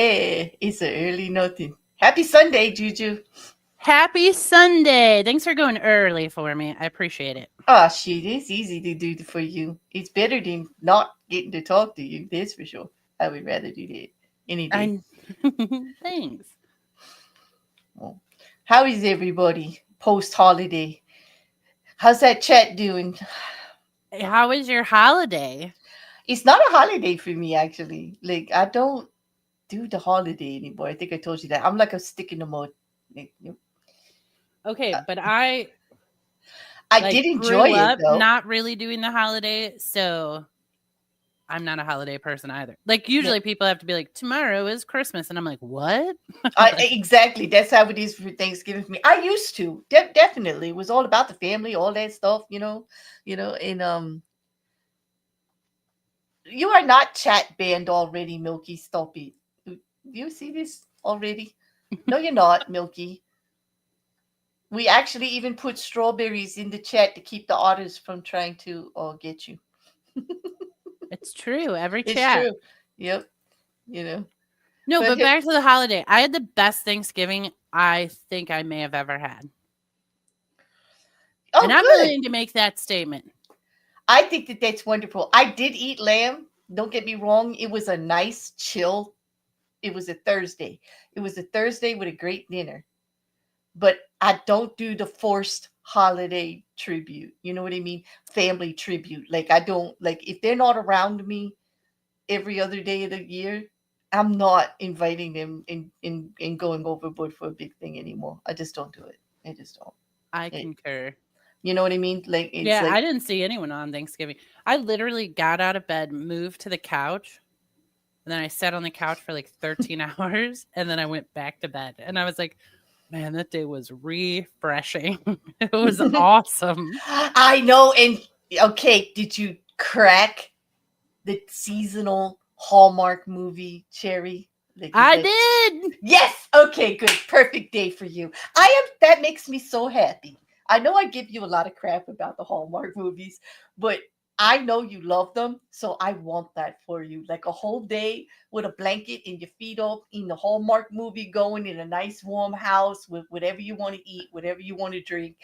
Hey, it's an early nothing. Happy Sunday, Juju. Happy Sunday. Thanks for going early for me. I appreciate it. Ah, shit, it's easy to do for you. It's better than not getting to talk to you, that's for sure. I would rather do that any day. I Thanks. Well, how is everybody post holiday? How's that chat doing? How was your holiday? It's not a holiday for me, actually. Like, I don't do the holiday anymore. I think I told you that. I'm like a stick in the mud. Like, Okay, uh, but I I did enjoy grew it up though. not really doing the holiday, so I'm not a holiday person either. Like Yeah. usually people have to be like, tomorrow is Christmas, and I'm like, what? Like, Exactly. That's how it is for Thanksgiving for me. I used to definitely. It was all about the family, all that stuff, And you are not chat banned already, Milky. Stop it. Do you see this already? No, you're not, Milky. We actually even put strawberries in the chat to keep the otters from trying to get you. it's true. Every It's chat. true. Yep. You know. No, But but back to the holiday. I had the best Thanksgiving I think I may have ever had. And oh, I'm good. willing to make that statement. I think that that's wonderful. I did eat lamb. Don't get me wrong. It was a nice, chill. It was a Thursday. It was a Thursday with a great dinner. But I don't do the forced holiday tribute. You know what I mean? Family tribute. Like I don't like if they're not around me every other day of the year, I'm not inviting them in going overboard for a big thing anymore. I just don't do it. I just don't. I It, concur. you know what I mean? Like it's Yeah, like I didn't see anyone on Thanksgiving. I literally got out of bed, moved to the couch, and then I sat on the couch for like 13 hours, and then I went back to bed. And I was like, man, that day was refreshing. It was awesome. I know. And okay, did you crack the seasonal Hallmark movie Cherry? Like is I that did. yes? Okay, good. Perfect day for you. I am that makes me so happy. I know I give you a lot of crap about the Hallmark movies, but I know you love them, so I want that for you. Like a whole day with a blanket and your feet up in the Hallmark movie going in a nice warm house with whatever you want to eat, whatever you want to drink.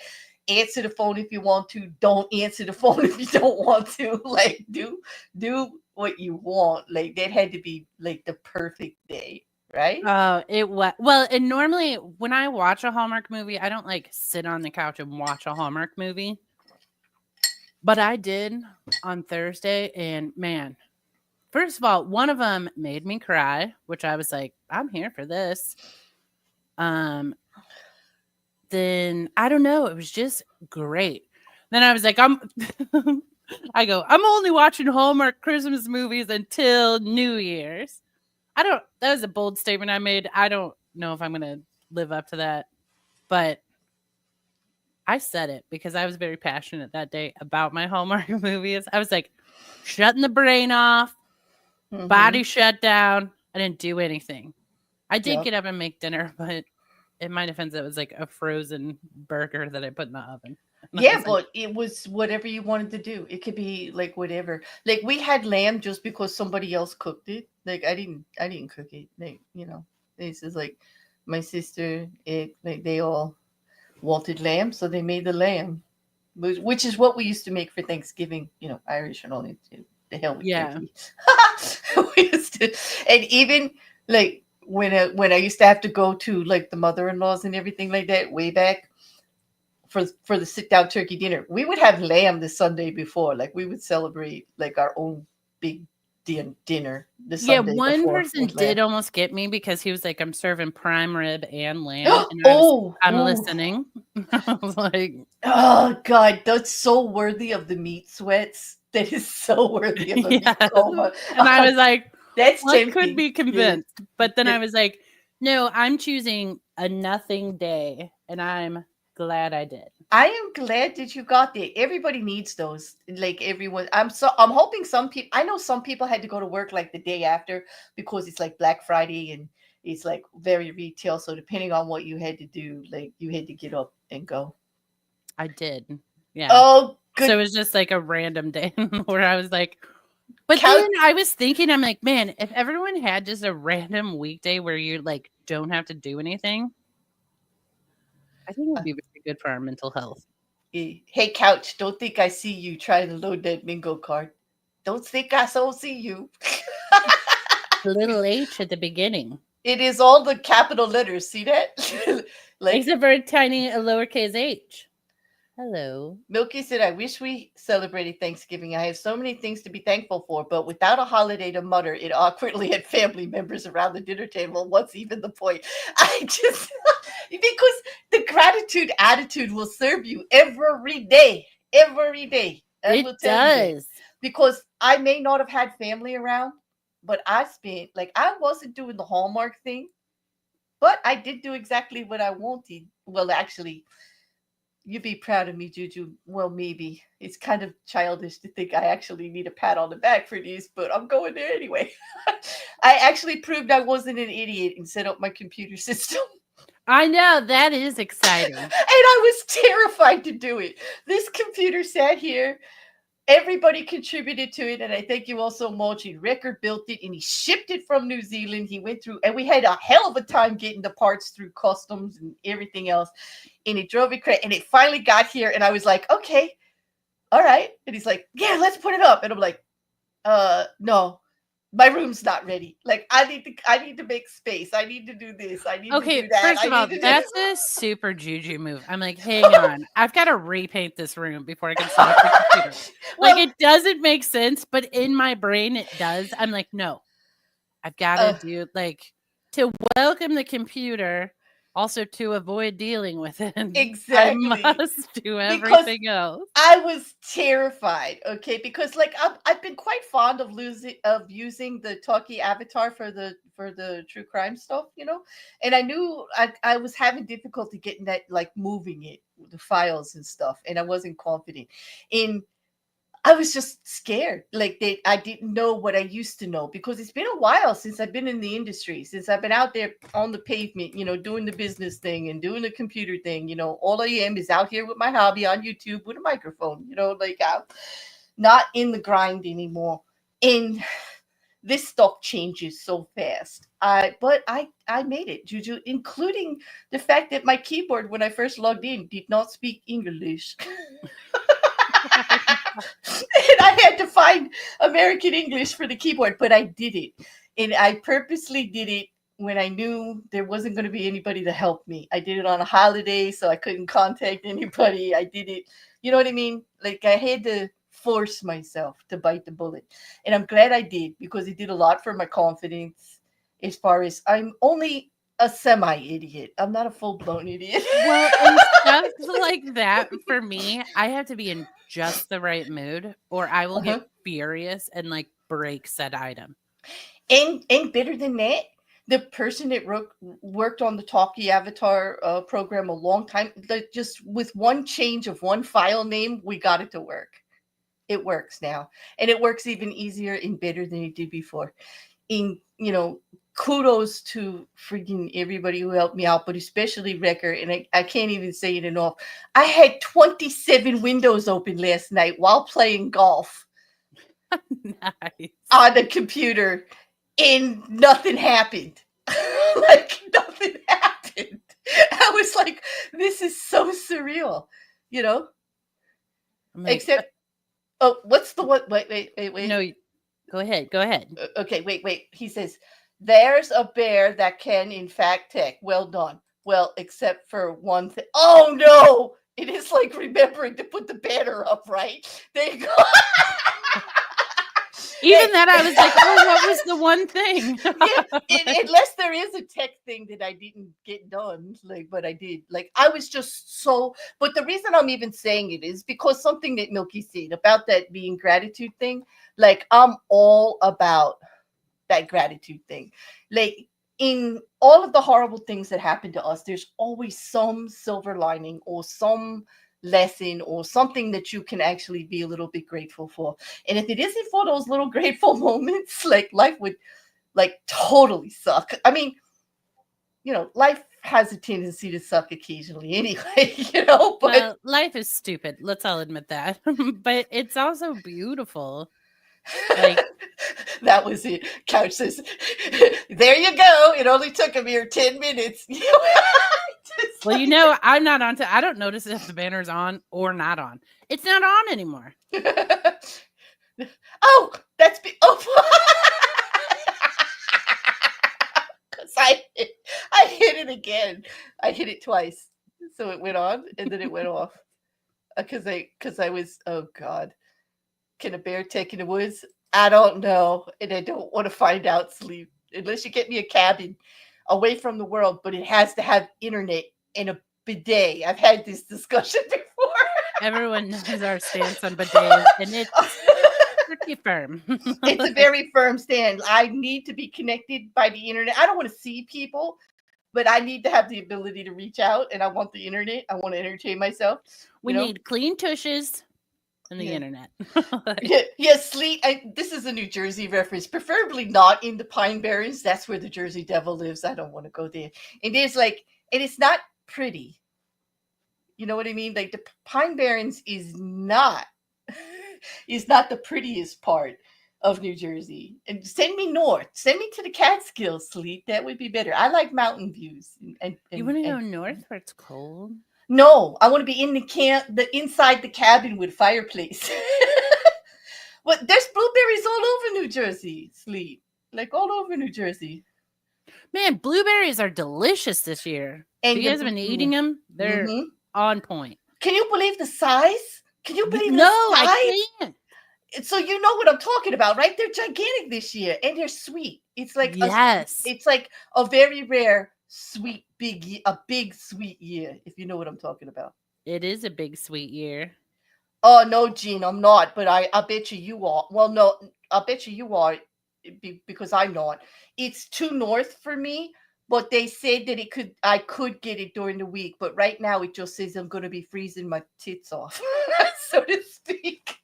Answer the phone if you want to. Don't answer the phone if you don't want to. Like do what you want. Like that had to be like the perfect day, right? Oh, it was well. And normally, when I watch a Hallmark movie, I don't like sit on the couch and watch a Hallmark movie. But I did on Thursday, and man, first of all, one of them made me cry, which I was like, I'm here for this. Um, then I don't know, it was just great. Then I was like, I'm only watching Hallmark Christmas movies until New Year's. That was a bold statement I made. I don't know if I'm gonna live up to that, but I said it because I was very passionate that day about my Hallmark movies. I was like, shutting the brain off, Mm-hmm. body shut down. I didn't do anything. I did Yep. get up and make dinner, but in my defense, it was like a frozen burger that I put in the oven. And I Yeah, was like, but it was whatever you wanted to do. It could be like whatever. Like we had lamb just because somebody else cooked it. Like I didn't cook it. This is like my sister, like they all wanted lamb, so they made the lamb. Which is what we used to make for Thanksgiving, Irish and all that. The hell with yeah, turkey. We used to, and even like when I used to have to go to like the mother-in-laws and everything like that way back for the sit down turkey dinner, we would have lamb the Sunday before. Like we would celebrate like our own big dinner the yeah. Sunday One before person with lamb. did almost get me because he was like, "I'm serving prime rib and lamb," and I was, Oh, "I'm oh, listening." I was like, oh, God, that's so worthy of the meat sweats. That is so worthy of a meat "Yes," coma. and I was like, That's "Well, I could tempting. be Yes. convinced," but then I That- was like, "No, I'm choosing a nothing day," and I'm glad I did. I am glad that you got there. Everybody needs those. Like everyone, I'm hoping some people. I know some people had to go to work like the day after because it's like Black Friday and it's like very retail. So depending on what you had to do, like you had to get up and go. I did, yeah. Oh, So it good. was just like a random day where I was like, But couch. then I was thinking, I'm like, man, if everyone had just a random weekday where you like don't have to do anything, I think it would uh, be very good for our mental health. Hey, couch, don't think I see you trying to load that bingo card. Don't think I so see you. A little H at the beginning, It is all the capital letters. See that? Like except for a tiny a lowercase h. Hello. Milky said, I wish we celebrated Thanksgiving. I have so many things to be thankful for, but without a holiday to mutter it awkwardly at family members around the dinner table, what's even the point? I just, because the gratitude attitude will serve you every day. Every day. I It will tell you that. does. Because I may not have had family around, but I spent, like, I wasn't doing the Hallmark thing, but I did do exactly what I wanted. Well, actually, you'd be proud of me, Juju. Well, maybe. It's kind of childish to think I actually need a pat on the back for these, but I'm going there anyway. I actually proved I wasn't an idiot and set up my computer system. I know that is And exciting. I was terrified to do it. This computer sat here. Everybody contributed to it, and I thank you all so much. Record built it, and he shipped it from New Zealand. He went through, and we had a hell of a time getting the parts through customs and everything else. And it drove it crazy. And it finally got here, and I was like, okay, all right. And he's like, yeah, let's put it up. And I'm like, no, my room's not ready. Like, I need to make space. I need to do this. I need to Okay, do that. first I of all, need to do. that's a super JuJu move. I'm like, hang on, I've got to repaint this room before I can set up the computer. Like, Well, it doesn't make sense, but in my brain it does. I'm like, no, I've got to uh, do like to welcome the computer, also to avoid dealing with it. I exactly. must do Because everything else. I was terrified, okay, because like I've been quite fond of using the talkie avatar for the true crime stuff, and I knew I was having difficulty getting that, like, moving it, the files and stuff, and I wasn't confident. In I was just scared. Like, I didn't know what I used to know, because it's been a while since I've been in the industry, since I've been out there on the pavement, doing the business thing and doing the computer thing. All I am is out here with my hobby on YouTube with a microphone. Like, I'm not in the grind anymore. And this stuff changes so fast. But I made it, Juju, including the fact that my keyboard when I first logged in did not speak English. And I had to find American English for the keyboard, but I did it. And I purposely did it when I knew there wasn't going to be anybody to help me. I did it on a holiday, so I couldn't contact anybody. I did it, you know what I mean? Like, I had to force myself to bite the bullet. And I'm glad I did, because it did a lot for my confidence, as far as I'm only a semi idiot. I'm not a full blown idiot. Well, and stuff like that for me, I have to be in just the right mood or I will get Uh-huh. furious and like break said item. And better than that, the person that worked on the Talkie Avatar program a long time, just with one change of one file name, we got it to work. It works now, and it works even easier and better than it did before. In kudos to freaking everybody who helped me out, but especially Wrecker. And I can't even say it enough. I had 27 windows open last night while playing golf Nice. on the computer, and nothing happened. Like, nothing happened. I was like, this is so surreal, you know? I'm like, Except, oh, what's the what? Wait. no, go ahead. Go ahead. Okay, wait. He says, there's a bear that can, in fact, tech. Well done. Well, except for one thing. Oh, no. It is like remembering to put the banner up, right? There you go. Even that, I was like, oh, what was the one thing? Yeah, unless there is a tech thing that I didn't get done, like, but I did. Like, I was just so. But the reason I'm even saying it is because something that Milky said about that being gratitude thing. Like, I'm all about that gratitude thing. Like, in all of the horrible things that happen to us, there's always some silver lining or some lesson or something that you can actually be a little bit grateful for. And if it isn't for those little grateful moments, like, life would, like, totally suck. I mean, life has a tendency to suck occasionally anyway, but Well, life is stupid. Let's all admit that. But it's also beautiful. Like, That was it. Couch says, "There you go. It only took a mere 10 minutes." Just well, you like, know, I'm not on. I don't notice if the banner's on or not on. It's not on anymore. oh, oh. 'Cause I hit it again. I hit it twice, so it went on and then it went off. Because I was, oh God, can a bear take in the woods? I don't know, and I don't want to find out. Sleep, unless you get me a cabin away from the world, but it has to have internet and a bidet. I've had this discussion before. Everyone knows our stance on bidets, and it's pretty firm. It's a very firm stand. I need to be connected by the internet. I don't want to see people, but I need to have the ability to reach out, and I want the internet. I want to entertain myself. We need clean tushes and the Yeah. internet. Yeah, sleep. This is a New Jersey reference, preferably not in the Pine Barrens. That's where the Jersey Devil lives. I don't want to go there. And it's not pretty. You know what I mean? Like the Pine Barrens is not is not the prettiest part of New Jersey. And send me north. Send me to the Catskills, Sleep. That would be better. I like mountain views. You want to go north where it's cold? No, I want to be in inside the cabin with fireplace. Well, there's blueberries all over New Jersey, Sleep. Like all over New Jersey. Man, blueberries are delicious this year. And If you guys have been eating them, they're on point. Can you believe the size? Can you believe No, the size? I can't. So you know what I'm talking about, right? They're gigantic this year, and they're sweet. It's like Yes. it's like a very rare sweet a big sweet year, if you know what I'm talking about. It is a big sweet year. Oh no, Gene, I'm not, but I bet you are. Well, no, I bet you are because I'm not. It's too north for me, but they said that I could get it during the week, but right now it just says I'm going to be freezing my tits off, so to speak.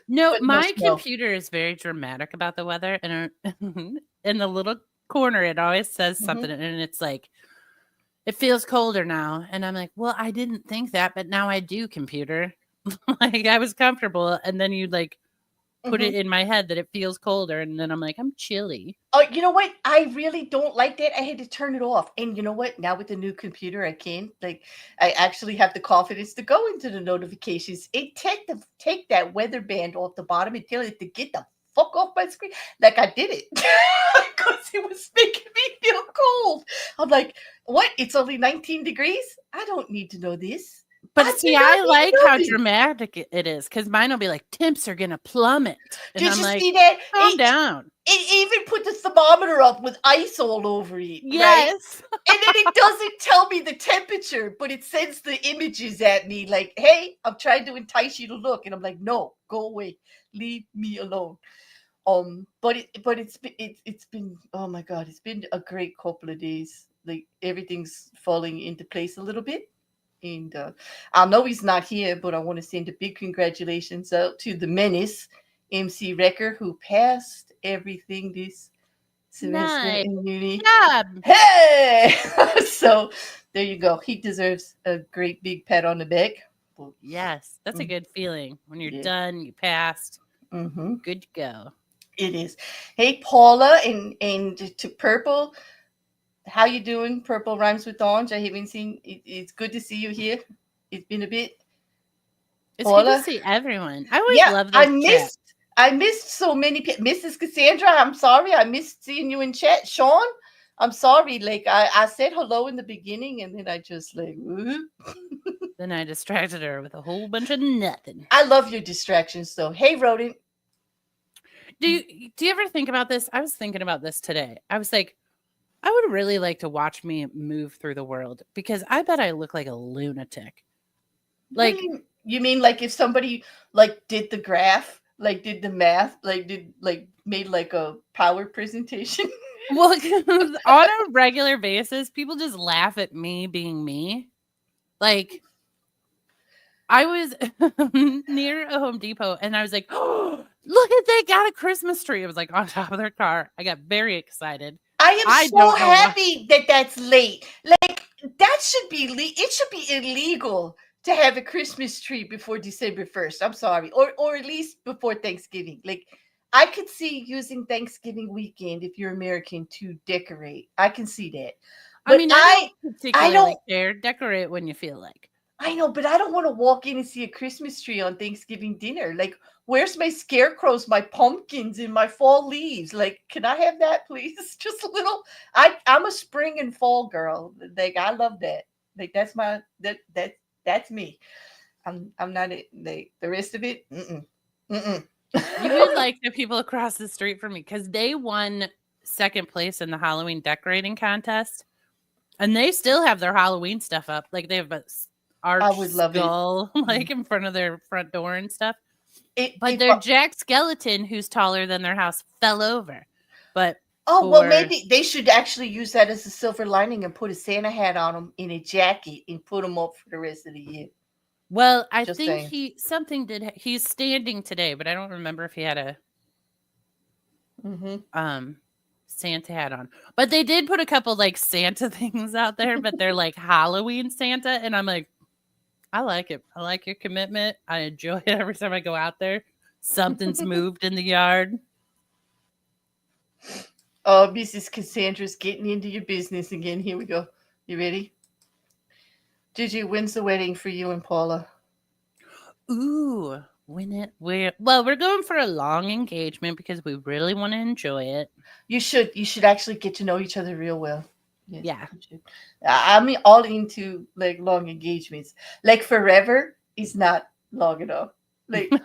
No, But my snow. computer is very dramatic about the weather, and in the little corner, it always says something, and it's like, it feels colder now, and I'm like, well, I didn't think that, but now I do, computer. Like, I was comfortable, and then you like put it in my head that it feels colder, and then I'm like, I'm chilly. Oh, you know what? I really don't like that. I had to turn it off. And you know what? Now with the new computer, I can. Like, I actually have the confidence to go into the notifications. It take that weather band off the bottom and tell it to get the fuck off my screen. Like I did it. Because it was making me feel cold. I'm like, what? It's only 19 degrees? I don't need to know this. But see, I like how dramatic it is, because mine will be like, temps are gonna plummet. And Did I'm you like, see that? calm down. It even put the thermometer up with ice all over it. Yes. Right? And then it doesn't tell me the temperature, but it sends the images at me like, hey, I'm trying to entice you to look. And I'm like, no, go away. Leave me alone. It's been, oh my God, it's been a great couple of days. Like everything's falling into place a little bit. And I know he's not here, but I want to send a big congratulations out to the menace, MC Wrecker, who passed everything this semester in uni. Job. Hey! So there you go. He deserves a great big pat on the back. Yes, that's a good feeling. When you're done, you passed. Good to go. It is. Hey, Paula, and to Purple. How you doing? Purple rhymes with orange. I haven't seen. It's good to see you here. It's been a bit. It's good to see everyone. I always love this. I missed so many people. Mrs. Cassandra, I'm sorry. I missed seeing you in chat. Sean, I'm sorry. Like I said hello in the beginning, and then I just like. Then I distracted her with a whole bunch of nothing. I love your distractions, though. Hey, Rodent. Do you ever think about this? I was thinking about this today. I was like, I would really like to watch me move through the world, because I bet I look like a lunatic. Like, you mean like if somebody like did the graph, like did the math, like made like a power presentation? Well, on a regular basis, people just laugh at me being me. Like, I was near a Home Depot and I was like, oh, look at, they got a Christmas tree. It was like on top of their car. I got very excited. I am so happy that that's late. Like that should be it should be illegal to have a Christmas tree before December 1st. I'm sorry. Or at least before Thanksgiving. Like I could see using Thanksgiving weekend if you're American to decorate. I can see that. I But mean, I don't I particularly don't care. Decorate when you feel like. I know, but I don't want to walk in and see a Christmas tree on Thanksgiving dinner. Like, where's my scarecrows, my pumpkins, and my fall leaves? Like, can I have that, please? Just a little. I'm a spring and fall girl. Like, I love that. Like, that's my that's me. I'm not it. Like the rest of it. Mm-mm. Mm-mm. You would like the people across the street from me because they won second place in the Halloween decorating contest, and they still have their Halloween stuff up. Like they have a I arch would love it. skull Mm. like in front of their front door and stuff. But If their Jack Skeleton, who's taller than their house, fell over. But oh well, for maybe they should actually use that as a silver lining and put a Santa hat on him in a jacket and put him up for the rest of the year. well, I Just think saying. he's standing today, but I don't remember if he had a Mm-hmm. Santa hat on. But they did put a couple like Santa things out there, but they're like Halloween Santa, and I'm like, I like it. I like your commitment. I enjoy it every time I go out there. Something's moved in the yard. Oh, Mrs. Cassandra's getting into your business again. Here we go. You ready? JuJu, when's the wedding for you and Paula? Ooh, we're going for a long engagement because we really want to enjoy it. You should actually get to know each other real well. Yes, Yeah. you should. I'm all into like long engagements. Like forever is not long enough. Like, and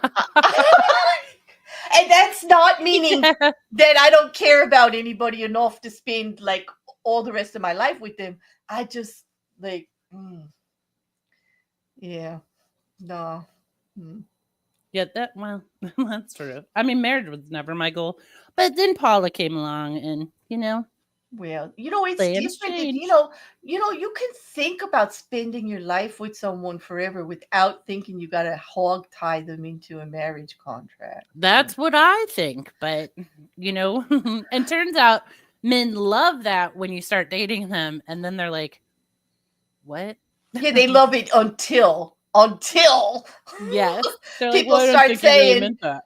that's not meaning Yeah. that I don't care about anybody enough to spend like all the rest of my life with them. I just like, yeah, no. Mm. Yeah, that's true. I mean, marriage was never my goal, but then Paula came along, and Well, it's plans different if change. you can think about spending your life with someone forever without thinking you got to hog tie them into a marriage contract. That's what I think, but and turns out men love that when you start dating them, and then they're like, "What?" Yeah, they love it until Yes, they're like, people "Well, I don't start think you really saying meant that."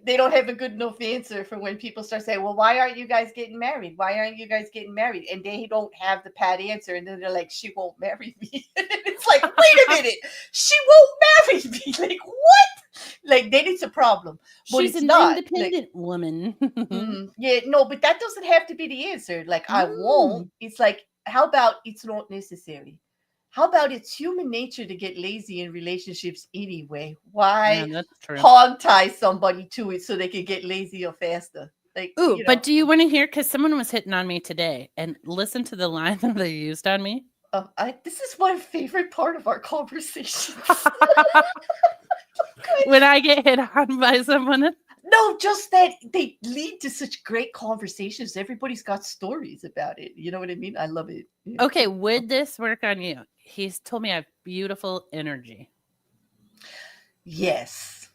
they don't have a good enough answer for when people start saying, "Well, why aren't you guys getting married? Why aren't you guys getting married?" And they don't have the pat answer, and then they're like, "She won't marry me." It's like, wait a minute, she won't marry me. Like what? Like then it's a problem, but She's it's an not. Like, independent woman. yeah, no, but that doesn't have to be the answer. Like I won't. Mm. It's like, how about it's not necessary? How about it's human nature to get lazy in relationships anyway? Yeah, Why that's true. hog tie somebody to it so they can get lazier faster? Like, Ooh, but do you want to hear? Because someone was hitting on me today, and listen to the line that they used on me. This is my favorite part of our conversations. When I get hit on by someone. No, just that they lead to such great conversations. Everybody's got stories about it. You know what I mean? I love it. Yeah. Okay, would this work on you? He's told me I have beautiful energy. Yes.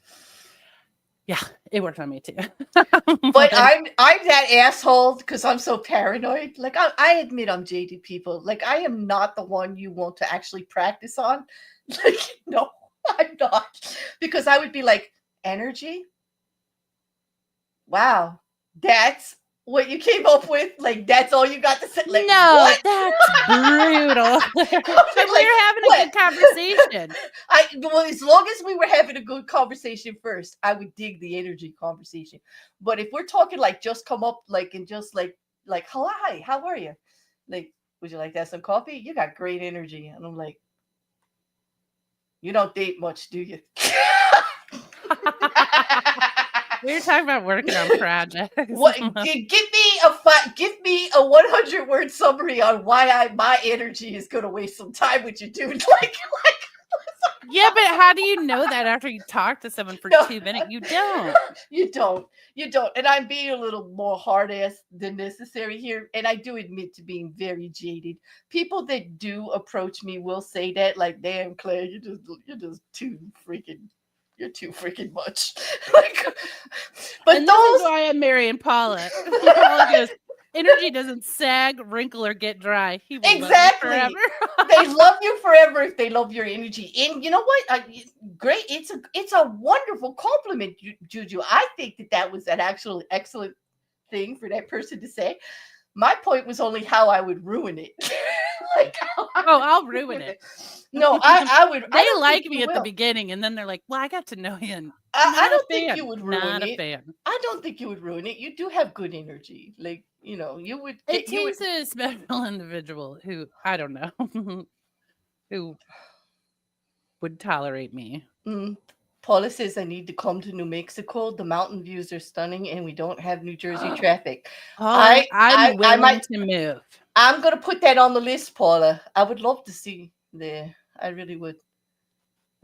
Yeah, it worked on me too. But I'm that asshole because I'm so paranoid. Like I admit I'm jaded, people. Like I am not the one you want to actually practice on. Like no, I'm not, because I would be like, energy. Wow, that's what you came up with? Like that's all you got to say? Like no, what? that's brutal. Like, we were having a good conversation. Well, as long as we were having a good conversation first, I would dig the energy conversation. But if we're talking like just come up like and just like hi, how are you? Like, would you like to have some coffee? You got great energy. And I'm like, you don't date much, do you? We were talking about working on projects. What? Give me a 100-word summary on why my energy is going to waste some time with you, dude. Like. Yeah, but how do you know that after you talk to someone for 2 minutes? You don't. You don't. And I'm being a little more hard ass than necessary here. And I do admit to being very jaded. People that do approach me will say that, like, damn, Claire, you're too freaking much. Like, but and this is why I'm marrying Paula. Paula goes, Energy doesn't sag, wrinkle, or get dry. He will love you forever. Exactly. They love you forever if they love your energy. And you know what? Great. It's a wonderful compliment, Juju. I think that was an actual excellent thing for that person to say. My point was only how I would ruin it. Like how I Oh, would I'll ruin ruin it. it. No, I would. I They don't think like you me at the will. beginning, and then they're like, "Well, I got to know you, and I not a don't think you fan, would ruin not a it. fan." I don't think you would ruin it. You do have good energy. Like, you would It get you would takes a special individual who I don't know who would tolerate me. mm, Paula says I need to come to New Mexico. The mountain views are stunning and we don't have New Jersey traffic. Paula, I I I'm I might willing to move. I'm gonna put that on the list, Paula. I would love to see there. I really would.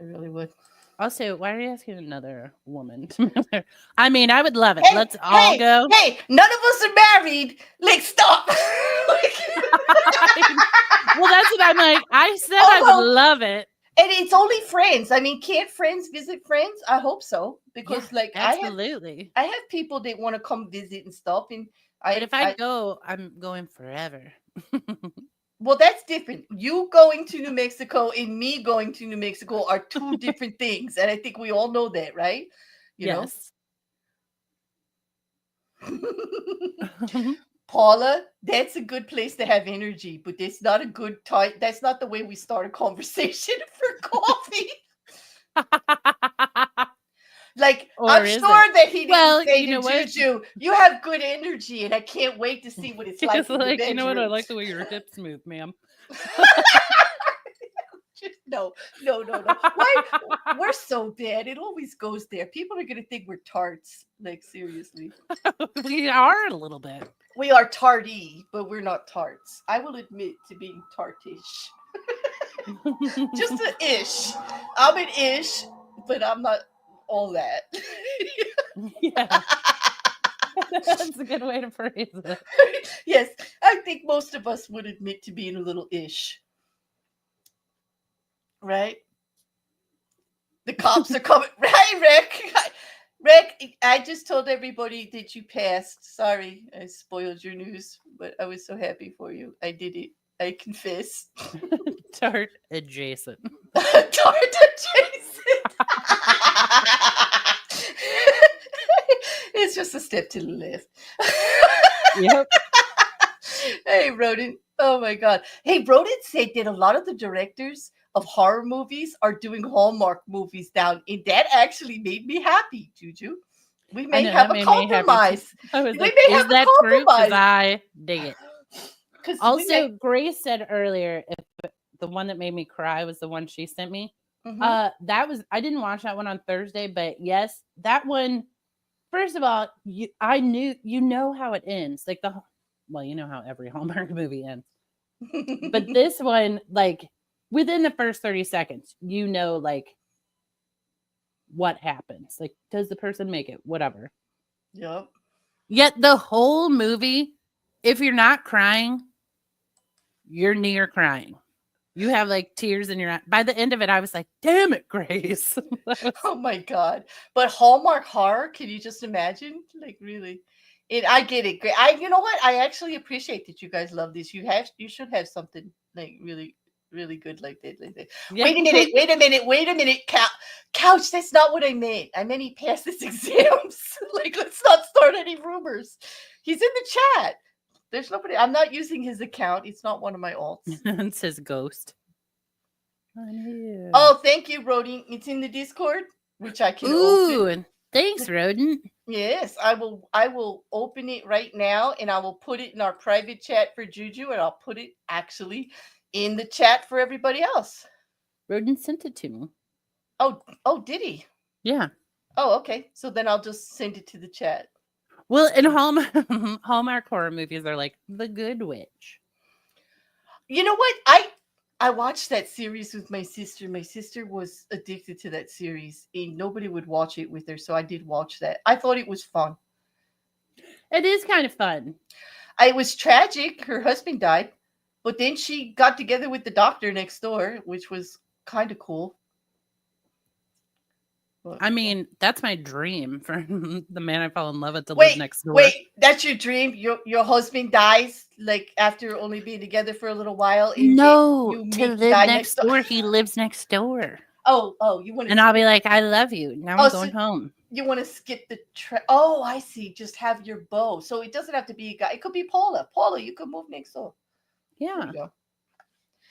I really would. Also, why are you asking another woman to move there? I mean, I would love it. Hey, Let's all hey, go. hey, none of us are married. Like, stop. Like, Well, that's what I'm like. I said I would although, love it. and it's only friends. I mean, can't friends visit friends? I hope so. Yeah, Because like absolutely. I have people that want to come visit and stuff. And But if I I go, I'm going forever. well, that's different. You going to New Mexico and me going to New Mexico are two different things. And I think we all know that, right? You know? Yes. Paula, that's a good place to have energy, but that's not a good time. That's not the way we start a conversation for coffee. Like, Or I'm is it? sure that he didn't Well, say you to know what? Juju, you have good energy, and I can't wait to see what it's like It's in the like, you know what? I bedroom. like the way your hips move, ma'am. Just no, no, no, no. Why? We're so bad. It always goes there. People are gonna think we're tarts. Like, seriously. We are a little bit. We are tarty, but we're not tarts. I will admit to being tartish. Just an ish. I'm an ish, but I'm not all that. Yeah, that's a good way to phrase it. Yes, I think most of us would admit to being a little ish, right? The cops are coming. Right, Rick? Rick, I just told everybody that you passed. Sorry, I spoiled your news, but I was so happy for you. I did it. I confess. Tart adjacent. Tart adjacent. It's just a step to the left. Yep. Hey, Rodent. Oh my God. Hey, Rodent said that a lot of the directors of horror movies are doing Hallmark movies now, and that actually made me happy, Juju. We I may know have that a made me happy too. compromise. I was We like, may is have a that true? Because compromise. I dig it. Because we Also, may. Grace said earlier if the one that made me cry was the one she sent me. Mhm. That was I didn't watch that one on Thursday, but yes, that one. First of all, I knew you know how it ends. Like well, you know how every Hallmark movie ends. But this one, like within the first 30 seconds, you know, like what happens. Like, does the person make it? Whatever. Yep. Yet the whole movie, if you're not crying, you're near crying. You have like tears in your eye. By the end of it, I was like, damn it, Grace. Oh my God. But Hallmark horror, can you just imagine? Like, really? I get it. Great. You know what? I actually appreciate that you guys love this. You should have something like really, really good like that. Like that. Yeah. Wait a minute. Wait a minute. Wait a minute. Couch. That's not what I meant. I meant he passed his exams. Like, let's not start any rumors. He's in the chat. There's nobody. I'm not using his account. It's not one of my alts. It says ghost. Oh, thank you, Brody. It's in the Discord, which I can open. Ooh, thanks, Rodent. Yes, I will open it right now, and I will put it in our private chat for Juju, and I'll put it actually in the chat for everybody else. Rodent sent it to me. Oh, did he? Yeah. Oh, okay. So then I'll just send it to the chat. Well, in Hallmark horror movies are like The Good Witch. You know what? I watched that series with my sister. My sister was addicted to that series, and nobody would watch it with her, so I did watch that. I thought it was fun. It is kind of fun. It was tragic. Her husband died, but then she got together with the doctor next door, which was kind of cool. But I yeah. mean, that's my dream for the man I fall in love with to live Wait, next door. wait, that's your dream? Your husband dies like after only being together for a little while, and then No, you to meet the live guy next next door. door. He lives next door. Oh, you want to And I'll be skip? like, I love you. Now I'm Oh, so going home. you want to skip the Oh, I see. Just have your beau. So it doesn't have to be a guy. It could be Paula. Paula, you could move next door. There you Yeah. go.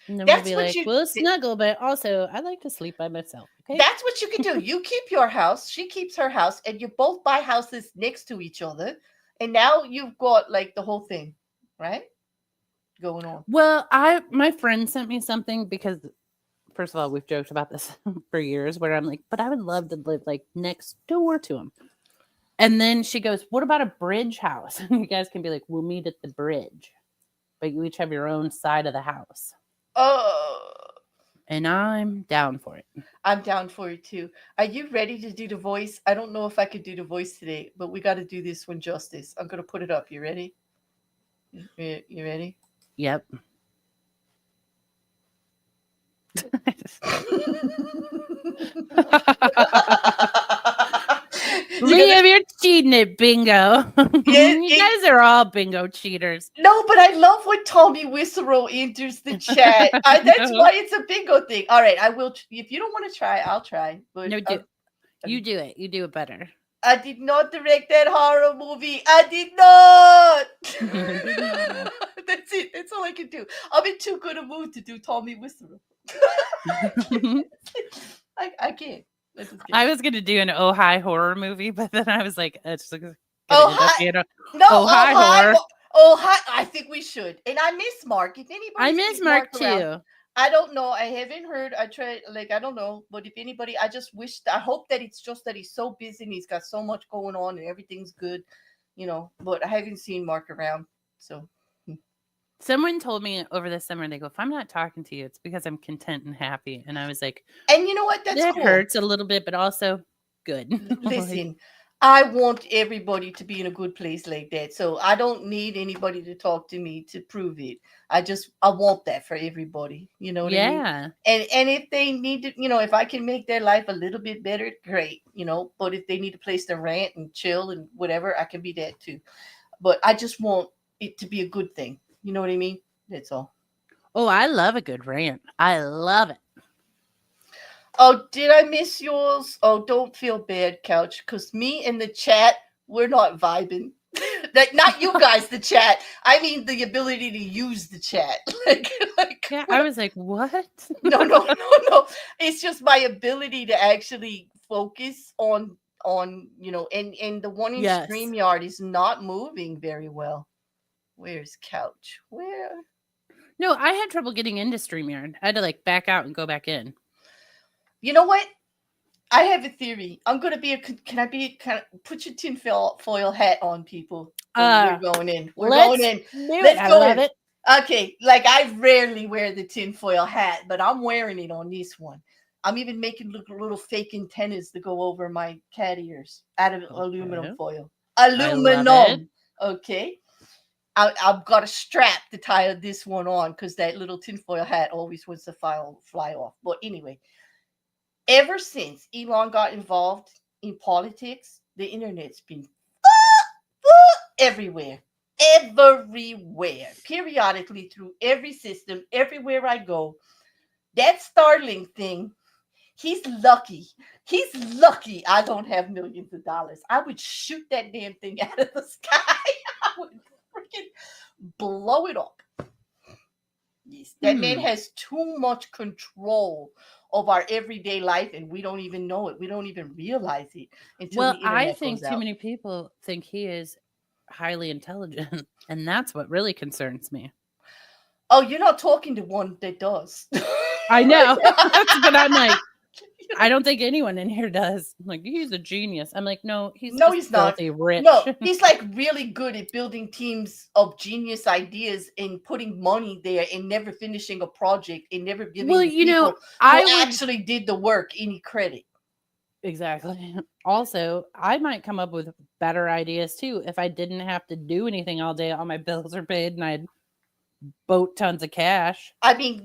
And then we'll That's be what like, you. we'll snuggle, but also I like to sleep by myself. Okay. That's what you can do. You keep your house. She keeps her house, and you both buy houses next to each other, and now you've got like the whole thing, right? Going on. Well, my friend sent me something because first of all, we've joked about this for years where I'm like, but I would love to live like next door to him. And then she goes, what about a bridge house? And you guys can be like, we'll meet at the bridge, but you each have your own side of the house. Oh, And I'm down for it. I'm down for it too. Are you ready to do the voice? I don't know if I could do the voice today, but we got to do this one justice. I'm gonna put it up. You ready? You ready? Yep. You're gonna Liam, you're cheating at bingo. yeah, You guys are all bingo cheaters. no, but I love when Tommy Wiseau enters the chat. That's No, why it's a bingo thing. All right, I will. If you don't want to try, I'll try. But no, you do it. You do it better. I did not direct that horror movie. I did not. Did not. That's it. That's all I can do. I'm in too good a mood to do Tommy Wiseau. I can't. I just I can't. was gonna do an oh hi horror movie, but then I was like, it's gonna Oh end up hi. being a No. oh Oh hi hi. horror. Oh hi. I think we should. And I miss Mark. If I anybody miss sees Mark Mark around, too. I don't know. I haven't heard. I tried. Like I don't know. But if anybody, I just wish. I hope that it's just that he's so busy and he's got so much going on and everything's good, you know. But I haven't seen Mark around. So. Someone told me over the summer, they go, if I'm not talking to you, it's because I'm content and happy. And I was like, And you know what? That's that cool. hurts a little bit, but also good. Like, Listen, I want everybody to be in a good place like that. So I don't need anybody to talk to me to prove it. I want that for everybody. You know what I mean? yeah. And if they need to, if I can make their life a little bit better, great. But if they need a place to rant and chill and whatever, I can be that too. But I just want it to be a good thing. You know what I mean? That's all. Oh, I love a good rant. I love it. Oh, did I miss yours? Oh, don't feel bad, Couch, because me and the chat, we're not vibing. Like not you guys, the chat. I mean the ability to use the chat. like Yeah, I was like, what? no. It's just my ability to actually focus on and the one in Yes. StreamYard is not moving very well. Where's Couch? Where? No, I had trouble getting into StreamYard. I had to like back out and go back in. You know what? I have a theory. I'm gonna be a. Can I be? Can I put your tinfoil hat on, people? We're going in. We're going Let's in. do it. Let's I go love in. it. Okay, like I rarely wear the tinfoil hat, but I'm wearing it on this one. I'm even making little fake antennas to go over my cat ears out of aluminum Okay. foil. I love it. Aluminum. Okay. I've got a strap to tie this one on because that little tinfoil hat always wants to fly off. But anyway, ever since Elon got involved in politics, the internet's been everywhere. Everywhere. Periodically through every system, everywhere I go. That Starlink thing, he's lucky. He's lucky I don't have millions of dollars. I would shoot that damn thing out of the sky. I would freaking blow it up. Yes, that man has too much control of our everyday life, and we don't even know it. We don't even realize it until Well, the I internet goes think too out. many people think he is highly intelligent, and that's what really concerns me. Oh, you're not talking to one that does. I know. But I'm like, I don't think anyone in here does. Like, he's a genius. I'm like, no, he's No, just he's not. filthy rich. No, he's like really good at building teams of genius ideas and putting money there and never finishing a project and never giving Well, the people I who would actually did the work any credit. exactly. Also, I might come up with better ideas too if I didn't have to do anything all day. All my bills are paid and I'd boat tons of cash. I mean,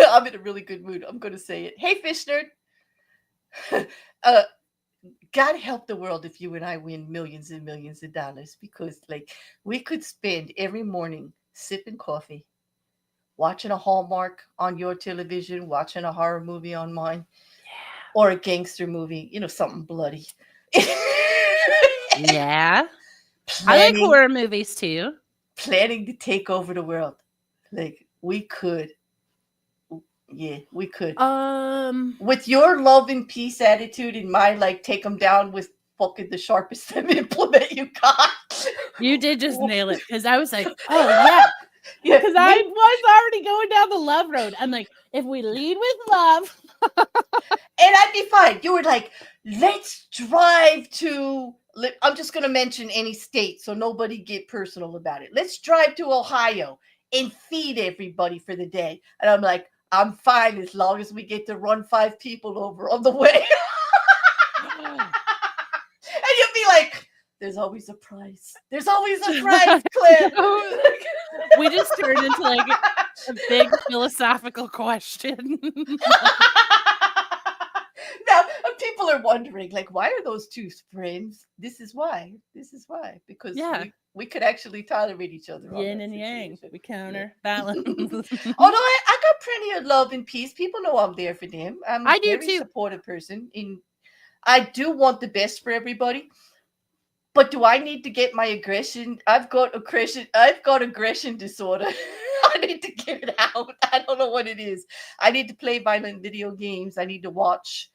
I'm in a really good mood. I'm going to say it. Hey, Fish Nerd. uh, God help the world if you and I win millions and millions of dollars, because like we could spend every morning sipping coffee, watching a Hallmark on your television, watching a horror movie on mine, or a gangster movie, something bloody. Yeah. I like planning horror movies too. planning to take over the world. Like we could. Yeah, we could. Um, With your love and peace attitude and my like take them down with fucking the sharpest implement you got. you did just nail it because I was like, oh yeah, Yeah, because I was already going down the love road. I'm like, if we lead with love, and I'd be fine. You were like, let's drive to. I'm just gonna mention any state so nobody get personal about it. Let's drive to Ohio and feed everybody for the day. And I'm like, I'm fine as long as we get to run 5 people over on the way. And you'll be like, there's always a price. There's always a price, Claire. we just turned into like a big philosophical question. Now, people are wondering, like, why are those two friends? This is why. This is why. Because Yeah. we could actually tolerate each other. Yin and yang. We counterbalance. Although I got plenty of love and peace. People know I'm there for them. I'm a I do very too. supportive person. I do want the best for everybody. But do I need to get my aggression? I've got aggression disorder. I need to get it out. I don't know what it is. I need to play violent video games. I need to watch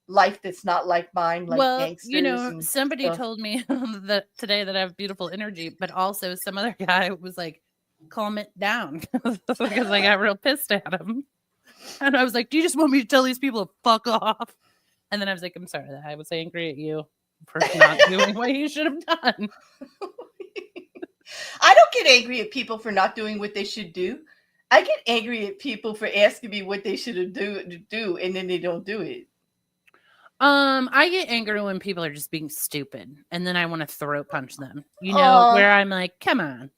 life that's not like mine, like Well, gangsters and somebody stuff. told me that today that I have beautiful energy, but also some other guy was like, calm it down because I got real pissed at him. And I was like, do you just want me to tell these people to fuck off? And then I was like, I'm sorry that I was angry at you for not doing what you should have done. I don't get angry at people for not doing what they should do. I get angry at people for asking me what they should do and then they don't do it. I get angry when people are just being stupid and then I want to throat punch them. Where I'm like, come on.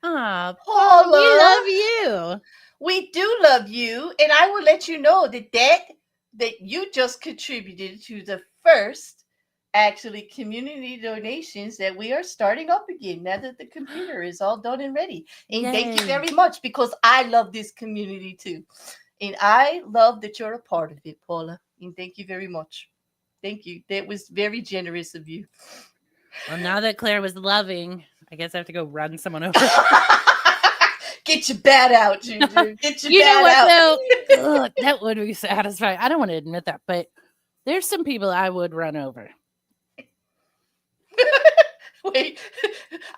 Paula, we love you. We do love you, and I will let you know that you just contributed to the first actually community donations that we are starting up again now that the computer is all done and ready. And thank you Yay. very much, because I love this community too. And I love that you're a part of it, Paula. And thank you very much. Thank you. That was very generous of you. Well, now that Claire was loving, I guess I have to go run someone over. Get your bat out, JuJu. Get your You know bat what, out. though? Ugh, that would be satisfying. I don't want to admit that, but there's some people I would run over. Wait,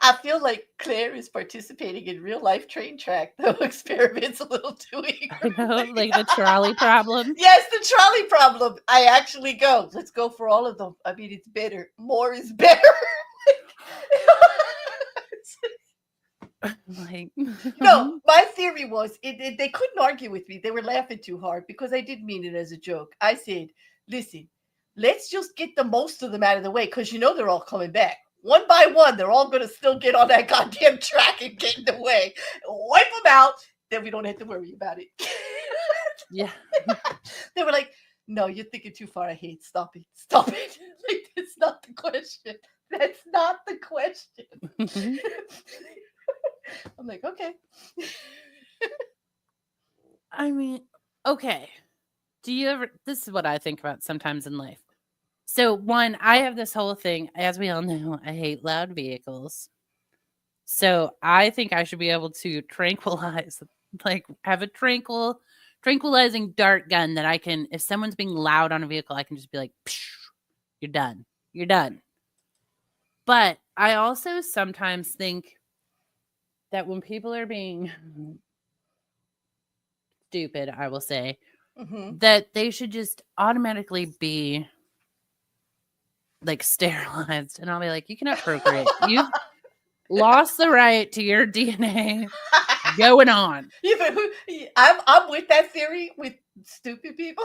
I feel like Claire is participating in real life train track though experiments a little too eager. I know, like the trolley problem. Yes, the trolley problem. I actually go. Let's go for all of them. I mean, it's better. More is better. Like, No, my theory was they couldn't argue with me. They were laughing too hard because I did mean it as a joke. I said, listen, let's just get the most of them out of the way, because they're all coming back. One by one, they're all going to still get on that goddamn track and get in the way. Wipe them out, then we don't have to worry about it. yeah. They were like, no, you're thinking too far ahead. Stop it. Stop it. Like, that's not the question. That's not the question. I'm like, okay. I mean, okay. Do you ever, this is what I think about sometimes in life. So, one, I have this whole thing, as we all know, I hate loud vehicles. So, I think I should be able to tranquilize, like, have a tranquilizing dart gun that I can, if someone's being loud on a vehicle, I can just be like, you're done. You're done. But I also sometimes think that when people are being stupid, I will say, that they should just automatically be like sterilized. And I'll be like, you cannot procreate. You've lost the right to your DNA going on. I'm with that theory with stupid people.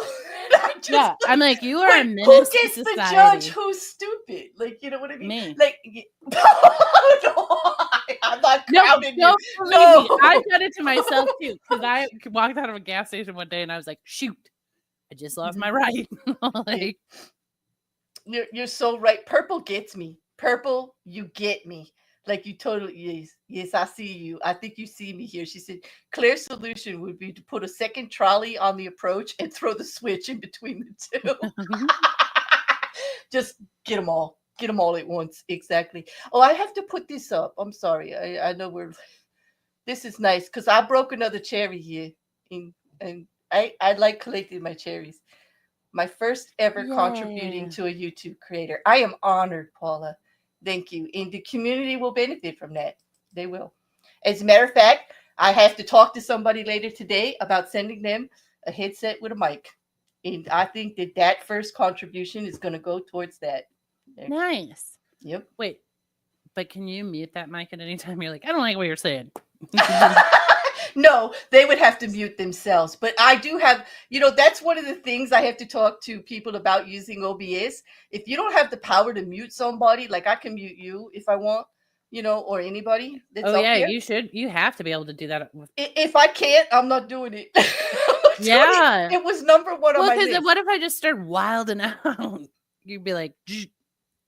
I'm like, you are a menace who gets to to society. judge who's stupid? Like, you know what I mean? Me. Like, no, I'm not crowding you. No, I've done it to myself too. Because I walked out of a gas station one day and I was like, shoot, I just lost Mhm. my right. Yeah. Like, You're so right. Purple gets me. Purple, you get me. Like you totally yes, I see you. I think you see me here. She said, Claire's solution would be to put a second trolley on the approach and throw the switch in between the two. Just get them all. Get them all at once. Exactly. Oh, I have to put this up. I'm sorry. I know we're. This is nice because I broke another cherry here, and I like collecting my cherries. My first ever contributing yay. to a YouTube creator. I am honored, Paula. Thank you. And the community will benefit from that. They will. As a matter of fact, I have to talk to somebody later today about sending them a headset with a mic. And I think that that first contribution is going to go towards that. Nice. Yep. Wait, but can you mute that mic at any time? You're like, I don't like what you're saying. No, they would have to mute themselves. But I do have, that's one of the things I have to talk to people about using OBS. If you don't have the power to mute somebody, like I can mute you if I want, or anybody that's Oh up yeah, here. you should. You have to be able to do that. If I can't, I'm not doing it. I'm not doing Yeah. it. It was number one on Well, my because list. what if I just start wilding out? You'd be like,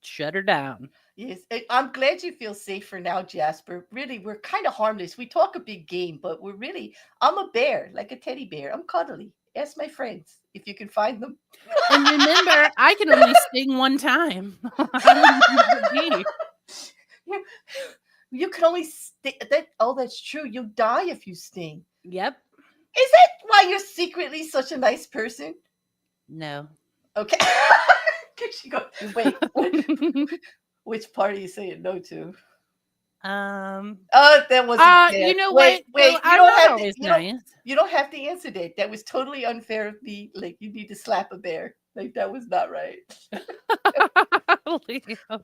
shut her down. Yes, I'm glad you feel safer now, Jasper. Really, we're kind of harmless. We talk a big game, but I'm a bear, like a teddy bear. I'm cuddly. Ask my friends if you can find them. And remember, I can only sting one time. I don't remember me. you, you can only sting. That's true. You die if you sting. Yep. Is that why you're secretly such a nice person? No. Okay. Can she go? Wait. Which part are you saying no to? That wasn't fair. You know what? Wait. No, You I'm don't not have to. always nice. You don't have to answer that. That was totally unfair of me. Like you need to slap a bear. Like that was not right. Leo.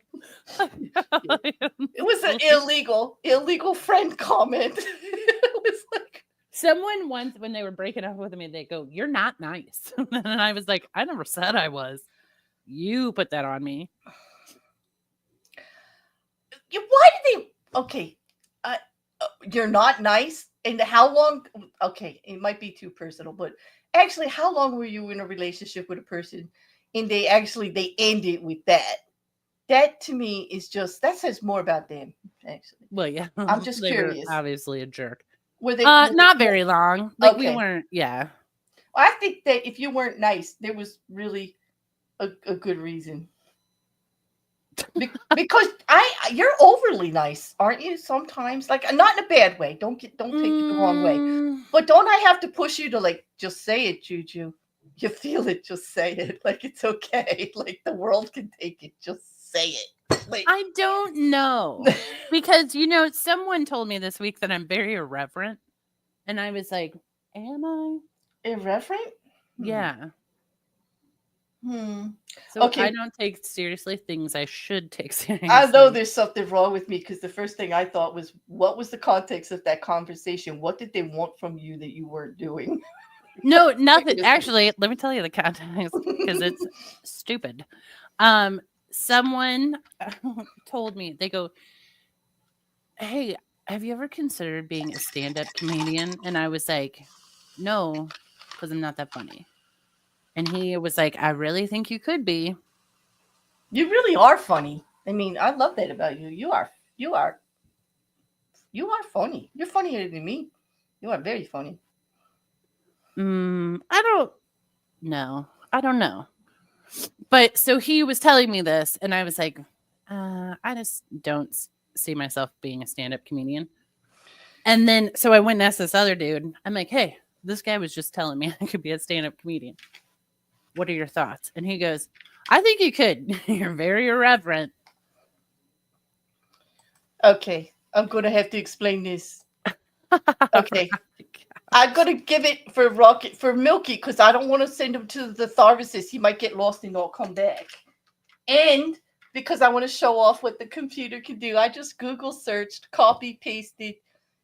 It was an illegal friend comment. It was like Someone once, when they were breaking up with me, they go, "You're not nice," and I was like, "I never said I was. You put that on me." why did they? Okay, uh, you're not nice. And how long? Okay, it might be too personal, but actually, how long were you in a relationship with a person, and they ended with that? That to me is just that says more about them. Actually, Well, yeah, I'm just they were curious. obviously a jerk. Were they? Not very long. Like we Okay. weren't. Yeah. Well, I think that if you weren't nice, there was really a good reason. Because you're overly nice, aren't you? Sometimes, like not in a bad way. Don't take it the wrong way. But don't I have to push you to like just say it, Juju? You feel it, just say it. Like it's okay. Like the world can take it. Just say it. Like I don't know because someone told me this week that I'm very irreverent, and I was like, "Am I?" irreverent? Yeah. Hmm. So I Okay. don't take seriously things I should take seriously. I know there's something wrong with me because the first thing I thought was, what was the context of that conversation? What did they want from you that you weren't doing? No, nothing. Actually, let me tell you the context because it's stupid. Someone told me, they go, "Hey, have you ever considered being a stand-up comedian?" And I was like, "No, because I'm not that funny." And he was like, "I really think you could be." You really are funny. I mean, I love that about you. You are funny. You're funnier than me. You are very funny. I don't know. I don't know. But so he was telling me this, and I was like, I just don't see myself being a stand-up comedian. And then so I went and asked this other dude. I'm like, "Hey, this guy was just telling me I could be a stand-up comedian. What are your thoughts?" And he goes, "I think you could. You're very irreverent." Okay, I'm gonna have to explain this. Okay, I'm gonna give it for Milky because I don't want to send him to the therapist. He might get lost and not come back. And because I want to show off what the computer can do, I just Google searched, copy pasted,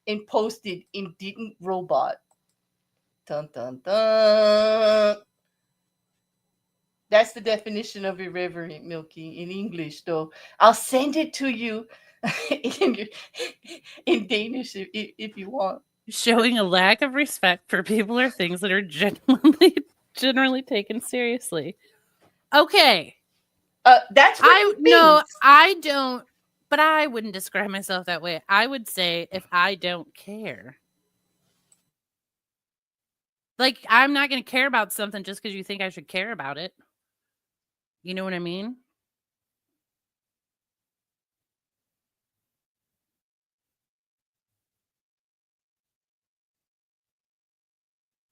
and posted in didn't robot. Dun dun dun. That's the definition of irreverent, Milky, in English, though. I'll send it to you in, in Danish if you want. Showing a lack of respect for people or things that are genuinely generally taken seriously. Okay. That's what he No, thinks. I don't, but I wouldn't describe myself that way. I would say if I don't care. Like, I'm not going to care about something just because you think I should care about it. You know what I mean?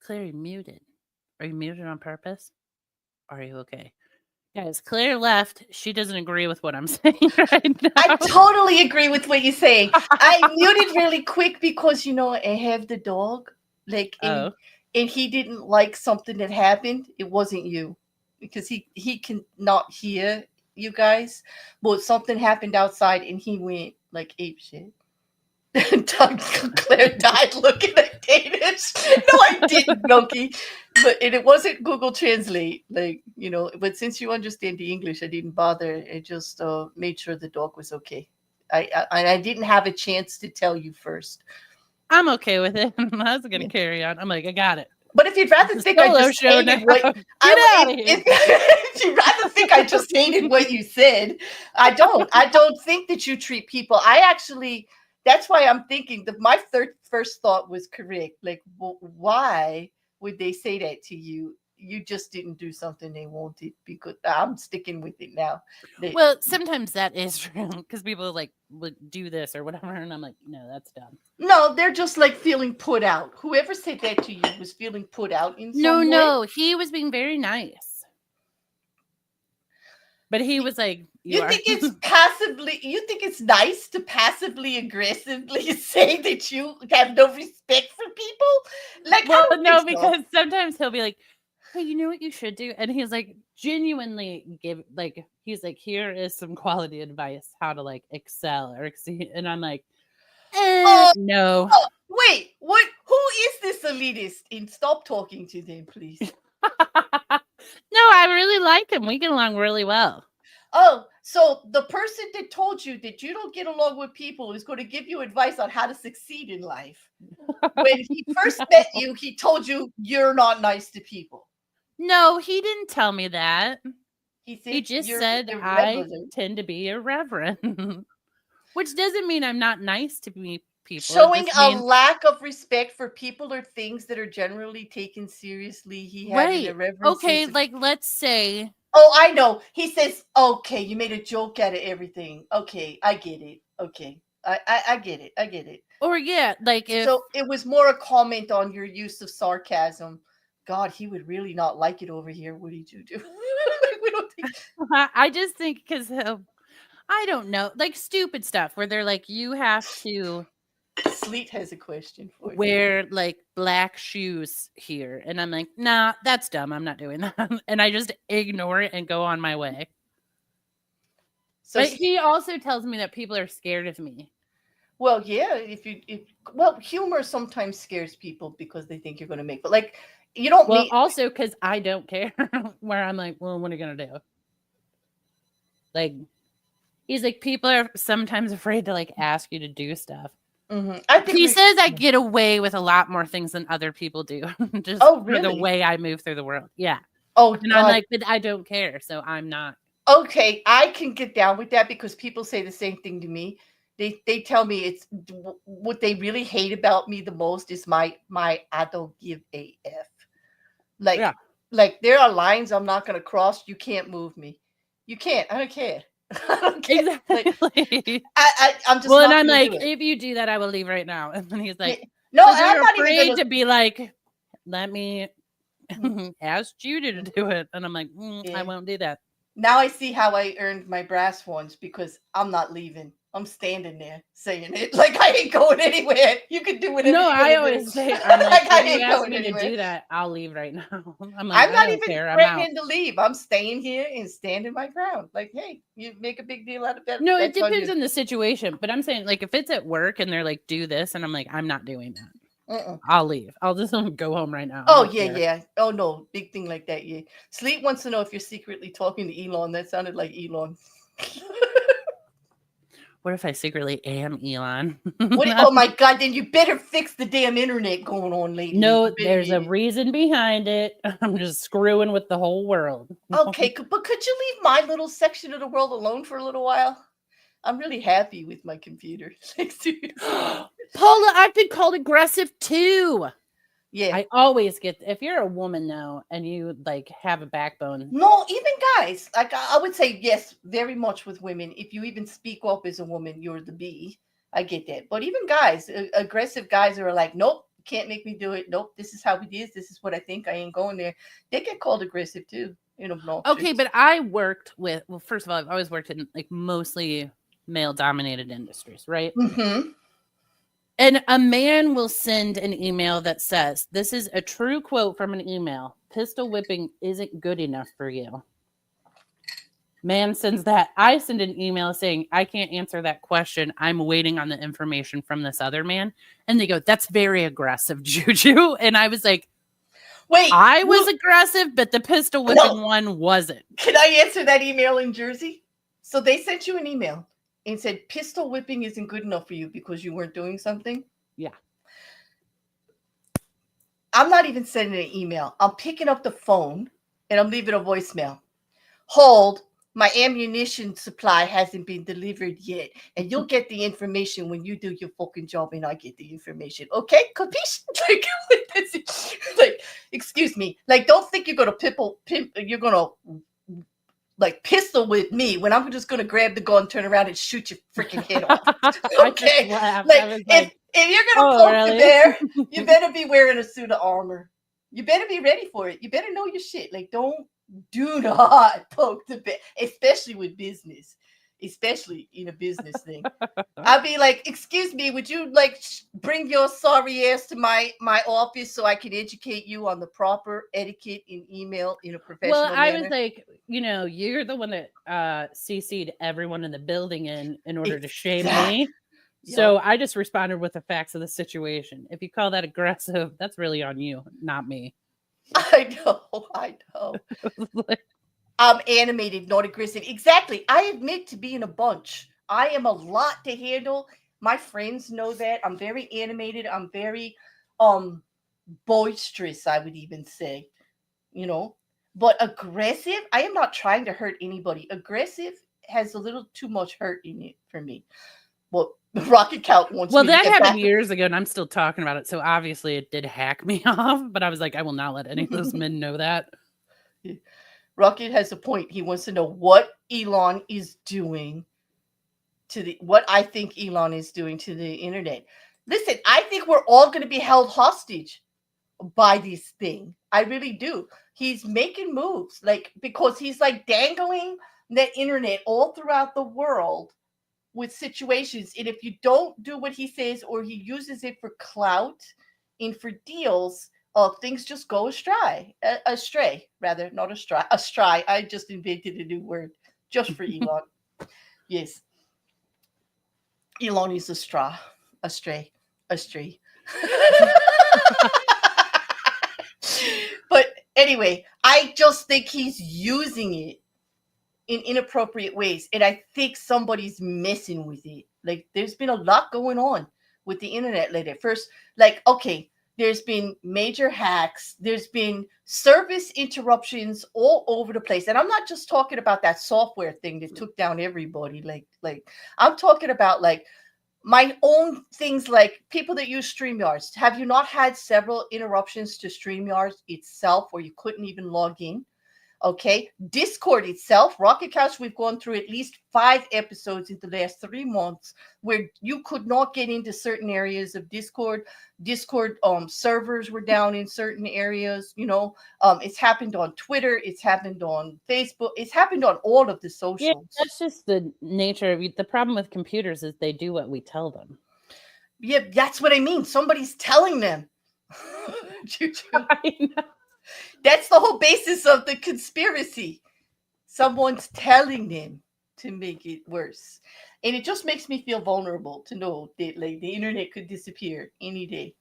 Claire, you muted. Are you muted on purpose? Are you okay? Guys, Claire left. She doesn't agree with what I'm saying right I now. totally agree with what you're saying. I muted really quick because I have the dog, like, Oh. and he didn't like something that happened. It wasn't you, because he can not hear you guys, but something happened outside and he went like ape shit. Claire died looking at Danish. No, I didn't, Loki. But and it wasn't Google Translate, But since you understand the English, I didn't bother. I just made sure the dog was okay. I didn't have a chance to tell you first. I'm okay with it. I was going to Yeah. carry on. I'm like, I got it. But if you'd rather It's a think I solo just show now. hated what Get I out of here. if you'd rather think I just hated what you said, I don't. I don't think that you treat people. I actually. That's why I'm thinking that my first thought was correct. Like, why would they say that to you? You just didn't do something they wanted, because I'm sticking with it now. Well, sometimes that is true because people like would do this or whatever, and I'm like, no, that's dumb. No, they're just like feeling put out. Whoever said that to you was feeling put out in some way. No, he was being very nice. But he was like, You think you think it's nice to passively aggressively say that you have no respect for people? Like, well, I don't no, think so. because sometimes he'll be like, hey, you know what you should do? And he's like, genuinely he's like, here is some quality advice how to like excel or exceed. And I'm like, Oh, no. wait, what? Who is this elitist? And stop talking to them, please. No, I really like him. We get along really well. Oh, so the person that told you that you don't get along with people is going to give you advice on how to succeed in life. When he first met you, he told you you're not nice to people. No, he didn't tell me that. He He said just you're said I irreverent. tend to be irreverent, which doesn't mean I'm not nice to people. It Showing just a means lack of respect for people or things that are generally taken seriously. He had an right. irreverent Okay, sense of. like let's say Oh, I know. He says, "Okay, you made a joke out of everything. Okay, I get it. Okay, I get it. I get it." or yeah, like if So it was more a comment on your use of sarcasm. God, he would really not like it over here, would he, JuJu? We don't think. I just think because I don't know, like stupid stuff where they're like, you have to Sleet has a question for you. wear like black shoes here. And I'm like, nah, that's dumb. I'm not doing that. And I just ignore it and go on my way. So, But he also tells me that people are scared of me. well, yeah. Humor sometimes scares people because they think you're going to make. But like, you don't Well, mean. also because I don't care. Where I'm like, well, what are you gonna do? Like, he's like, people are sometimes afraid to like ask you to do stuff. I think He says I get away with a lot more things than other people do, just Oh, for the really? way I move through the world. Yeah, Oh, and I'm God. like, but I don't care, so I'm not. Okay, I can get down with that because people say the same thing to me. They tell me it's what they really hate about me the most is my I don't give a f. Like Yeah, like there are lines I'm not gonna cross. You can't move me. You can't. I don't care. I don't care. Like exactly. I'm just Well, and not I'm gonna do like, it. if you do that, I will leave right now. And then he's Yeah. like, No, so and I'm they're not even afraid gonna. to be like, let me Mm, ask Judy to do it, and I'm like, I yeah. won't do that. Now I see how I earned my brass ones because I'm not leaving. I'm standing there saying it like I ain't going anywhere. You can do whatever No, you I want to do. always say, I'm like, Like I if you ain't ask going me to anywhere. do that, I'll leave right now. I'm like, I'm I not don't even care. I'm out. threatening to leave. I'm staying here and standing my ground. Like, hey, you make a big deal out of that. No, it That's on depends you. on the situation. But I'm saying, like, if it's at work and they're like, do this, and I'm like, I'm not doing that. Uh-uh. I'll leave. I'll just go home right now. I Oh don't yeah, care. yeah. Oh no, big thing like that. Yeah. Sleep wants to know if you're secretly talking to Elon. That sounded like Elon. What if I secretly am Elon? What? Oh my God! Then you better fix the damn internet going on lately. No, You better there's get a it. reason behind it. I'm just screwing with the whole world. Okay, but could you leave my little section of the world alone for a little while? I'm really happy with my computer. Like seriously. Paula, I've been called aggressive too. Yeah. I always get, if you're a woman though and you like have a backbone. No, even guys. Like I would say yes, very much with women. If you even speak up as a woman, you're the B. I get that. But even guys, aggressive guys are like, nope, can't make me do it. Nope, this is how it is. This is what I think. I ain't going there. They get called aggressive too. You know, Okay, obnoxious. but I worked with, well, first of all, I've always worked in like mostly male dominated industries, right? Mm-hmm. And a man will send an email that says, this is a true quote from an email: pistol whipping isn't good enough for you. Man sends that. I send an email saying, I can't answer that question. I'm waiting on the information from this other man. And they go, that's very aggressive, Juju. And I was like, Wait, I was aggressive, but the pistol whipping no. one wasn't. Can I answer that email in Jersey? So they sent you an email and said pistol whipping isn't good enough for you because you weren't doing something. Yeah. I'm not even sending an email. I'm picking up the phone and I'm leaving a voicemail. Hold, my ammunition supply hasn't been delivered yet, and you'll get the information when you do your fucking job, and I get the information. Okay, capiche? Like, excuse me. Like, don't think you're gonna you're gonna like pistol with me when I'm just gonna grab the gun, turn around, and shoot your freaking head off. I just Okay, laughed. like I was like, if you're gonna oh, poke the really? bear, you better be wearing a suit of armor. You better be ready for it. You better know your shit. Like, do not poke the bear, especially with business, especially in a business thing. I'd be like, excuse me, would you like bring your sorry ass to my office so I can educate you on the proper etiquette in email in a Well, professional I was manner? like, you're the one that CC'd everyone in the building in order to shame Exactly. me. So Yep. I just responded with the facts of the situation. If you call that aggressive, that's really on you, not me. I know. I know. I'm animated, not aggressive. Exactly. I admit to being a bunch. I am a lot to handle. My friends know that. I'm very animated. I'm very um boisterous, I would even say, you know. But aggressive, I am not trying to hurt anybody. Aggressive has a little too much hurt in it for me. But Rocket Count wants Well, me to that get happened back. years ago, and I'm still talking about it. So obviously, it did hack me off. But I was like, I will not let any of those men know that. Rocket has a point. He wants to know what Elon is doing to the what I think Elon is doing to the internet. Listen, I think we're all going to be held hostage by this thing. I really do. He's making moves like because he's like dangling the internet all throughout the world with situations, and if you don't do what he says or he uses it for clout and for deals, things just go astray rather, not astray. I just invented a new word just for Elon. Yes, Elon is astray, astray. But anyway, I just think he's using it in inappropriate ways, and I think somebody's messing with it. Like, there's been a lot going on with the internet lately. First, like, okay, there's been major hacks, there's been service interruptions all over the place, and I'm not just talking about that software thing that took down everybody. Like I'm talking about like my own things, like people that use StreamYards. Have you not had several interruptions to StreamYards itself where you couldn't even log in? Okay. Discord itself, Rocket Couch, we've gone through at least 5 episodes in the last 3 months where you could not get into certain areas of Discord. Discord servers were down in certain areas, you know. It's happened on Twitter, it's happened on Facebook, it's happened on all of the Yeah, socials. that's just the nature of it. The problem with computers is they do what we tell them. Yeah, that's what I mean. Somebody's telling them. Juju. I know. That's the whole basis of the conspiracy. Someone's telling them to make it worse. And it just makes me feel vulnerable to know that like the internet could disappear any day.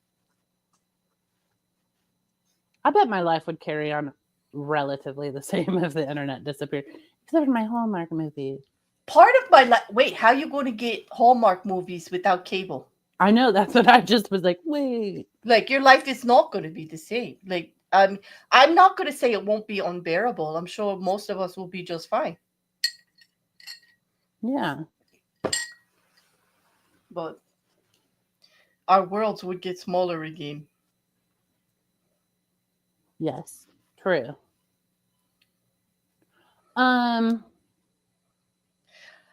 I bet my life would carry on relatively the same if the internet disappeared, except for my Hallmark movies. part of my life. Wait, how you going to get Hallmark movies without cable? I know, that's what I just was like, wait. Like your life is not going to be the same. Like I'm not going to say it won't be unbearable. I'm sure most of us will be just fine. Yeah. But our worlds would get smaller again. Yes. True. Um,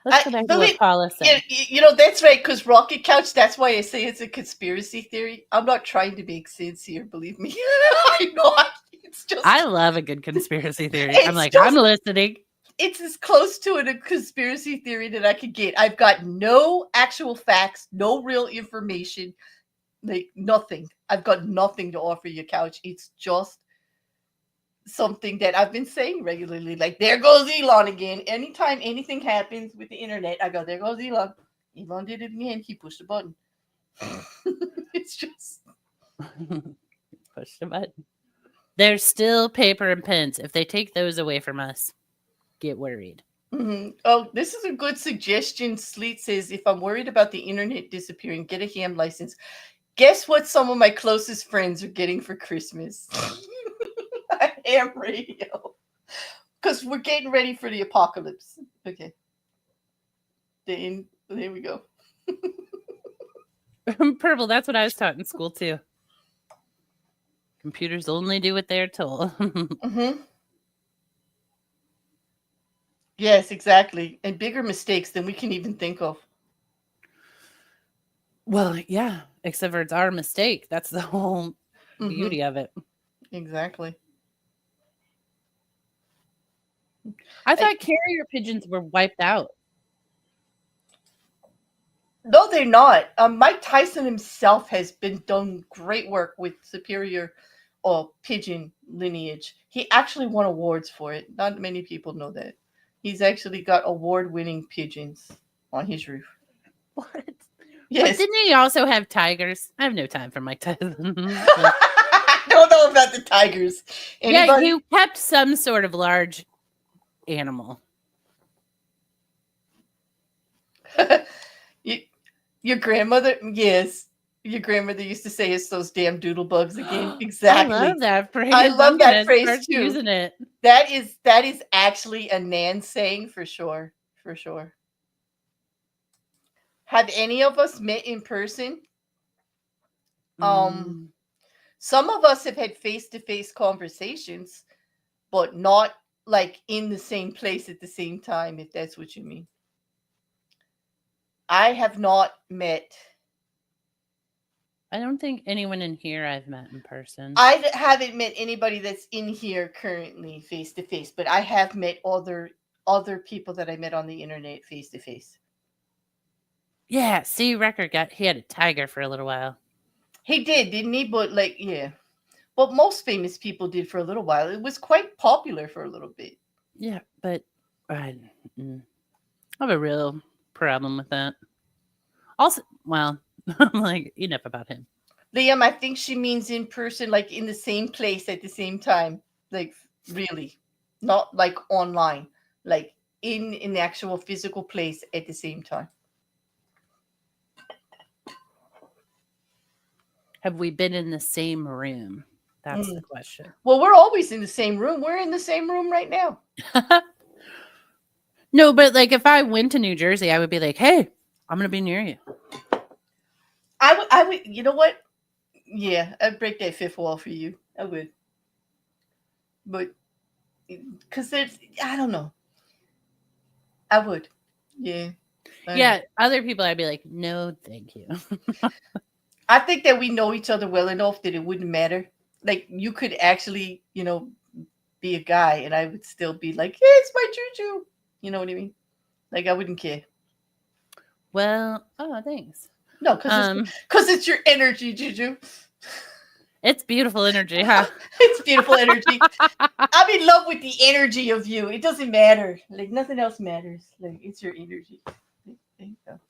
let's I go back to what believe, Paula yeah, said. that's right. Because Rocket Couch, that's why I say it's a conspiracy theory. I'm not trying to make sense here. Believe me, I know. It's I just, love a good conspiracy theory. I'm it's like, I'm just, listening. it's as close to a conspiracy theory that I could get. I've got no actual facts, no real information, like nothing. I've got nothing to offer you, Couch. It's just something that I've been saying regularly. Like, there goes Elon again. Anytime anything happens with the internet, I go, there goes Elon. Elon did it again. He pushed a button. It's just. Push the button. There's still paper and pens. If they take those away from us, get worried. Oh, this is a good suggestion. Sleet says, if I'm worried about the internet disappearing, get a ham license. Guess what some of my closest friends are getting for Christmas? A ham radio. Because we're getting ready for the apocalypse. Okay. Then, there we go. Purple, that's what I was taught in school too. Computers only do what they're told. Mm-hmm. Yes, exactly. And bigger mistakes than we can even think of. Well, yeah, except for it's our mistake. That's the whole Mm-hmm. beauty of it. Exactly. I I, thought carrier pigeons were wiped out. no, they're not. Mike Tyson himself has been done great work with superior pigeon lineage. He actually won awards for it. Not many people know that. He's actually got award-winning pigeons on his roof. What? But Yes. didn't he also have tigers? I have no time for Mike Tyson. I don't know about the tigers. Yeah, Anybody? he kept some sort of large animal. You, your grandmother? Yes. Your grandmother used to say it's those damn doodle bugs again. I love Exactly. that phrase. I I'm love that gonna phrase start too. using it. That is actually a Nan saying for sure. For sure. Have any of us met in person? Um, Mm, some of us have had face-to-face conversations, but not like in the same place at the same time, if that's what you mean. I have not met. I don't think anyone in here I've met in person. Haven't met anybody that's in here currently face to face, but I have met other people that I met on the internet face to face. Yeah, C. Record he had a tiger for a little while. He did, didn't he? But like, yeah. But most famous people did for a little while. It was quite popular for a little bit. Yeah, but I have a real problem with that. Also, well, I'm like, enough about him. Liam, I think she means in person, like in the same place at the same time. Like really. Not like online. Like in the actual physical place at the same time. Have we been in the same room? That's the Mm. question. Well, we're always in the same room. We're in the same room right now. No, but like if I went to New Jersey, I would be like, hey, I'm going to be near you. I would, you know what? Yeah, I'd break that fifth wall for you. I would. But, because there's, I don't know. I would. Yeah. Yeah, other people, I'd be like, no, thank you. I think that we know each other well enough that it wouldn't matter. Like, you could actually, be a guy and I would still be like, hey, it's my JuJu. You know what I mean? Like, I wouldn't care. Well, oh, thanks. No, because it's your energy, JuJu. It's beautiful energy, huh? It's beautiful energy. I'm in love with the energy of you. It doesn't matter. Like, nothing else matters. Like, it's your energy. There you go.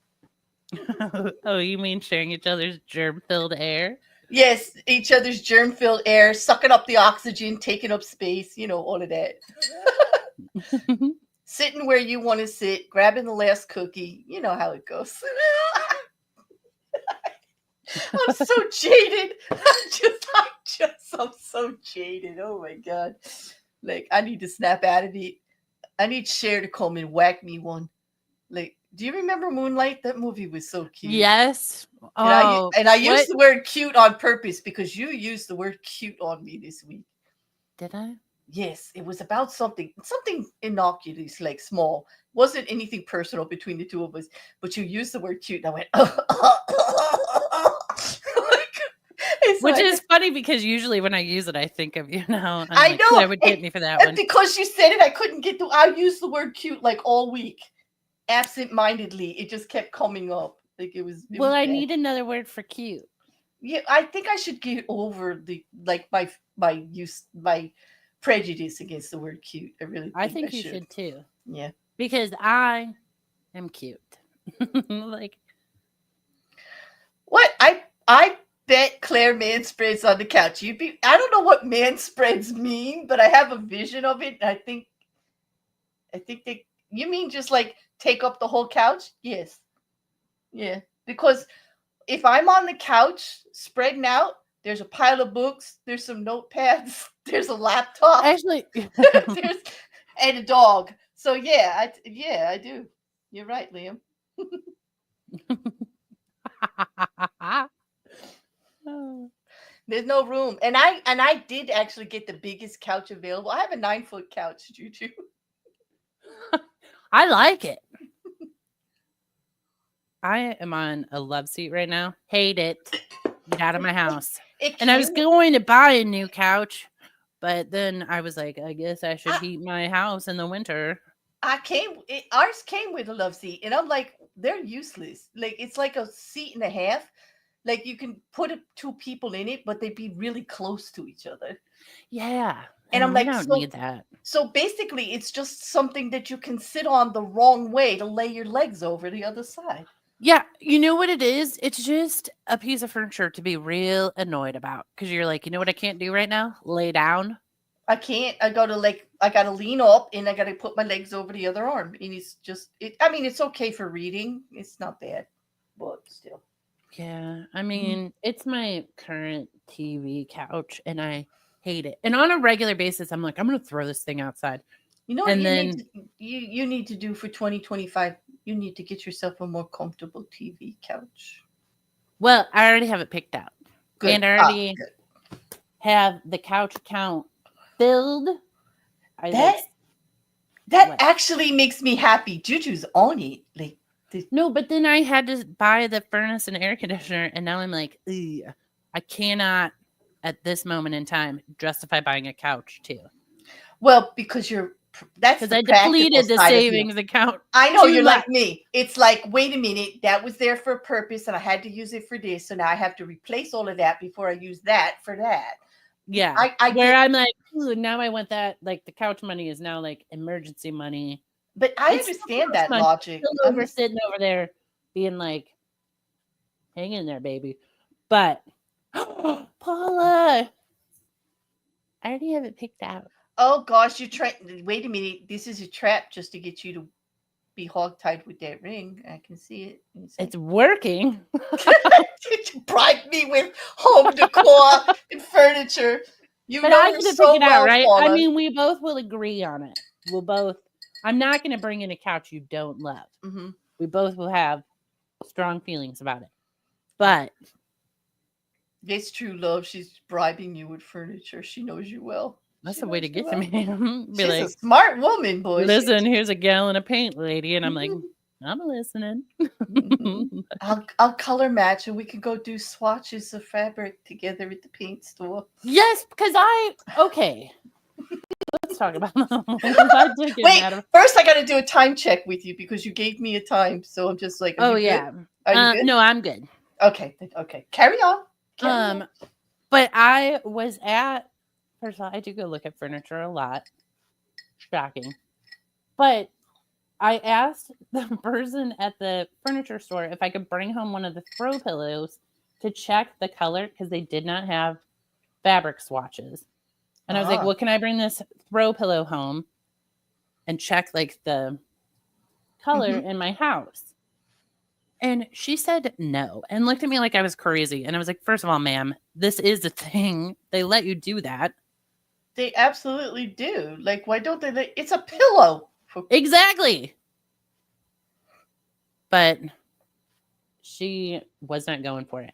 Oh, you mean sharing each other's germ-filled air? Yes, each other's germ-filled air, sucking up the oxygen, taking up space, all of that. sitting where you want to sit, grabbing the last cookie. You know how it goes. I'm so jaded. I'm so jaded. Oh my god. Like I need to snap out of it. I need Cher to come and whack me one. Like, do you remember Moonlight? That movie was so cute. Yes. And Oh, I what used the word cute on purpose because you used the word cute on me this week. did I? Yes, it was about something innocuous, like small. Wasn't anything personal between the two of us, but you used the word cute, and I went, it's Which like is funny because usually when I use it, I think of you now. I'm I like, yeah, know, I would get me for that and one. because you said it, I couldn't get to. I used the word cute like all week, absent-mindedly. It just kept coming up, like it Well, was I bad. need another word for cute. Yeah, I think I should get over the like my prejudice against the word cute. I really I think I think you should. should too. Yeah. Because I am cute. Like, What I bet Claire man spreads on the couch. You'd be I don't know what man spreads mean, but I have a vision of it. I think they you mean just like take up the whole couch? Yes. Yeah. Because if I'm on the couch spreading out, there's a pile of books, there's some notepads, there's a laptop, actually, there's and a dog. So yeah, I do. You're right, Liam. There's no room. And I did actually get the biggest couch available. I have a 9-foot couch, Juju. I like it. I am on a love seat right now. Hate it. Get out of my house. It And I came was going to buy a new couch, but then I was like, I guess I should I, heat my house in the winter. ours came with a love seat, and I'm like, they're useless. Like it's like a seat and a half. Like you can put two people in it, but they'd be really close to each other. Yeah. And I'm And we like, don't need that. so basically it's just something that you can sit on the wrong way to lay your legs over the other side. Yeah, you know what it is? It's just a piece of furniture to be real annoyed about because you're like, you know what I can't do right now? Lay down. I can't. I gotta lean up and I gotta put my legs over the other arm. And it's just it. I mean, it's okay for reading. It's not bad, but still. Yeah, I Mhm. mean, it's my current TV couch and I hate it. And on a regular basis, I'm like, I'm going to throw this thing outside. You know what And then, you need to do for 2025? You need to get yourself a more comfortable TV couch. well, I already have it picked out. Good. And I Ah, already good. have the couch count filled. I like, That that what? actually makes me happy. Juju's on it. Like the, No, but then I had to buy the furnace and air conditioner. And now I'm like, ugh, I cannot at this moment in time justify buying a couch too. well, because that's Because the I practical depleted the side of you. savings account I know too you're much. like me. It's like, wait a minute, that was there for a purpose and I had to use it for this. So now I have to replace all of that before I use that for that. Yeah, I where get, I'm like, "Ooh, now I want that." Like the couch money is now like emergency money. but I It's still understand couch that money. It's logic. still over sitting over there being like, "Hang in there, baby." But Paula, I already have it picked out. Oh gosh, you try. Wait a minute, this is a trap just to get you to be hogtied with that ring. I can see it. It's working. Did you bribe me with home decor and furniture? You But know I her get to pick so it out, well, right? I Paula. mean, we both will agree on it. We'll both. I'm not going to bring in a couch you don't love. Hmm. We both will have strong feelings about it. But It's true love. She's bribing you with furniture. She knows you well. that's She the way knows to you get to well. me. Be She's a like, smart woman, boy. listen, here's a gallon of paint, lady. And I'm like, I'm listening. Mhm. I'll color match and we can go do swatches of fabric together at the paint store. Yes, because okay, let's talk about I did get Wait, mad. first I got to do a time check with you because you gave me a time. So I'm just like, are Oh, you good? yeah. Are you good? No, I'm good. Okay, okay. Carry on. Carry on. But I was at, first of all, I do go look at furniture a lot. Shocking. But I asked the person at the furniture store if I could bring home one of the throw pillows to check the color because they did not have fabric swatches. And I was like, Ah, well, can I bring this throw pillow home and check like the color Mm-hmm. in my house. And she said no and looked at me like I was crazy. And I was like, first of all, ma'am, this is a thing. They let you do that. They absolutely do. Like, why don't they? It's a pillow. Exactly. But she was not going for it.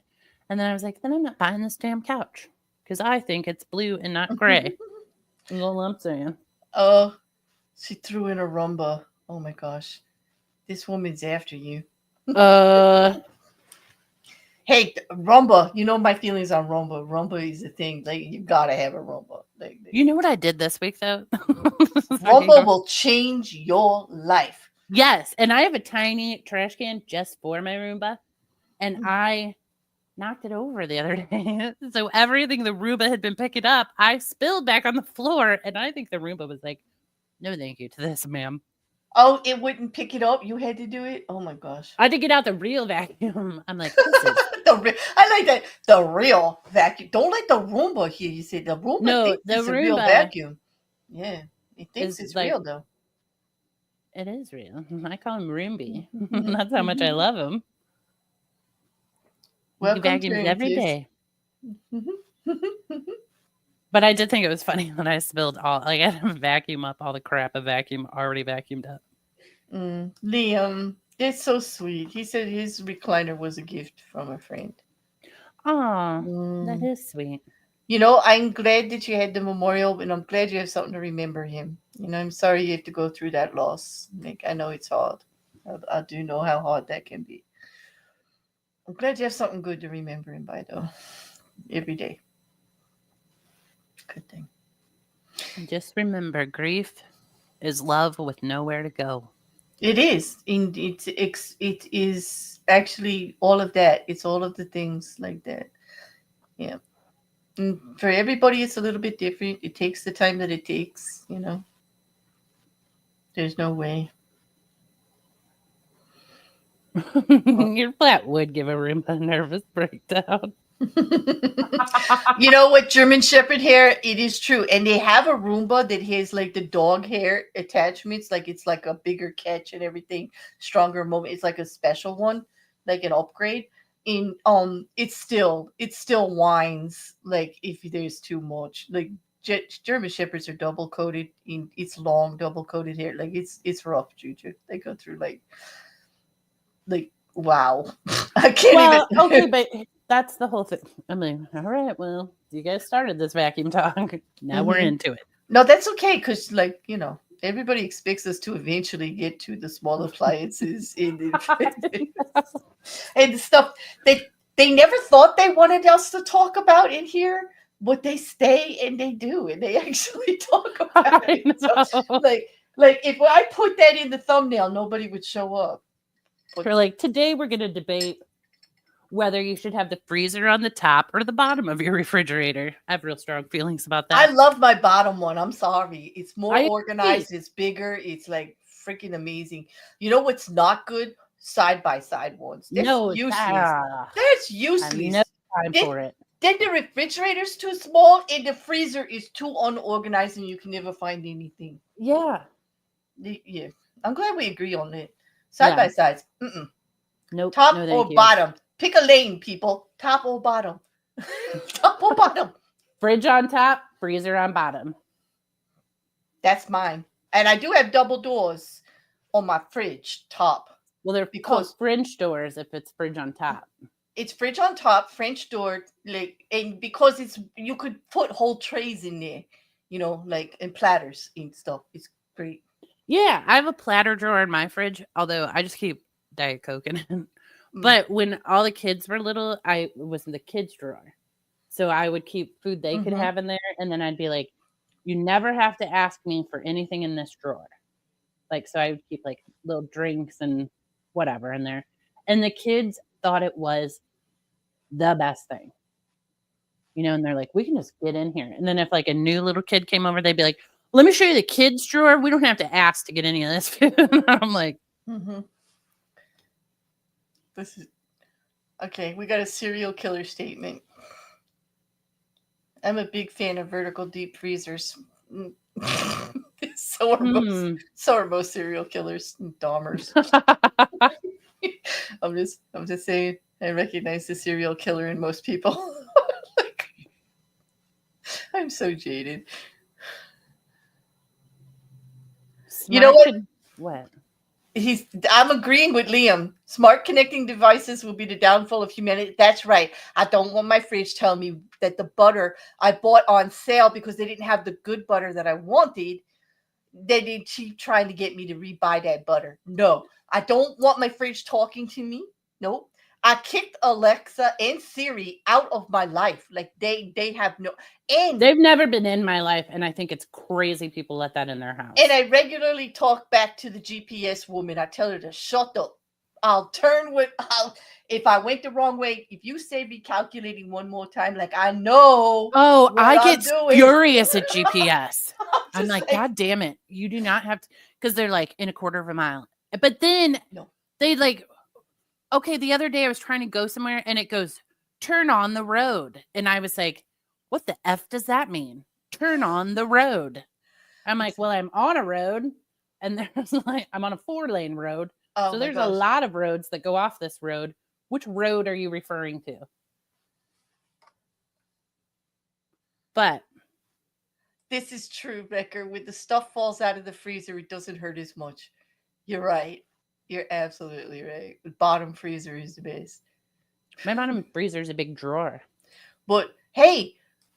And then I was like, then I'm not buying this damn couch because I think it's blue and not gray. You know what I'm saying? Oh, she threw in a rumba. Oh my gosh. This woman's after you. Uh, Hey, rumba. You know my feelings on rumba. Rumba is a thing. Like, you gotta have a rumba. you know what I did this week though? Rumba will change your life. Yes, and I have a tiny trash can just for my Roomba, and I knocked it over the other day. So everything the Roomba had been picking up, I spilled back on the floor, and I think the Roomba was like, "No, thank you to this, ma'am." Oh, it wouldn't pick it up. You had to do it. Oh my gosh. I had to get out the real vacuum. I'm like, this is I like that. The real vacuum. Don't let the Roomba hear you say the Roomba no, thinks the it's a real Roomba vacuum. Yeah, it thinks is it's like real though. it is real. I call him Roomby. That's how much I love him. He Welcome, vacuums every Terrentius. day. But I did think it was funny when I spilled all like I had to vacuum up all the crap a vacuum already vacuumed up. Liam, it's so sweet. He said his recliner was a gift from a friend. Oh, that Mm. is sweet. You know, I'm glad that you had the memorial, and I'm glad you have something to remember him. You know, I'm sorry you have to go through that loss. Like, I know it's hard. I do know how hard that can be. I'm glad you have something good to remember him by, though. Every day. Good thing. Just remember, grief is love with nowhere to go. It is. It is actually all of that. It's all of the things like that. Yeah. And for everybody, it's a little bit different. It takes the time that it takes. You know, there's no way. Well, Your flat would give a room a nervous breakdown. you know what, German Shepherd hair? It is true, and they have a Roomba that has like the dog hair attachments. Like it's like a bigger catch and everything, stronger moment. It's like a special one, like an upgrade. In it still whines like if there's too much. Like German Shepherds are double coated in it's long double coated hair. Like it's rough, Juju. They go through like wow. I can't even. Well, okay, but that's the whole thing. I mean, all right, well, you guys started this vacuum talk. Now we're Mhm. into it. No, that's okay because, like, everybody expects us to eventually get to the small appliances and the stuff that they never thought they wanted us to talk about in here, but they stay and they do, and they actually talk about I it. So, know. like if I put that in the thumbnail, nobody would show up. But We're like, today we're going to debate whether you should have the freezer on the top or the bottom of your refrigerator. I have real strong feelings about I that. love my bottom one. I'm sorry. It's more I agree. organized, it's bigger, it's like freaking amazing. You know what's not good? Side by side ones. That's No, useless. That's I have no useless. time Then, for it. then the refrigerator's too small and the freezer is too unorganized and you can never find anything. Yeah. Yeah. I'm glad we agree on it. Side by Yeah. sides. Mm-mm. Nope. Top No, thank or you. bottom. Pick a lane, people. Top or bottom. Top or bottom. Fridge on top, freezer on bottom. That's mine. And I do have double doors on my fridge top Well, they're called because French doors if it's fridge on top. it's fridge on top, French door, like, and because it's you could put whole trays in there, like and platters and stuff. It's great. Yeah, I have a platter drawer in my fridge, although I just keep Diet Coke in it. Mm. But when all the kids were little, I was in the kids drawer. So I would keep food they could Mm-hmm. have in there. And then I'd be like, you never have to ask me for anything in this drawer. Like, so I would keep like little drinks and whatever in there. And the kids thought it was the best thing, and they're like, we can just get in here. And then if like a new little kid came over, they'd be like, let me show you the kids drawer. We don't have to ask to get any of this food. I'm like, Mm-hmm. This is okay. We got a serial killer statement. I'm a big fan of vertical deep freezers. So are most Hmm. so are most serial killers and Dahmers. I'm just saying I recognize the serial killer in most people. Like, I'm so jaded. You know Smart what? could what? I'm agreeing with Liam. Smart connecting devices will be the downfall of humanity. That's right. I don't want my fridge telling me that the butter I bought on sale because they didn't have the good butter that I wanted, they did keep trying to get me to rebuy that butter. No, I don't want my fridge talking to me. Nope. I kicked Alexa and Siri out of my life. Like they have no and They've never been in my life, and I think it's crazy people let that in their house. and I regularly talk back to the GPS woman. I tell her to shut up. I'll turn with I'll if I went the wrong way, if you say recalculating one more time, like I know Oh, what I I'm get doing. furious at GPS. I'm I'm just like, like, God damn it. You do not have to, because they're like in a quarter of a mile. But then no. they like, okay, the other day I was trying to go somewhere and it goes, turn on the road. And I was like, what the F does that mean? Turn on the road. I'm like, It's well, I'm on a road and there's like, I'm on a 4-lane road. oh So my there's a gosh. lot of roads that go off this road. Which road are you referring to? But This is true, Becker. When the stuff falls out of the freezer, it doesn't hurt as much. You're right. You're absolutely right. The bottom freezer is the best. my bottom freezer is a big drawer. But hey,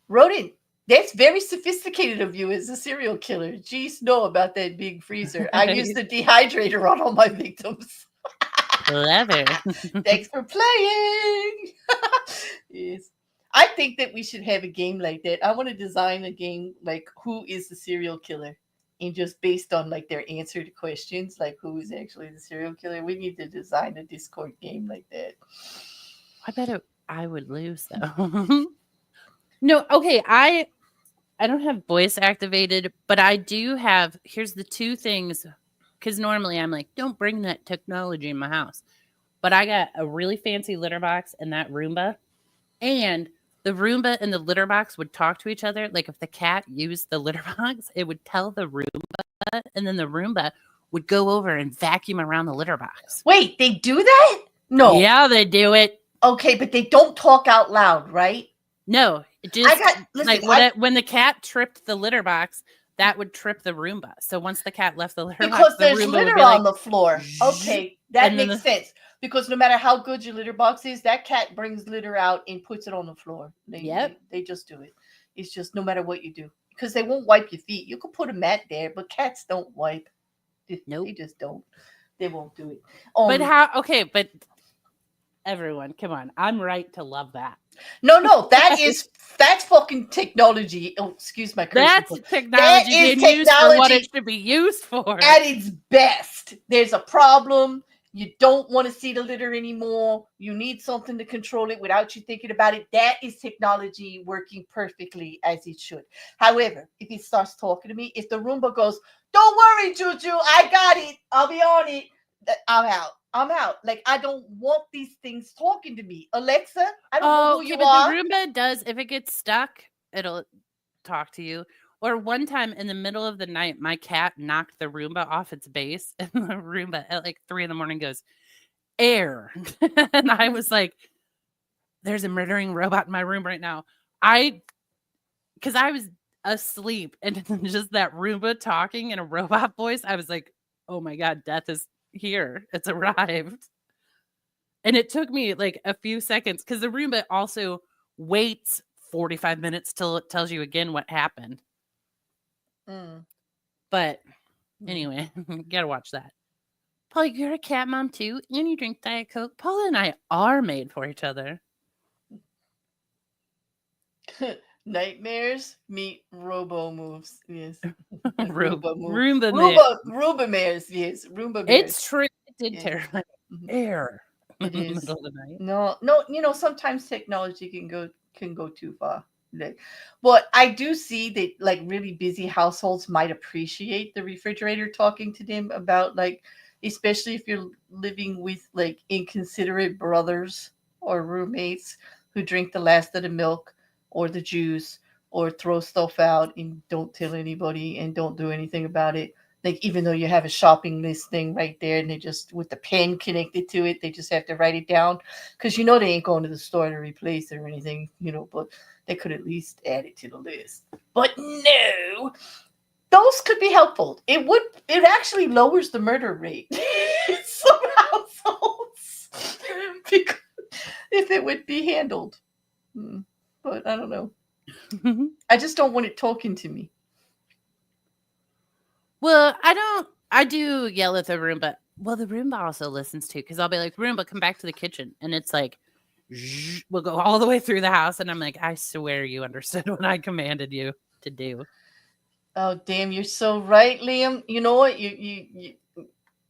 Rodent, that's very sophisticated of you as a serial killer. Geez, know about that big freezer. I use the dehydrator on all my victims. Clever. Thanks for playing. Yes. I think that we should have a game like that. I want to design a game like who is the serial killer? And just based on like their answer to questions, like who is actually the serial killer. We need to design a Discord game like that. I bet I would lose though. No, okay, I don't have voice activated, but I do have here's the two things cuz normally I'm like don't bring that technology in my house. But I got a really fancy litter box and that Roomba, and the Roomba and the litter box would talk to each other. Like if the cat used the litter box, it would tell the Roomba, and then the Roomba would go over and vacuum around the litter box. Wait, they do that? No. Yeah, they do it. Okay, but they don't talk out loud, right? No, it I just got listen, like I when the cat tripped the litter box, that would trip the Roomba. So once the cat left the litter box, because the there's Roomba would litter be on like, the floor. "Zzz," Okay, that and then makes the sense. Because no matter how good your litter box is, that cat brings litter out and puts it on the floor. yep, They just do it. It's just no matter what you do. Because they won't wipe your feet. You could put a mat there, but cats don't wipe. They nope. just don't. They won't do it. But how? Okay, but everyone, come on, I'm right to love that. No, that's fucking technology. Oh, excuse my cursing. That's That technology is being used for what it technology should be used for. at its best. There's a problem. You don't want to see the litter anymore. You need something to control it without you thinking about it. That is technology working perfectly as it should. However, if it starts talking to me, if the Roomba goes, "Don't worry, Juju, I got it. I'll be on it," I'm out. I'm out. Like I don't want these things talking to me. Alexa, I don't know Oh, who okay, you but the are. Roomba does, if it gets stuck, it'll talk to you. Or one time in the middle of the night, my cat knocked the Roomba off its base, and the Roomba at like 3 in the morning goes, air. And I was like, there's a murdering robot in my room right now. Because I was asleep, and just that Roomba talking in a robot voice, I was like, oh my God, death is here. It's arrived. And it took me like a few seconds because the Roomba also waits 45 minutes till it tells you again what happened. Mm. But Mm. anyway, you gotta watch that. Paula, you're a cat mom too, and you drink Diet Coke. Paula and I are made for each other. Nightmares meet robo moves. Yes. Roomba, Roomba move. Roomba man. Roomba mares. Yes. Roomba mares. It's true. It did Yes. terrify Mhm. air in It the is. middle of the night. No. Sometimes technology can go too far. Like, but I do see that like really busy households might appreciate the refrigerator talking to them about like, especially if you're living with like inconsiderate brothers or roommates who drink the last of the milk or the juice or throw stuff out and don't tell anybody and don't do anything about it. Like even though you have a shopping list thing right there and they just with the pen connected to it, they just have to write it down because you know they ain't going to the store to replace it or anything, but they could at least add it to the list. But no, those could be helpful. It actually lowers the murder rate in some households because if it would be handled. Hmm. But I don't know. I just don't want it talking to me. Well, I don't. I do yell at the Roomba. Well, the Roomba also listens too, because I'll be like, Roomba, come back to the kitchen. And it's like, we'll go all the way through the house. And I'm like, I swear you understood what I commanded you to do. Oh damn, you're so right, Liam. You know what?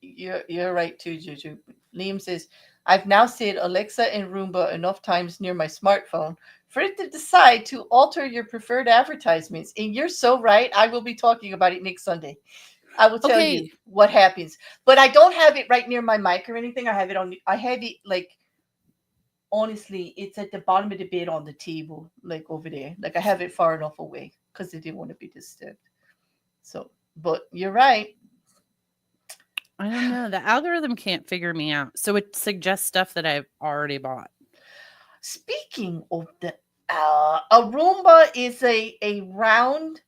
You're right too, Juju. Liam says, I've now said Alexa and Roomba enough times near my smartphone for it to decide to alter your preferred advertisements. And you're so right. I will be talking about it next Sunday. I will tell you Okay. what happens. But I don't have it right near my mic or anything. I have it like honestly, it's at the bottom of the bed on the table, like over there. Like I have it far enough away because I didn't want to be disturbed. So, but you're right. I don't know. The algorithm can't figure me out. So it suggests stuff that I've already bought. Speaking of the a Roomba is a round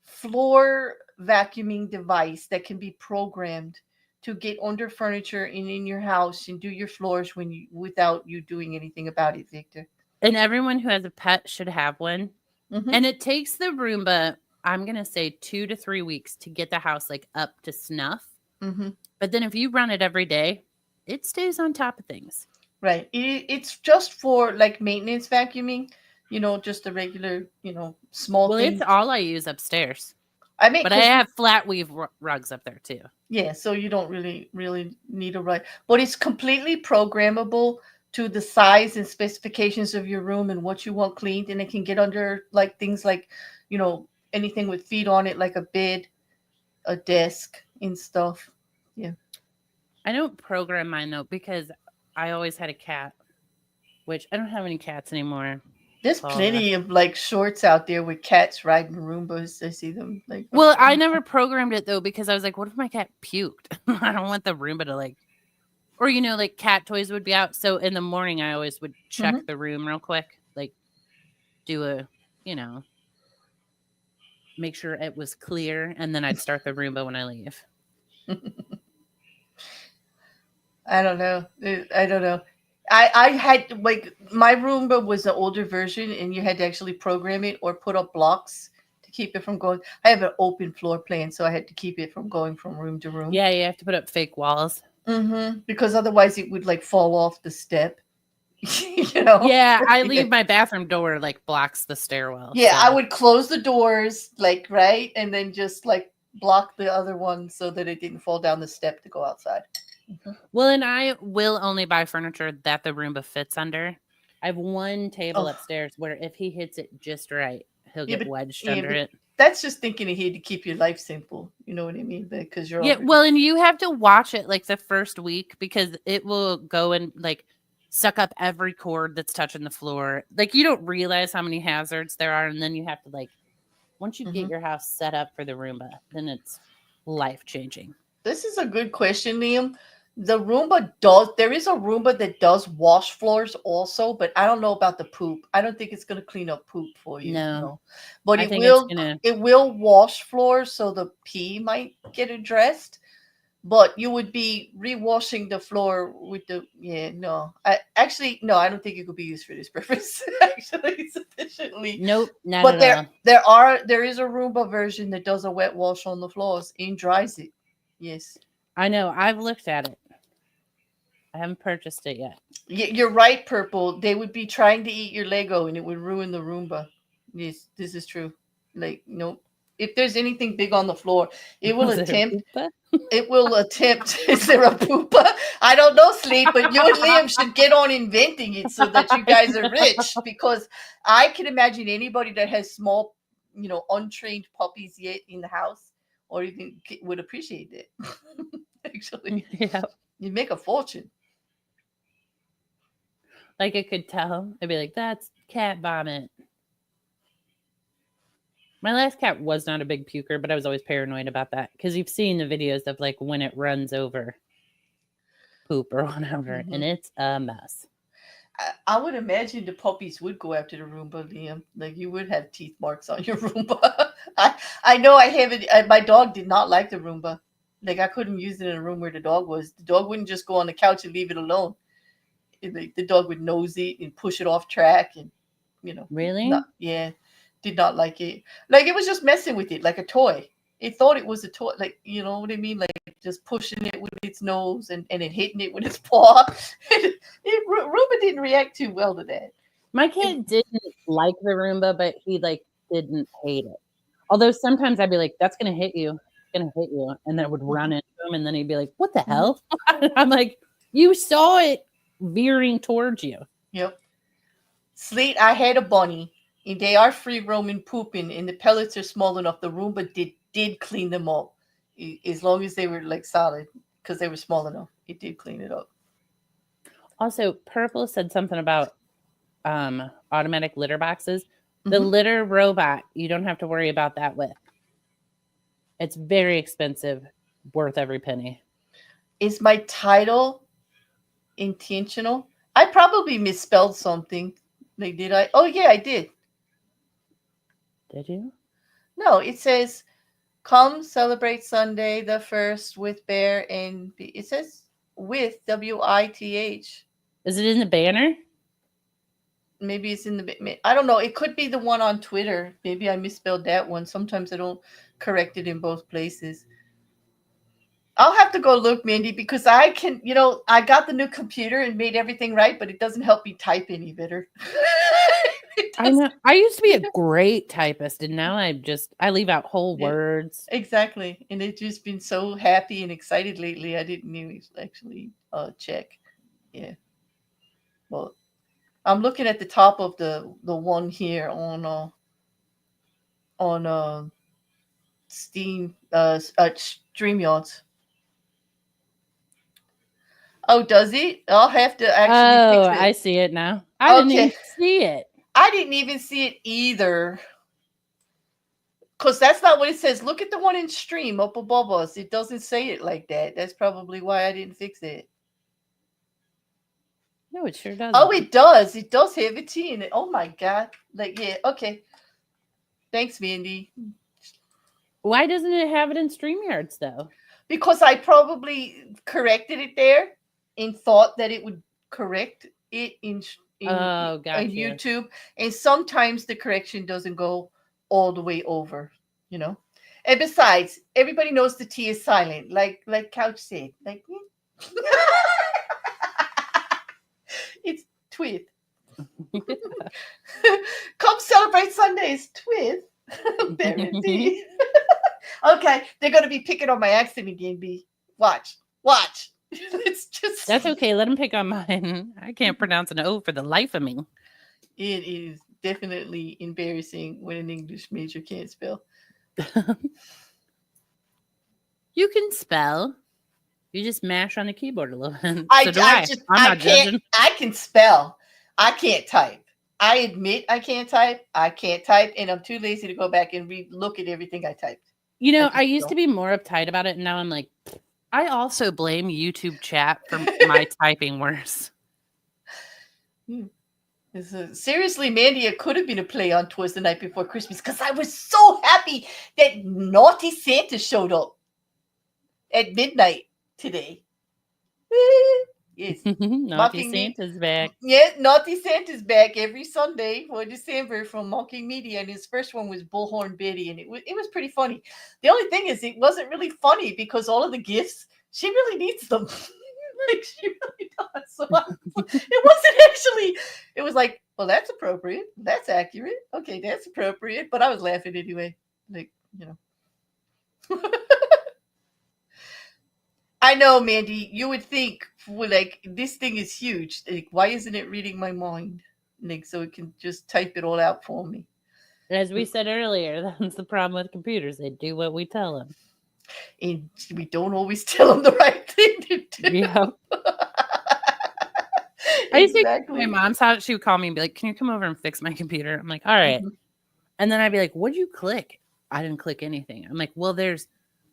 floor vacuuming device that can be programmed to get under furniture and in your house and do your floors when you without you doing anything about it, Victor. And everyone who has a pet should have one. Mm-hmm. And it takes the Roomba, I'm going to say 2 to 3 weeks to get the house like up to snuff. Mm-hmm. But then if you run it every day, it stays on top of things. Right. It's just for like maintenance vacuuming, just the regular, small Well, it's things. all I use upstairs. I mean, But I because have flat weave rugs up there too. yeah, so you don't really need a right, but it's completely programmable to the size and specifications of your room and what you want cleaned, and it can get under like things like, anything with feet on it, like a bed, a desk, and stuff. Yeah, I don't program mine though because I always had a cat, which I don't have any cats anymore. there's All that. plenty of like shorts out there with cats riding Roombas. I see them like. Well, I never programmed it though because I was like, what if my cat puked? I don't want the Roomba to like, or like cat toys would be out. So in the morning, I always would check Mhm. the room real quick, like do you know, make sure it was clear, and then I'd start the Roomba when I leave. I don't know. I don't know. I had like my Roomba was the older version, and you had to actually program it or put up blocks to keep it from going. I have an open floor plan, so I had to keep it from going from room to room. Yeah, you have to put up fake walls. Because otherwise it would like fall off the step. you know. Yeah, I yeah. leave my bathroom door like blocks the stairwell. Yeah, I So would close the doors like right, and then just like block the other one so that it didn't fall down the step to go outside. Mhm. well, and I will only buy furniture that the Roomba fits under. I have one table Oh, upstairs where if he hits it just right, he'll yeah, get but wedged yeah, under but it. that's just thinking ahead to keep your life simple. You know what I mean? Because you're Yeah, already. well, and you have to watch it like the first week because it will go and like suck up every cord that's touching the floor. Like you don't realize how many hazards there are, and then you have to like once you get Mhm. your house set up for the Roomba, then it's life changing. This is a good question, Liam. The Roomba does. There is a Roomba that does wash floors also, but I don't know about the poop. I don't think it's going to clean up poop for you. No, No, but I it think it's will. gonna. It will wash floors, so the pee might get addressed. But you would be rewashing the floor with the yeah. No, I actually no. I don't think it could be used for this purpose. actually, sufficiently. Nope, not But at all. there is a Roomba version that does a wet wash on the floors and dries it. Yes. I know. I've looked at it. I haven't purchased it yet. You're right, Purple. They would be trying to eat your Lego and it would ruin the Roomba. Yes, this is true. Like, if there's anything big on the floor, it will Was it a attempt. poopa? It will attempt. Is there a poopa? I don't know, Sleep, but you and Liam should get on inventing it so that you I guys are know. rich. Because I can imagine anybody that has small, untrained puppies yet in the house or even would appreciate it. Actually, Yeah, you make a fortune. like I could tell. I'd be like, "That's cat vomit." My last cat was not a big puker, but I was always paranoid about that because you've seen the videos of like when it runs over poop or whatever, Hmm. and it's a mess. I would imagine the puppies would go after the Roomba, Liam. Like you would have teeth marks on your Roomba. I know I haven't. My dog did not like the Roomba. Like I couldn't use it in a room where the dog was. The dog wouldn't just go on the couch and leave it alone. Like, the dog would nose it and push it off track, and not Really? yeah, did not like it. Like it was just messing with it like a toy. It thought it was a toy, like you know what I mean, like just pushing it with its nose and then hitting it with its paw. Ruben didn't react too well to that. My It, kid didn't like the Roomba, but he like didn't hate it. Although sometimes I'd be like, "That's gonna hit you, it's gonna hit you," and then it would run into him, and then he'd be like, "What the mhm. hell?" I'm like, "You saw it veering towards you." Yep. Sleet, I had a bunny, and they are free roaming pooping, and the pellets are small enough. The Roomba did clean them up, as long as they were like solid, because they were small enough. It did clean it up. Also, Purple said something about automatic litter boxes. The Hmm. litter robot, you don't have to worry about that with. It's very expensive, worth every penny. Is my title intentional? I probably misspelled something. Like, did I? Oh, yeah, I did. Did you? No, it says, come celebrate Sunday the 1st with Bear and it says with WITH. Is it in the banner? Maybe it's in the, I don't know. It could be the one on Twitter. Maybe I misspelled that one. Sometimes I don't correct it in both places. I'll have to go look, Mandy, because I can, I got the new computer and made everything right, but it doesn't help me type any better. It I does. know. I used to be a great typist, and now I leave out whole Yeah, words. exactly. And it's just been so happy and excited lately. I didn't even actually check. Yeah. Well, I'm looking at the top of the one here on Steam StreamYards. Oh, does it? I'll have to actually Oh, fix I it. see it now. I didn't even Okay. see it. I didn't even see it either. Because that's not what it says. Look at the one in stream up above us. It doesn't say it like that. That's probably why I didn't fix it. No, it sure Oh, doesn't. it does. It does have a T in it. Oh my god. Like, yeah, okay. Thanks, Mandy. Why doesn't it have it in StreamYards though? Because I probably corrected it there and thought that it would correct it Oh, in gotcha. YouTube. And sometimes the correction doesn't go all the way over, you know. And besides, everybody knows the T is silent, like Couch said. Like it's Twith. Come celebrate Sundays, Twith. There indeed. Okay, they're gonna be picking on my accent again, B. Watch. Watch. It's just That's okay. Let him pick on mine. I can't pronounce an O for the life of me. it is definitely embarrassing when an English major can't spell. You can spell. You just mash on the keyboard a little bit. I So do I I. just I'm I not can't judging. I can spell. I can't type. I admit I can't type. I can't type, and I'm too lazy to go back and look at everything I typed. You I know, I just used to don't. be more uptight about it, and now I'm like, I also blame YouTube chat for my typing worse. Hmm. Seriously, Mandy, it could have been a play on Twas the Night Before Christmas because I was so happy that Naughty Santa showed up at midnight today. Yes, Naughty mocking me. Santa's back. Yeah, Naughty Santa's back every Sunday for December from Mocking Media, and his first one was Bullhorn Betty, and it was pretty funny. The only thing is, it wasn't really funny because all of the gifts she really needs them, like she really does. So it wasn't actually. It was like, well, that's appropriate, that's accurate, okay, that's appropriate, but I was laughing anyway, like you know. I know, Mandy. You would think, well, like this thing is huge. Like, why isn't it reading my mind? Like, so it can just type it all out for me. As we said earlier, that's the problem with computers. They do what we tell them. And we don't always tell them the right thing to Yeah. do. I used to go to my Exactly. mom's house. She would call me and be like, "Can you come over and fix my computer?" I'm like, "All right." Mhm. And then I'd be like, what'd you click? I didn't click anything. I'm like, well, there's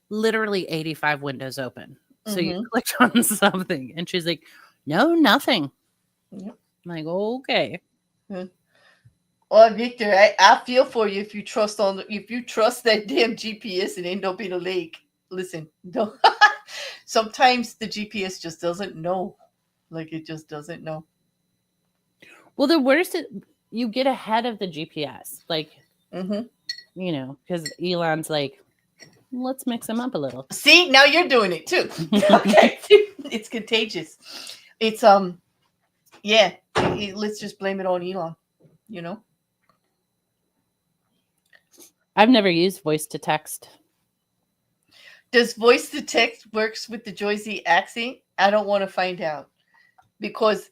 literally 85 windows open. So you Mm-hmm. clicked on something. And she's like, no, nothing. Yep. I'm like, okay. Yeah. Well, Victor, I feel for you if you trust that damn GPS and end up in a lake. Listen, don't. Sometimes the GPS just doesn't know. Like it just doesn't know. Well, the worst is you get ahead of the GPS. Like, Mm-hmm. because Elon's like, let's mix them up a little. See, now you're doing it too. Okay, it's contagious. It's yeah. Let's just blame it on Elon. You know. I've never used voice to text. Does voice to text works with the Jersey accent? I don't want to find out because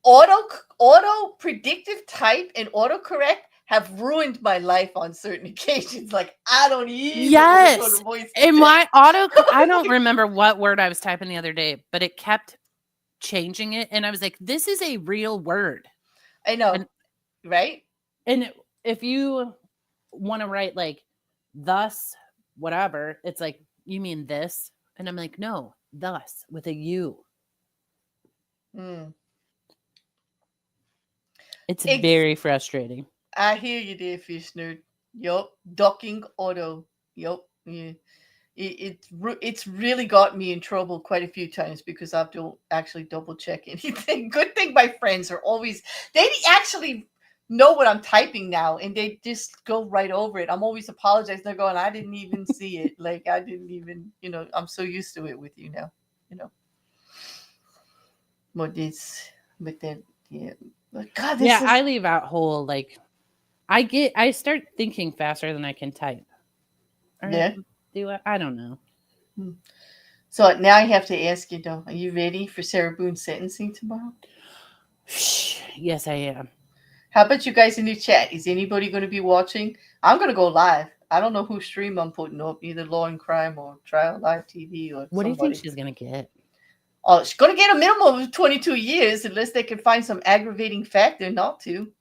auto auto predictive type and autocorrect have ruined my life on certain occasions. Like I don't even want to go Yes. to voice to And text. my I don't remember what word I was typing the other day, but it kept changing it. And I was like, this is a real word. I know, And, right? and if you want to write like thus, whatever, it's like, you mean this? And I'm like, no, thus with a U. Mm. It's Ex- very frustrating. I hear you there, fish nerd. Yup, ducking auto. Yup, yeah. It's really got me in trouble quite a few times because I have to actually double check anything. Good thing my friends are always they actually know what I'm typing now and they just go right over it. I'm always apologizing. They're going, I didn't even see it. Like I didn't even, I'm so used to it with you now. You know. But it's but then yeah. But God, this Yeah, is I leave out whole like I start thinking faster than I can type. Or yeah. do I don't know. Hmm. So now I have to ask you though, are you ready for Sarah Boone's sentencing tomorrow? Yes, I am. How about you guys in the chat? Is anybody going to be watching? I'm going to go live. I don't know whose stream I'm putting up, either Law and Crime or Trial Live TV or What do you think somebody. she's gonna get? Oh, she's going to get a minimum of 22 years unless they can find some aggravating factor not to.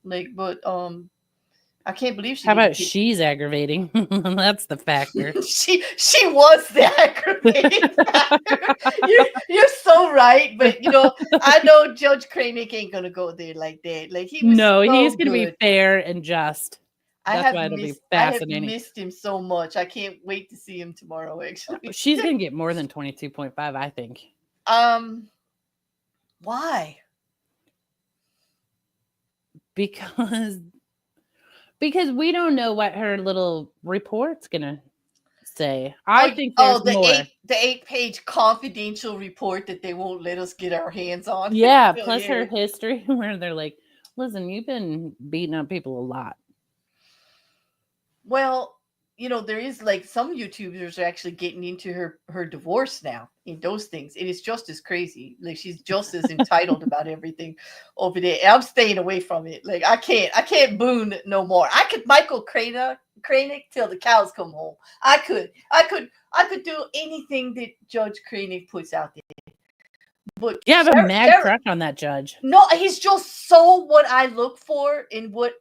Like, but I can't believe she How didn't about get. she's aggravating? That's the factor. She was the aggravating factor. You're so right, but I know Judge Cranick ain't gonna go there like that. Like he was No, he's so gonna be good. fair and just. That's why it'll be I have fascinating. missed him so much. I can't wait to see him tomorrow. Actually, She's gonna get more than 22.5, I think. um, why? Because because we don't know what her little report's gonna say. I Oh, think oh, there's more. the 8-page confidential report that they won't let us get our hands on. Yeah, Oh plus her yeah. history where they're like, listen, you've been beating up people a lot. Well, there is like some YouTubers are actually getting into her divorce now in those things. It is just as crazy. Like she's just as entitled about everything over there. And I'm staying away from it. Like I can't boon no more. I could Michael Kranick till the cows come home. I could do anything that Judge Kranick puts out there. But You have a mad crush on that judge. no, he's just so what I look for and what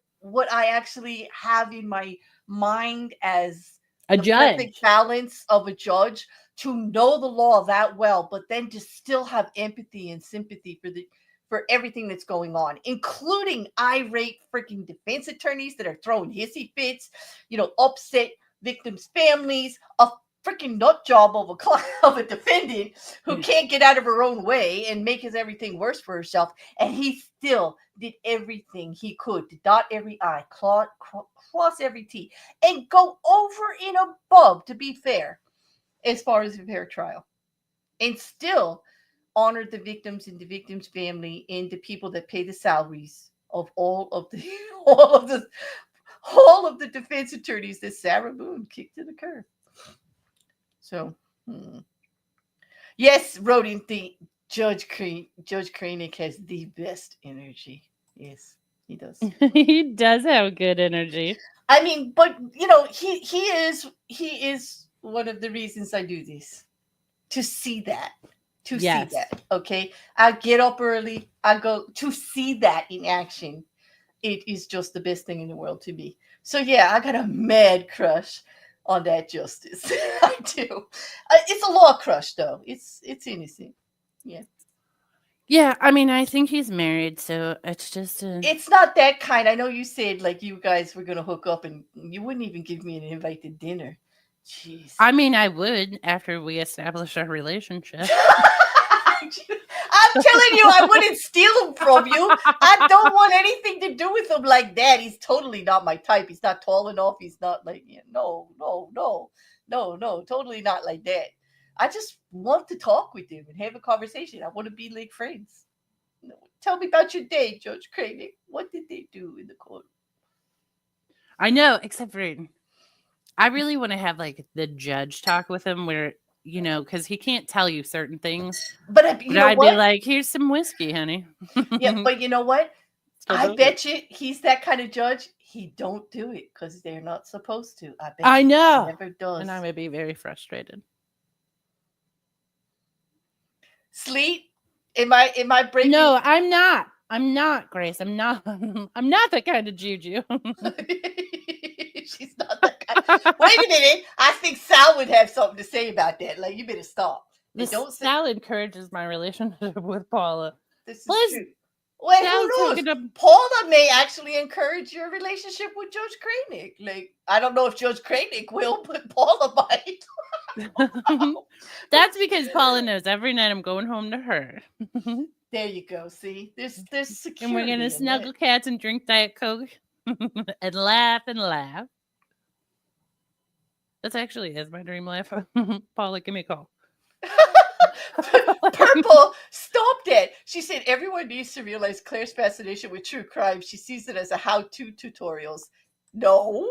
I actually have in my mind as A the perfect judge. balance of a judge to know the law that well, but then to still have empathy and sympathy for everything that's going on, including irate freaking defense attorneys that are throwing hissy fits, upset victims' families, a freaking nut job of of a defendant who can't get out of her own way and makes everything worse for herself. And he still did everything he could to dot every I, cross every T, and go over and above to be fair as far as a fair trial. And still honored the victims and the victims' family and the people that pay the salaries of all of the all of the all of the defense attorneys that Sarah Boone kicked to the curb. So, yes, Rodin, the Judge Kranick has the best energy. Yes, he does. He does have good energy. I mean, but he is one of the reasons I do this to see that. To see Yes. that, okay? I get up early. I go to see that in action. it is just the best thing in the world to me. So yeah, I got a mad crush on that justice. I do. It's a law crush though. It's innocent. Yeah. Yeah, I mean, I think he's married, so it's just a. It's not that kind. I know you said like you guys were gonna hook up, and you wouldn't even give me an invite to dinner. Jeez. I mean, I would after we establish our relationship. I'm telling you, I wouldn't steal him from you. I don't want anything to do with him like that. He's totally not my type. He's not tall enough. He's not like, yeah, no, no, no, no, no, totally not like that. I just want to talk with him and have a conversation. I want to be like friends. No, tell me about your day, Judge Craig. What did they do in the court? I know, except for I really want to have like the judge talk with him where, because he can't tell you certain things. But you But know I'd be what? like, here's some whiskey, honey. Yeah, but you know what? So I don't do it. bet you he's that kind of judge. He don't do it because they're not supposed to. I bet I you he know. never does. And I would be very frustrated. Sleep? Am I breaking? No, I'm not. I'm not, Grace. I'm not. I'm not that kind of juju. She's not that kind. Wait a minute. I think Sal would have something to say about that. Like you better stop. And This don't say Sal encourages my relationship with Paula. this is Plus, true. Wait, who Sal's knows? taking up. Paula may actually encourage your relationship with Judge Kranick. Like I don't know if Judge Kranick will, but Paula might. That's because Paula knows every night I'm going home to her. There you go. See, there's security And we're gonna in snuggle that. cats and drink Diet Coke and laugh and laugh. That's actually is my dream life. Paula, give me a call. Purple, stop that. She said everyone needs to realize Claire's fascination with true crime. She sees it as a how-to tutorials. No,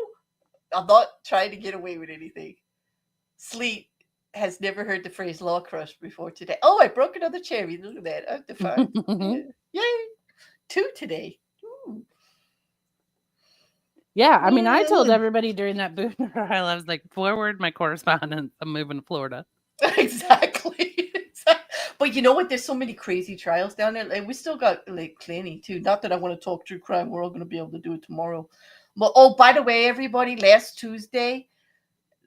I'm not trying to get away with anything. Sleep has never heard the phrase law crush before today. Oh, I broke another cherry. Look at that. I'm defined. Yeah. Yay. 2 today. Ooh. Yeah, I mean, I told Mm. everybody during that boot trial, I was like, forward my correspondence. I'm moving to Florida. Exactly. But you know what? There's so many crazy trials down there. Like we still got like plenty too. Not that I want to talk true crime. We're all going to be able to do it tomorrow. But oh, by the way, everybody, last Tuesday,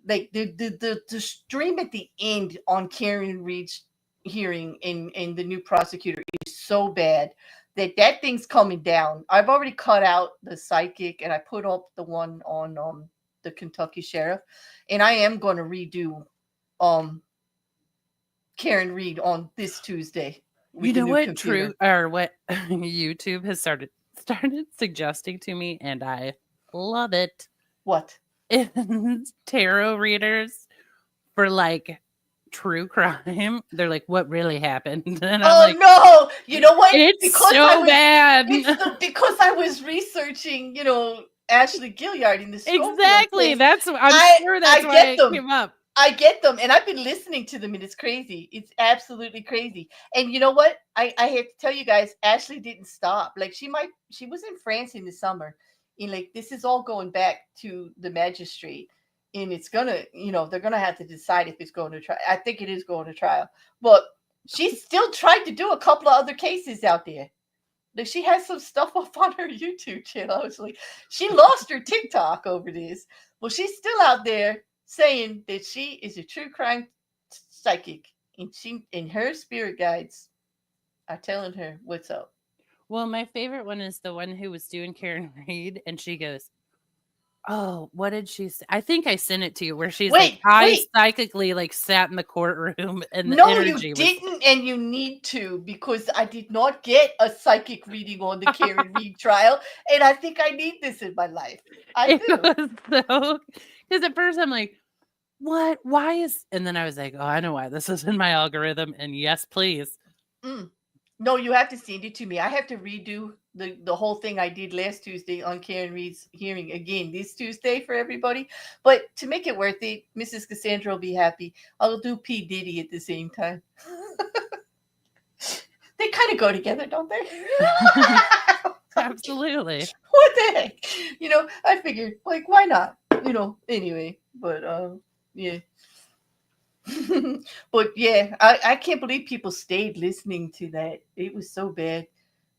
like the stream at the end on Karen Reed's hearing in the new prosecutor is so bad that thing's coming down. I've already cut out the psychic and I put up the one on the Kentucky sheriff, and I am going to redo um Karen Reed on this Tuesday You with the know new what computer. what YouTube has started suggesting to me, and I love it. What? Is tarot readers for like true crime. They're like, what really happened? And I'm Oh like, no! You know what? it's so bad. Because I was researching, Ashley Gilliard in the Schofield Exactly. case. I'm sure that's I why get it them. came up. I get them, and I've been listening to them, and it's crazy. It's absolutely crazy. And you know what? I have to tell you guys, Ashley didn't stop. Like she was in France in the summer, and like this is all going back to the magistrate, and it's gonna, they're gonna have to decide if it's going to trial. I think it is going to trial, but she still tried to do a couple of other cases out there. Like she has some stuff up on her YouTube channel. I was like, she lost her TikTok over this. Well, she's still out there saying that she is a true crime psychic, and her spirit guides are telling her what's up. Well, my favorite one is the one who was doing Karen Reed, and she goes, "Oh, what did she say?" I think I sent it to you, where she's like, Wait, "I wait. psychically like sat in the courtroom, and the No, you energy was." didn't, and you need to because I did not get a psychic reading on the Karen Reed trial, and I think I need this in my life. I It do. was so because at first I'm like, "What? Why is?" And then I was like, "Oh, I know why this is in my algorithm." And yes, please. Mm. No, you have to send it to me. I have to redo the whole thing I did last Tuesday on Karen Reed's hearing again this Tuesday for everybody. But to make it worth it, Mrs. Cassandra will be happy. I'll do P. Diddy at the same time. They kind of go together, don't they? Absolutely. What the heck? I figured, like, why not? Anyway. But, yeah. But yeah, I can't believe people stayed listening to that. It was so bad.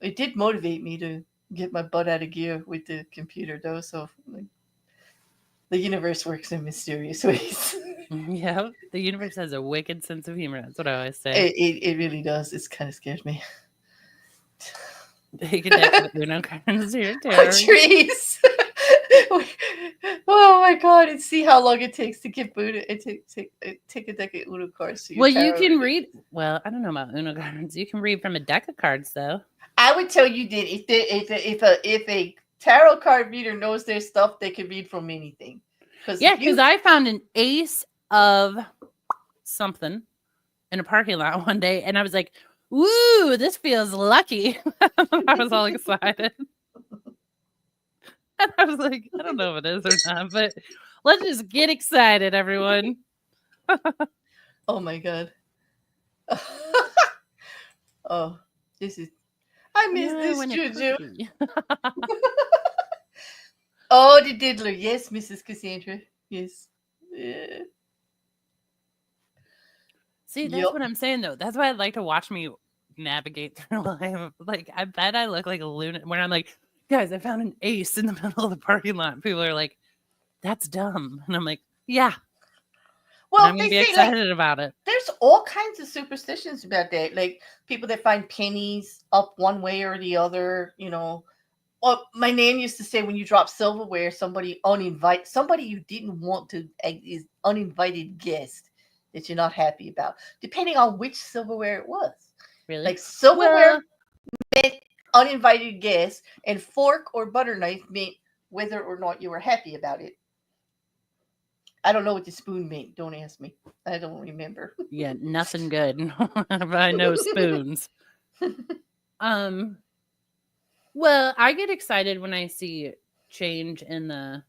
It did motivate me to get my butt out of gear with the computer though. So like, the universe works in mysterious ways. Yeah, the universe has a wicked sense of humor. That's what I always say. It really does. It's kind of scared me. Take a deck of Uno cards to your Oh, tarot. trees. Oh my god! And see how long it takes to get booted. Take a deck of Uno cards to your Well, you tarot can reader. read. Well, I don't know about Uno cards. You can read from a deck of cards, though. I would tell you that if a tarot card reader knows their stuff, they can read from anything. Because Yeah, if because you I found an ace of something in a parking lot one day, and I was like, "Ooh, this feels lucky." I was all excited, and I was like, "I don't know if it is or not, but let's just get excited, everyone." oh my god. Oh, this is I miss Yeah, I this win a Juju. cookie. Oh, the diddler. Yes, Mrs. Cassandra. Yes. Yeah. See, that's Yup. what I'm saying, though. That's why I'd like to watch me navigate through life. Like, I bet I look like a lunatic when I'm like, "Guys, I found an ace in the middle of the parking lot." People are like, "That's dumb," and I'm like, "Yeah," and Well, I'm gonna they be say like excited about it. there's all kinds of superstitions about that. Like people that find pennies up one way or the other, you know. Well, my nan used to say when you drop silverware, somebody you didn't want to is uninvited guest that you're not happy about, depending on which silverware it was. Really? Like silverware Well, meant uninvited guest, and fork or butter knife meant whether or not you were happy about it. I don't know what the spoon meant. Don't ask me. I don't remember. yeah, nothing good. I know spoons. Um, well, I get excited when I see change in a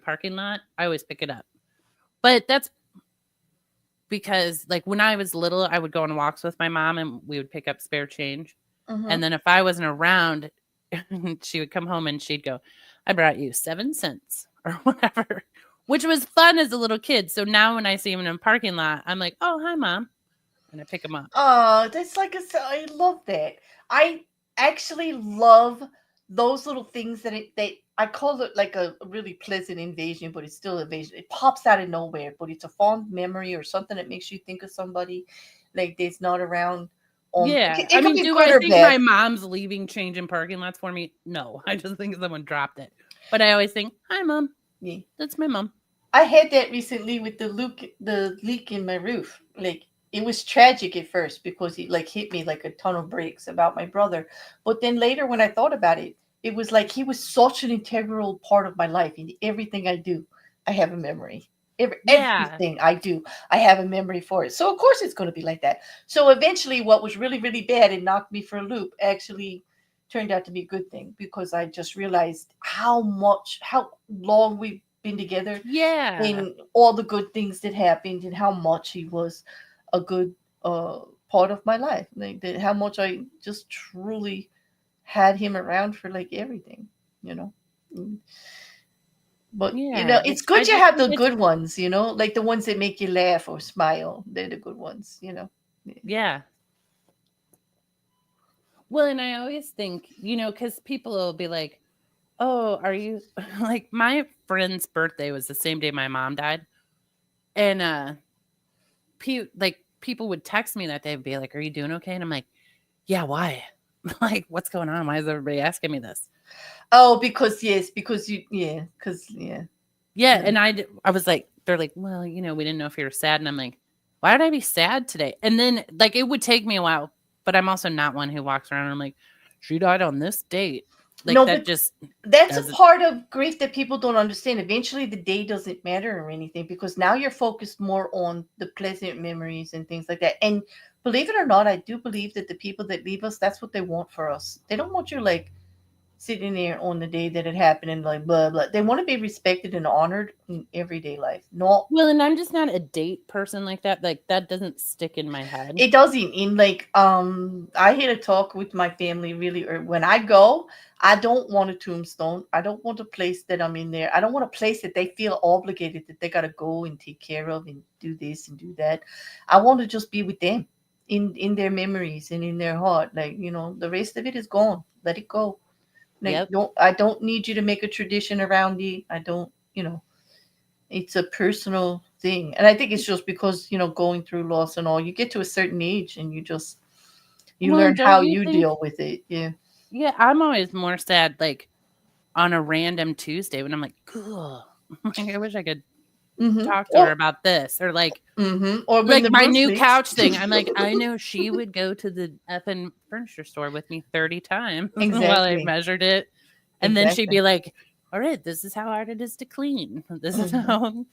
parking lot. I always pick it up. But that's because like when I was little, I would go on walks with my mom and we would pick up spare change. Hmm. And then if I wasn't around, she would come home and she'd go, "I brought you 7 cents," or whatever, which was fun as a little kid. So now when I see him in a parking lot, I'm like, "Oh, hi, mom," and I pick him up. Oh, that's like I love that. I actually love those little things that they I call it like a really pleasant invasion, but it's still invasion. It pops out of nowhere, but it's a fond memory or something that makes you think of somebody like that's not around. Yeah. I It could mean, be do good I or think bad. my mom's leaving change in parking lots for me? No. I just think someone dropped it. But I always think, "Hi, mom. Yeah. That's my mom." I had that recently with the leak in my roof. Like it was tragic at first because he like hit me like a ton of bricks about my brother. But then later when I thought about it, it was like he was such an integral part of my life. In everything I do, I have a memory. Yeah. Everything I do, I have a memory for it. So of course it's going to be like that. So eventually what was really, really bad and knocked me for a loop actually turned out to be a good thing because I just realized how long we've been together Yeah. in all the good things that happened and how much he was a good uh part of my life, like that, how much I just truly had him around for like everything, you know. Mm. But Yeah. it's I good you just have think the it's, good ones, like the ones that make you laugh or smile. They're the good ones. Yeah. yeah. Well, and I always think, because people will be like, "Oh, are you," like my friend's birthday was the same day my mom died. And, people would text me that day and be like, "Are you doing okay?" And I'm like, "Yeah, why?" Like, what's going on? Why is everybody asking me this? Oh, because yes, because you yeah, because yeah. Yeah, No. and I was like, they're like, "Well, we didn't know if you were sad," and I'm like, "Why would I be sad today?" And then like it would take me a while, but I'm also not one who walks around and I'm like, "She died on this date." Like No, that but just that's a doesn't. part of grief that people don't understand. Eventually, the day doesn't matter or anything because now you're focused more on the pleasant memories and things like that. And believe it or not, I do believe that the people that leave us, that's what they want for us. They don't want you like sitting there on the day that it happened and like blah blah. They want to be respected and honored in everyday life. Not Well, and I'm just not a date person like that. Like that doesn't stick in my head. It doesn't. In like I had a talk with my family really early. When I go, I don't want a tombstone. I don't want a place that I'm in there. I don't want a place that they feel obligated that they gotta go and take care of and do this and do that. I want to just be with them in their memories and in their heart. Like, the rest of it is gone. Let it go. Like, Yep. I don't need you to make a tradition around it. I don't, it's a personal thing. And I think it's just because, going through loss and all, you get to a certain age and you Well, learn and don't how you you think? deal with it. Yeah. Yeah, I'm always more sad like on a random Tuesday when I'm like, ugh, like I wish I could Mm-hmm. talk to her Or about this, or or when like the my roof new leaks. couch thing. I'm like, I know she would go to the effing furniture store with me 30 times while I Exactly. measured it, and then she'd Exactly. be like, "All right, this is how hard it is to clean. This is Hmm. how."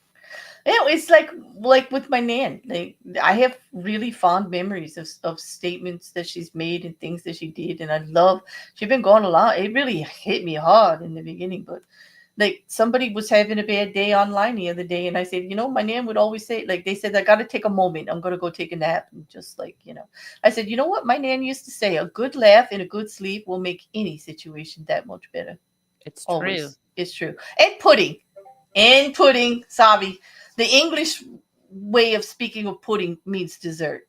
It's like with my nan. Like, I have really fond memories of statements that she's made and things that she did, and I love. She's been gone a lot. It really hit me hard in the beginning, but like somebody was having a bad day online the other day, and I said, my nan would always say, like, they said, I got to take a moment. I'm gonna go take a nap, and just like, I said, you know what my nan used to say: a good laugh and a good sleep will make any situation that much better. It's true. Always, it's true. And pudding. Sorry, the English way of speaking of pudding means dessert.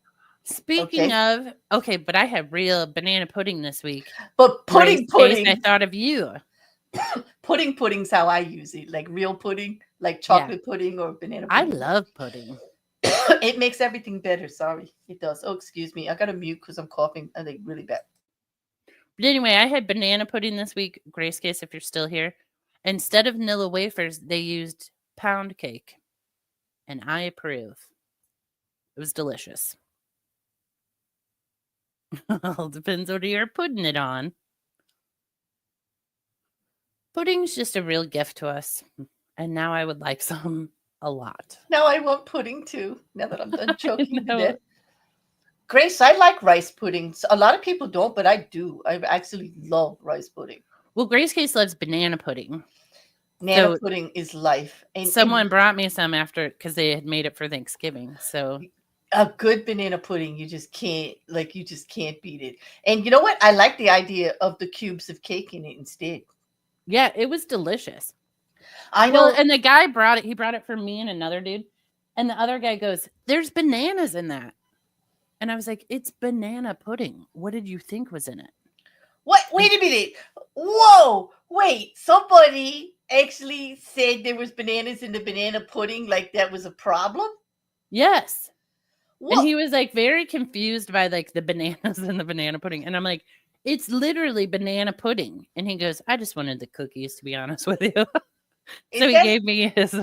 Speaking Okay, of, okay, but I had real banana pudding this week. but Grace pudding, case, I pudding, thought of you. pudding's how I use it. Like real pudding, like Yeah, chocolate pudding or banana I pudding. love pudding. It makes everything better. Sorry, it does. Oh, excuse me. I got to mute because I'm coughing. I think really bad. But anyway, I had banana pudding this week. Grace case, if you're still here. Instead of Nilla wafers, they used pound cake, and I approve. It was delicious. All depends what you're putting it on. Pudding's just a real gift to us, and now I would like some a lot. Now I want pudding too. Now that I'm done I choking to death. know. Grace, I like rice puddings. A lot of people don't, but I do. I actually love rice pudding. Well, Grace Case loves banana pudding. Nana So pudding is life. And someone brought me some after because they had made it for Thanksgiving. So a good banana pudding, you just can't beat it. And you know what? I like the idea of the cubes of cake in it instead. yeah, it was delicious. I Well, know. and the guy brought it. He brought it for me and another dude. And the other guy goes, "There's bananas in that." And I was like, "It's banana pudding. What did you think was in it?" What? Wait a minute. Whoa. Wait. Somebody actually said there was bananas in the banana pudding, like that was a problem? Yes. And What? he was like very confused by like the bananas in the banana pudding. And I'm like, "It's literally banana pudding." And he goes, "I just wanted the cookies, to be honest with you." So Is he that gave me his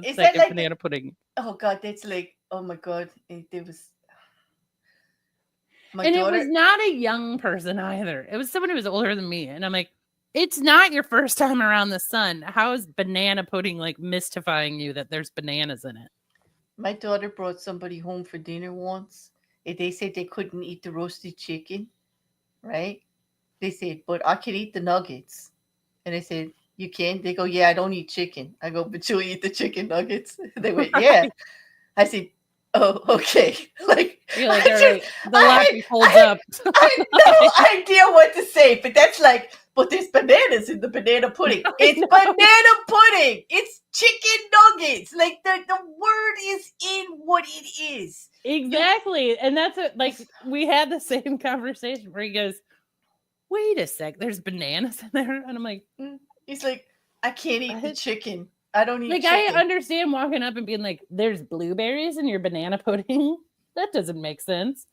is that second like banana pudding. oh god, that's like oh my god. There was my And it was daughter. not a young person either. It was someone who was older than me. And I'm like, it's not your first time around the sun. How is banana pudding like mystifying you that there's bananas in it? My daughter brought somebody home for dinner once, and they said they couldn't eat the roasted chicken, right? They said, but I can eat the nuggets. And I said, you can? They go, yeah, I don't eat chicken. I go, but you'll eat the chicken nuggets? They went, yeah. Right. I said, oh, okay. Like, You're like, I all just, right, the logic holds I up. had no idea what to say, but that's like, but there's bananas in the banana pudding. I It's know. banana pudding. It's chicken nuggets. Like the word is in what it is. You, Exactly. And that's what, like, we had the same conversation where he goes, wait a sec, there's bananas in there. And I'm like, he's like, I can't eat the what? chicken. I don't eat Like, I chicken. understand walking up and being like, there's blueberries in your banana pudding. That doesn't make sense.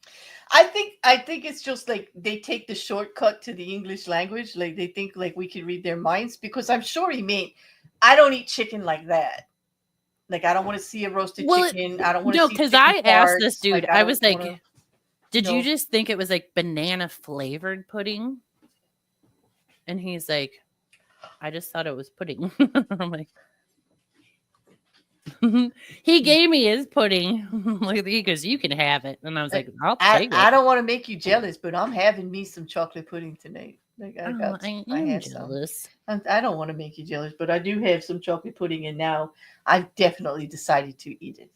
I think it's just like they take the shortcut to the English language. Like they think like we can read their minds because I'm sure he meant I don't eat chicken like that. Like I don't want to see a roasted Well, chicken. I don't want to no, see because chicken I asked this parts. dude, Like I I don't was want to, like, did you no. just think it was like banana flavored pudding? And he's like, I just thought it was pudding. I'm like, he gave me his pudding. Like he goes, you can have it. And I was like, Like, I'll I take I it. don't want to make you jealous, but I'm having me some chocolate pudding tonight. Like Oh, I I am have some. jealous. I don't want to make you jealous, but I do have some chocolate pudding, and now I've definitely decided to eat it.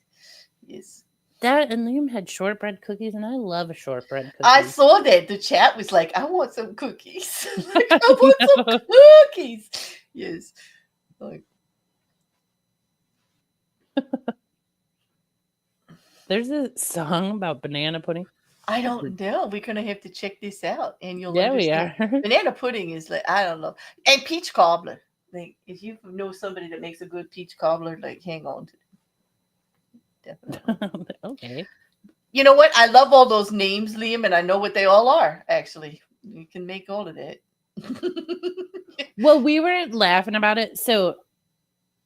Yes. That and Liam had shortbread cookies, and I love a shortbread I cookie. saw that the chat was like, "I want some cookies." Like, I I want know. some cookies. Yes. Like, There's a song about banana pudding. I don't know. We're gonna have to check this out, and you'll Yeah, we understand. are. Banana pudding is like I don't know, and peach cobbler. Like if you know somebody that makes a good peach cobbler, like hang on to it, definitely. Okay. You know what? I love all those names, Liam, and I know what they all are. Actually, you can make all of that. Well, we were laughing about it. So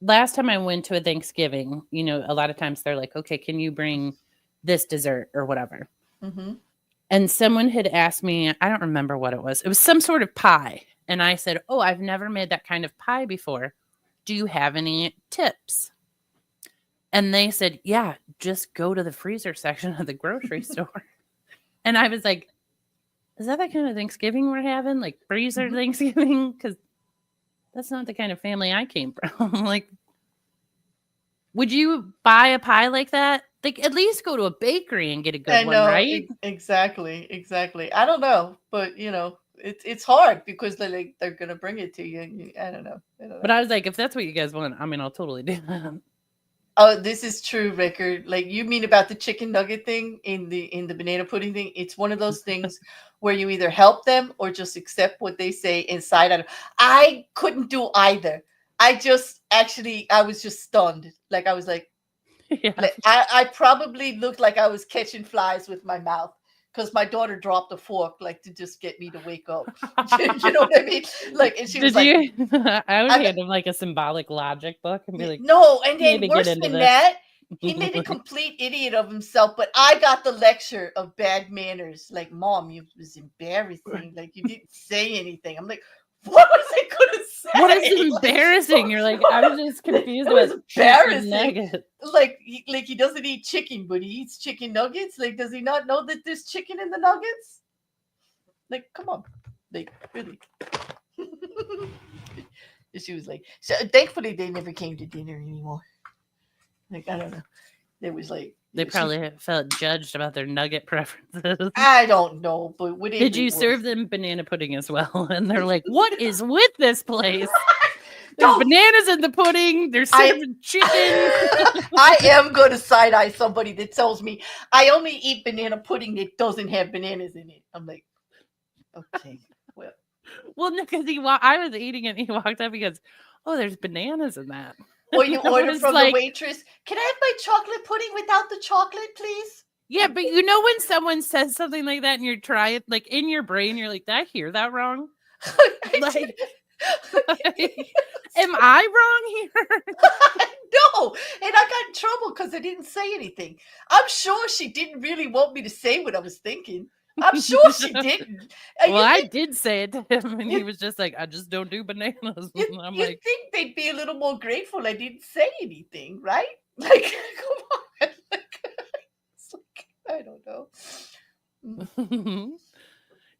last time I went to a Thanksgiving, a lot of times they're like, okay, can you bring this dessert or whatever? Hmm. And someone had asked me, I don't remember what it was. It was some sort of pie. And I said, oh, I've never made that kind of pie before. Do you have any tips? And they said, yeah, just go to the freezer section of the grocery store. And I was like, is that the kind of Thanksgiving we're having? Like freezer Hmm. Thanksgiving? Because that's not the kind of family I came from. Like, would you buy a pie like that? Like, at least go to a bakery and get a good I one, know right? exactly, exactly. I don't know, but it's hard because they're gonna bring it to you. And I don't know. I don't But know. I was like, if that's what you guys want, I mean, I'll totally do that. Oh, this is true, Ricker. Like you mean about the chicken nugget thing in the banana pudding thing? It's one of those things where you either help them or just accept what they say inside out. I couldn't do either. I was just stunned. Like I was Yeah. like I probably looked like I was catching flies with my mouth because my daughter dropped a fork like to just get me to wake up. You know what I mean? Like, and she was Did like, you? I would I hand him like a symbolic logic book and be like, no, and then maybe get worse into than this. that, he made a complete idiot of himself. But I got the lecture of bad manners. Like, Mom, you was embarrassing. Like, you didn't say anything. I'm like, what was I gonna What is say? embarrassing? You're like, I was just It confused about was chicken embarrassing. nuggets. Like he doesn't eat chicken, but he eats chicken nuggets. Like, does he not know that there's chicken in the nuggets? Like, come on, like really. She was like, so thankfully they never came to dinner anymore. Like, I don't know. There was like They she. probably felt judged about their nugget preferences. I don't know, but Did whatever you it was. serve them banana pudding as well? And they're like, what is with this place? There's Don't bananas in the pudding. They're I. serving chicken. I am going to side eye somebody that tells me I only eat banana pudding that doesn't have bananas in it. I'm like, okay, well, Well, no, because I was eating it and he walked up. He goes, oh, there's bananas in that. or And you I order was from the like, waitress. Can I have my chocolate pudding without the chocolate, please? yeah, but you know when someone says something like that and you try it, like in your brain, you're like, did I hear that wrong? I Like, did. am I wrong here? No, and I got in trouble because I didn't say anything. I'm sure she didn't really want me to say what I was thinking. I'm sure she didn't. Well, You I think did say it to him, and he you, was just like, I just don't do bananas. you And I'm you like, think they'd be a little more grateful I didn't say anything, right? Like, come on. Like, it's like, I don't know. Mm.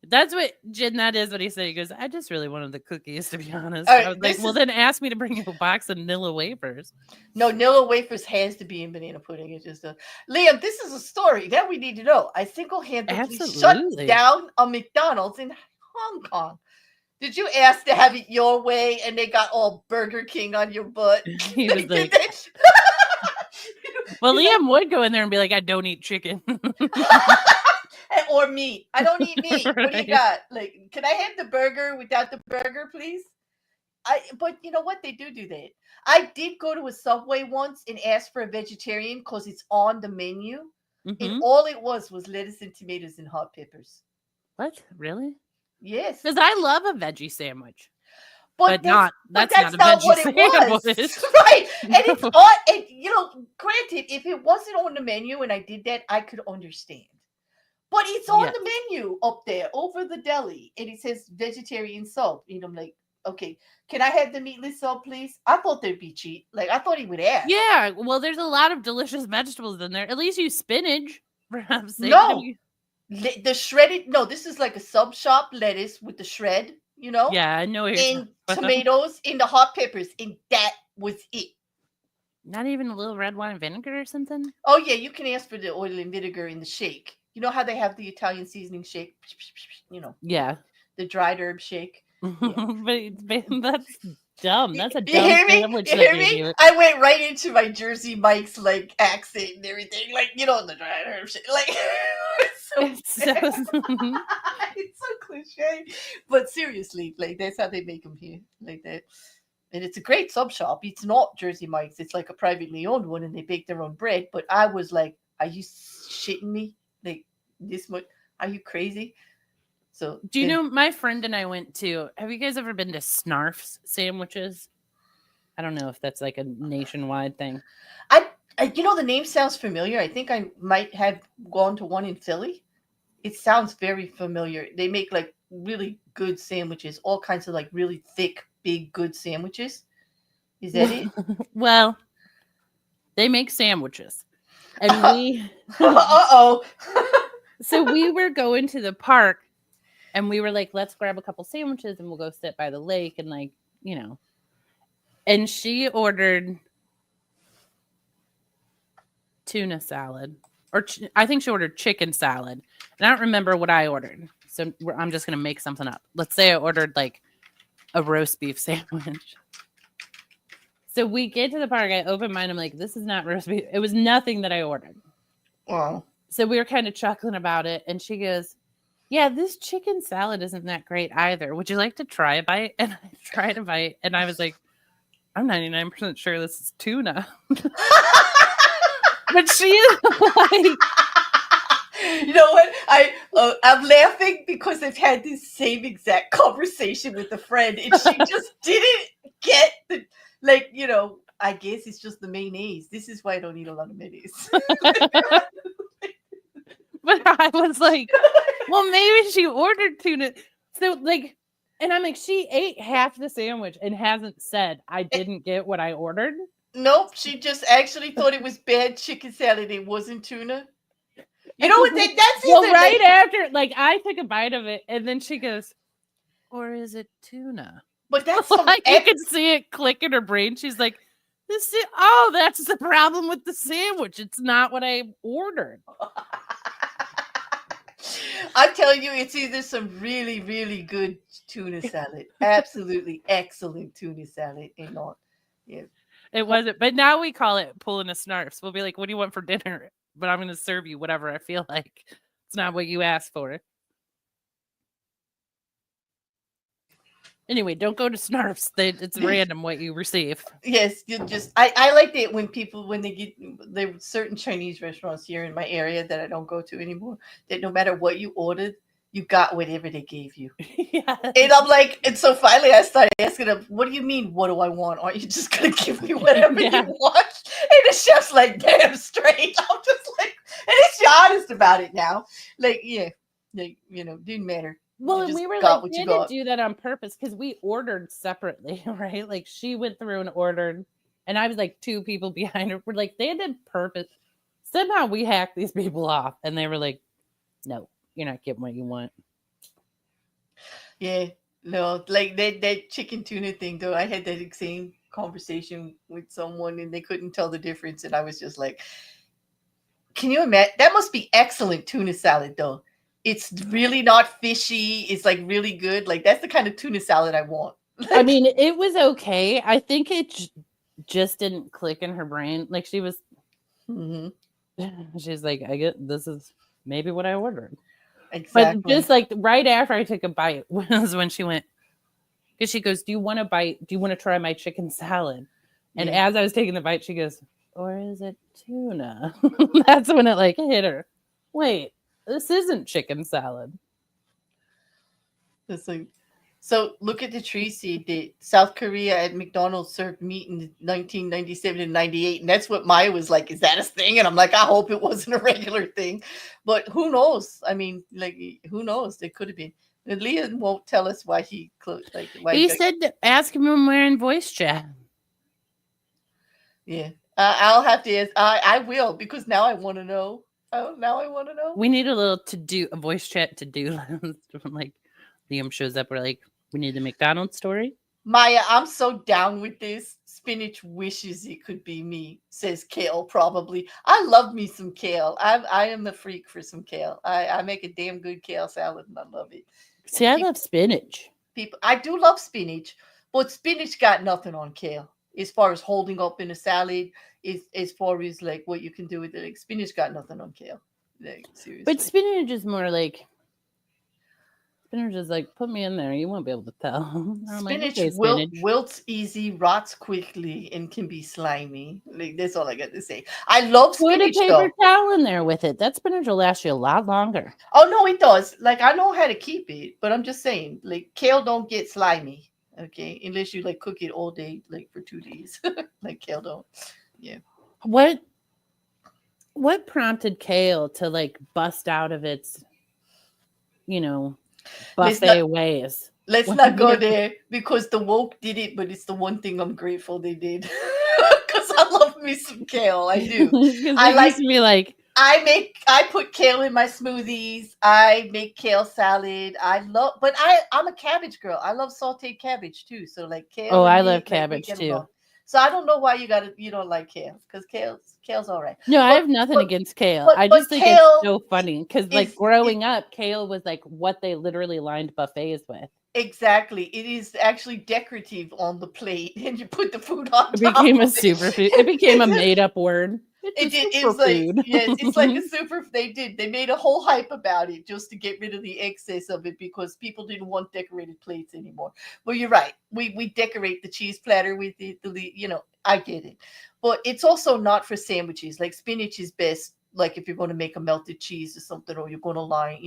that's what Jen, that is what he said. He goes, I just really wanted the cookies, to be honest. All I right, was like, this well, is then ask me to bring you a box of Nilla wafers. no Nilla wafers has to be in banana pudding. It's just a Liam. This is a story that we need to know. I single-handedly shut Absolutely. down a McDonald's in Hong Kong. Did you ask to have it your way and they got all Burger King on your butt? He was Did like, they? well, He's like, Liam would go in there and be like, I don't eat chicken. or meat. I don't eat meat. What do you Right. got? Like, can I have the burger without the burger, please? But you know what? They do that. I did go to a Subway once and ask for a vegetarian because it's on the menu, and Mm-hmm. all it was lettuce and tomatoes and hot peppers. What? Really? Yes, Because I love a veggie sandwich, but but not, but that's not that's a not veggie what it was, sandwich. right? And it's on. And granted, if it wasn't on the menu and I did that, I could understand. But it's on Yes. the menu up there over the deli, and it says vegetarian sub. And I'm like, okay, can I have the meatless sub, please? I thought they'd be cheap. Like I thought he would ask. Yeah. Well, there's a lot of delicious vegetables in there. At least use spinach, for heaven's sake. No, the shredded. No, this is like a sub shop lettuce with the shred, Yeah, I know what you're talking and about. tomatoes, and the hot peppers, and that was it. Not even a little red wine vinegar or something? Oh yeah, you can ask for the oil and vinegar in the shake. You know how they have the Italian seasoning shake? You know, Yeah. the dried herb shake. Yeah. But that's dumb. You That's a you dumb hear me? sandwich You they hear gave me? you. I went right into my Jersey Mike's like accent and everything, like the dried herb shake. Like So It's so it's so cliche, but seriously, like that's how they make them here, like that. And it's a great sub shop. It's not Jersey Mike's. It's like a privately owned one, and they bake their own bread. But I was like, "Are you shitting me? Like this much? Are you crazy?" So Do you then, know my friend and I went to, have you guys ever been to Snarf's sandwiches? I don't know if that's like a nationwide thing. I, the name sounds familiar. I think I might have gone to one in Philly. It sounds very familiar. They make like really good sandwiches, all kinds of like really thick, big, good sandwiches. Is that it? Well, they make sandwiches. And we Uh-oh. so we were going to the park and we were like, let's grab a couple sandwiches and we'll go sit by the lake and like, you know. And she ordered tuna salad, or I think she ordered chicken salad. And I don't remember what I ordered. So I'm just going to make something up. Let's say I ordered like a roast beef sandwich. So we get to the park. I open mine. I'm like, this is not roast beef. It was nothing that I ordered. Wow. So we were kind of chuckling about it. And she goes, yeah, this chicken salad isn't that great either. Would you like to try a bite? And I tried a bite. And I was like, I'm 99% sure this is tuna. But she is like, You know what? I'm laughing because I've had this same exact conversation with a friend, and she just didn't get the like. I guess it's just the mayonnaise. This is why I don't eat a lot of mayonnaise. but I was like, well, maybe she ordered tuna. So like, and I'm like, she ate half the sandwich and hasn't said I didn't get what I ordered. Nope, she just actually thought it was bad chicken salad. It wasn't tuna. You know what? That's Well, either right like, after, like, I took a bite of it, and then she goes, or is it tuna? but that's some Like, you could see it click in her brain. She's like, oh, that's the problem with the sandwich. It's not what I ordered. I'm telling you, it's either some really, really good tuna salad, absolutely excellent tuna salad, and not, yeah. It wasn't, but now we call it pulling a snarfs. We'll be like, what do you want for dinner? But I'm going to serve you whatever I feel like. It's not what you asked for. Anyway, don't go to snarfs. It's random what you receive. Yes, you just I like it when people when they get there are certain Chinese restaurants here in my area that I don't go to anymore. That no matter what you ordered, you got whatever they gave you. Yeah. And I'm like, and so finally I started asking them, what do you mean, what do I want? Aren't you just gonna give me whatever Yeah. you want? And the chef's like, damn straight. I'm just like, and you're honest about it now. Like, yeah, like, didn't matter. Well, You and just we were got like, what they you had to got. do that on purpose because we ordered separately, right? Like she went through and ordered, and I was like two people behind her. We're like, they did purpose. Somehow we hacked these people off, and they were like, no, you're not getting what you want. Yeah, no, like that chicken tuna thing though. I had that same conversation with someone and they couldn't tell the difference, and I was just like, "Can you imagine? That must be excellent tuna salad though. It's really not fishy. It's like really good. Like that's the kind of tuna salad I want." I mean, it was okay. I think it just didn't click in her brain. Like she was, Mhm. she's like, I get this is maybe what I ordered. But Exactly. just like right after I took a bite was when she went, because she goes, do you want to bite? Do you want to try my chicken salad? And Yeah. as I was taking the bite, she goes, or is it tuna? That's when it like hit her. Wait, this isn't chicken salad. It's like, so look at the tree seed. The South Korea at McDonald's served meat in 1997 and 98, and that's what Maya was like. Is that a thing? And I'm like, I hope it wasn't a regular thing, but who knows? I mean, like, who knows? It could have been. And Leon won't tell us why he like why he He got. said to ask him when we're in voice chat. Yeah, I'll have to ask. I will because now I want to know. Oh, now I want to know. We need a little to do, a voice chat to do list. Like Liam shows up, we're like, we need the McDonald's story. Maya, I'm so down with this. Spinach wishes it could be me, says Kale probably. I love me some kale. I am a freak for some kale. I make a damn good kale salad and I love it. See, And I love spinach. I do love spinach, but spinach got nothing on kale as far as holding up in a salad. Is as far as like what you can do with it. Like spinach got nothing on kale. Like But seriously. spinach is more like spinach is like put me in there. You won't be able to tell. I'm like, Spinach okay, spinach. wilts easy, rots quickly, and can be slimy. Like that's all I got to say. I love Put a spinach paper though. towel in there with it. That spinach will last you a lot longer. Oh no, it does. Like I know how to keep it, but I'm just saying, like kale don't get slimy. Okay, unless you like cook it all day, like for 2 days. Like kale don't. Yeah. What what prompted kale to like bust out of its, you know, Let's not buffet ways? let's When not did go it there because the woke did it, but it's the one thing I'm grateful they did. Because I love me some kale. I do. because I it used like to be like, I put kale in my smoothies. I make kale salad. I love but I'm a cabbage girl. I love sauteed cabbage too. So like oh, kale and I love me, like we cabbage get too. along. So I don't know why you don't like kale because kale's all right. No, I But have nothing but against kale. I but just think it's kale so funny because, like, is growing up, kale was like what they literally lined buffets with. exactly. It is actually decorative on the plate, and you put the food on It top became a of it. superfood. It became a made up word. It's a It's like superfood. yes, it's like a super. They made a whole hype about it just to get rid of the excess of it because people didn't want decorated plates anymore. Well, you're right. We decorate the cheese platter with I get it, but it's also not for sandwiches. Like spinach is best. Like if you're going to make a melted cheese or something, or you're going to line,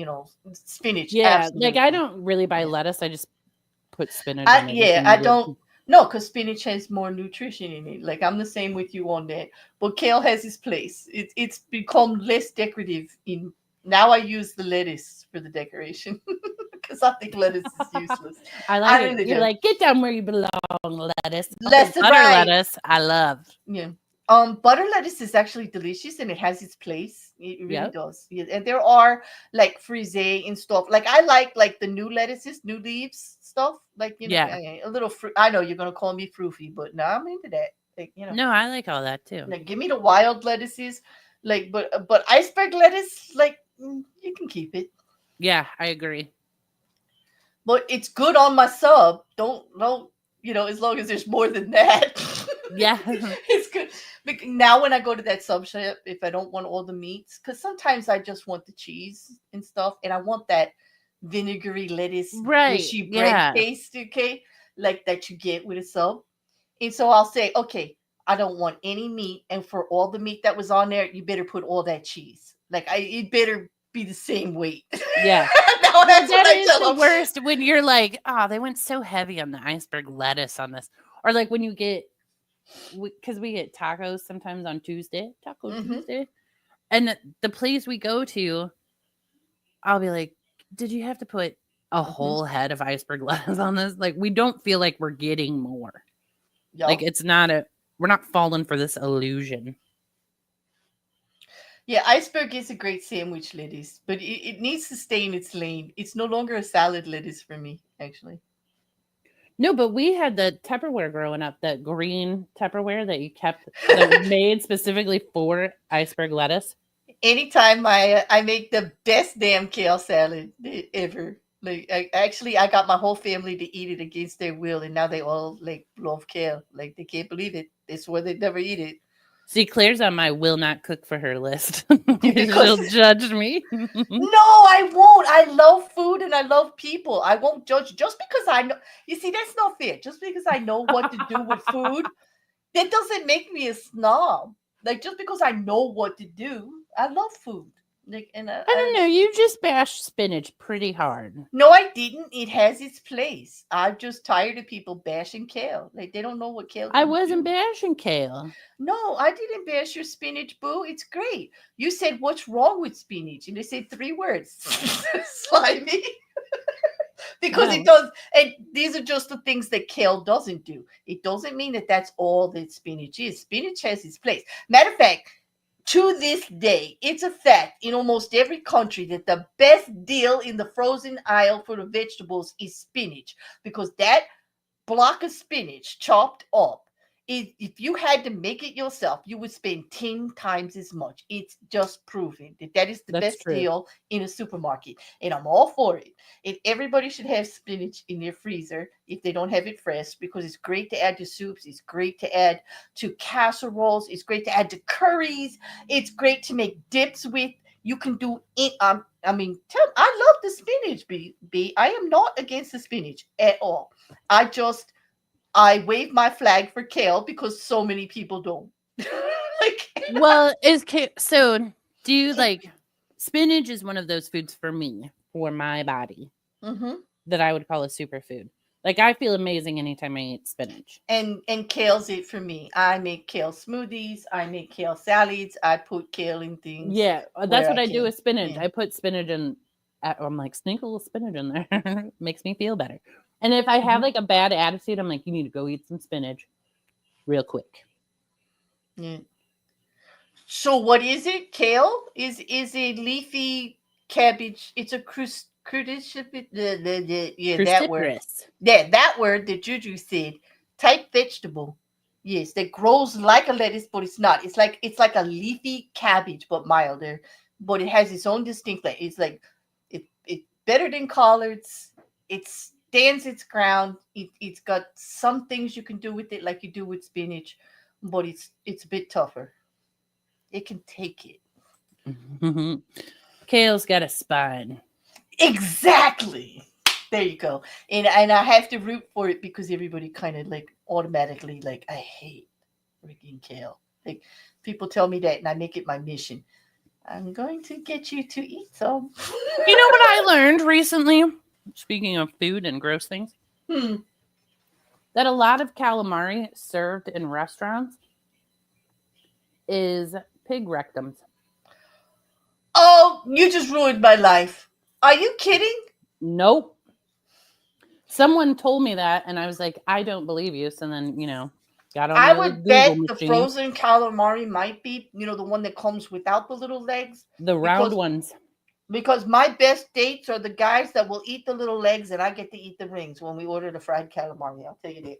spinach. Yeah, like I Absolutely. don't really buy Yeah. lettuce. I just put spinach on Yeah, everything I I do. don't. No, because spinach has more nutrition in it. Like I'm the same with you on that. But kale has its place. It's become less decorative. In now, I use the lettuce for the decoration because I think lettuce is useless. I like I it. really You're do. like, get down where you belong, lettuce. Although Less butter right. lettuce, I love. Yeah. Butter lettuce is actually delicious and it has its place. It really Yep. does. Yeah. And there are like frise and stuff. Like I like the new lettuces, new leaves stuff. Like Yeah. a little fruit. I know you're gonna call me froofy, but no, I'm into that. No, I like all that too. Like give me the wild lettuces. Like, but iceberg lettuce, like you can keep it. Yeah, I agree. But it's good on my sub. Don't as long as there's more than that. Yeah. It's good. Now when I go to that sub shop, if I don't want all the meats, because sometimes I just want the cheese and stuff, and I want that vinegary lettuce Right. gushy bread Yeah. taste, okay, like that you get with a sub. And so I'll say, okay, I don't want any meat, and for all the meat that was on there, you better put all that cheese. Like it better be the same weight. Yeah. Now No, that's what that I is tell the them. worst when you're like, oh, they went so heavy on the iceberg lettuce on this. Or like when you get, because we get tacos sometimes on Tuesday, Taco Hmm. Tuesday. And the place we go to, I'll be like, did you have to put a Hmm. whole head of iceberg lettuce on this? Like, we don't feel like we're getting more. Like, Yup. it's not we're not falling for this illusion. Yeah, iceberg is a great sandwich lettuce, but it needs to stay in its lane. It's no longer a salad lettuce for me, actually. No, but we had the Tupperware growing up, that green Tupperware that you kept, that was made specifically for iceberg lettuce. Anytime I make the best damn kale salad ever. Like I got my whole family to eat it against their will, and now they all like love kale. Like they can't believe it. They swear they'd never eat it See, Claire's on my will not cook for her list. because She'll judge me. no, I won't. I love food and I love people. I won't judge just because I know. You see, that's not fair. Just because I know what to do with food, that doesn't make me a snob. Like just because I know what to do, I love food. Like and I don't know. You just bash spinach pretty hard. no, I didn't. It has its place. I'm just tired of people bashing kale. Like they don't know what kale I can wasn't do. bashing kale. No, I didn't bash your spinach, boo. It's great. You said what's wrong with spinach, and they said 3 words: slimy. Because it Oh, does, and these are just the things that kale doesn't do. It doesn't mean that that's all that spinach is. Spinach has its place. Matter of fact, to this day, it's a fact in almost every country that the best deal in the frozen aisle for the vegetables is spinach because that block of spinach chopped up. If you had to make it yourself, you would spend 10 times as much. It's just proven that that is the that's best true. deal in a supermarket. And I'm all for it. And everybody should have spinach in their freezer if they don't have it fresh because it's great to add to soups. It's great to add to casseroles. It's great to add to curries. It's great to make dips with. You can do it. I mean, I love the spinach. B. I am not against the spinach at all. I just I wave my flag for kale because so many people don't. Like, Well, so do you like spinach is one of those foods for me, for my body, hmm that I would call a superfood. Like I feel amazing anytime I eat spinach. and kale's it for me. I make kale smoothies. I make kale salads. I put kale in things Yeah, that's where what I I do can. with spinach. Yeah. I put spinach in. I'm like, sneak a little spinach in there. Makes me feel better. And if I have hmm like a bad attitude, I'm like, you need to go eat some spinach real quick. Yeah. So what is it? Kale is a leafy cabbage. It's a yeah, that word. Cruciferous. Yeah, that word that Juju said. Type vegetable. Yes, that grows like a lettuce, but it's not. It's like a leafy cabbage, but milder. But it has its own distinct. Like it's like it's better than collards. It stands its ground. It's got some things you can do with it, like you do with spinach, but it's a bit tougher. It can take it. Kale's got a spine. Exactly. There you go. And I have to root for it because everybody kind of like automatically like I hate freaking kale. Like people tell me that and I make it my mission. I'm going to get you to eat some. You know what I learned recently? Speaking of food and gross things, Hmm. that a lot of calamari served in restaurants is pig rectums. Oh, you just ruined my life. Are you kidding? Nope. Someone told me that, and I was like, I don't believe you. So then, got on I the old would Google bet the machine. frozen calamari might be, the one that comes without the little legs The round because ones. my best dates are the guys that will eat the little legs and I get to eat the rings when we order the fried calamari. I'll tell you that.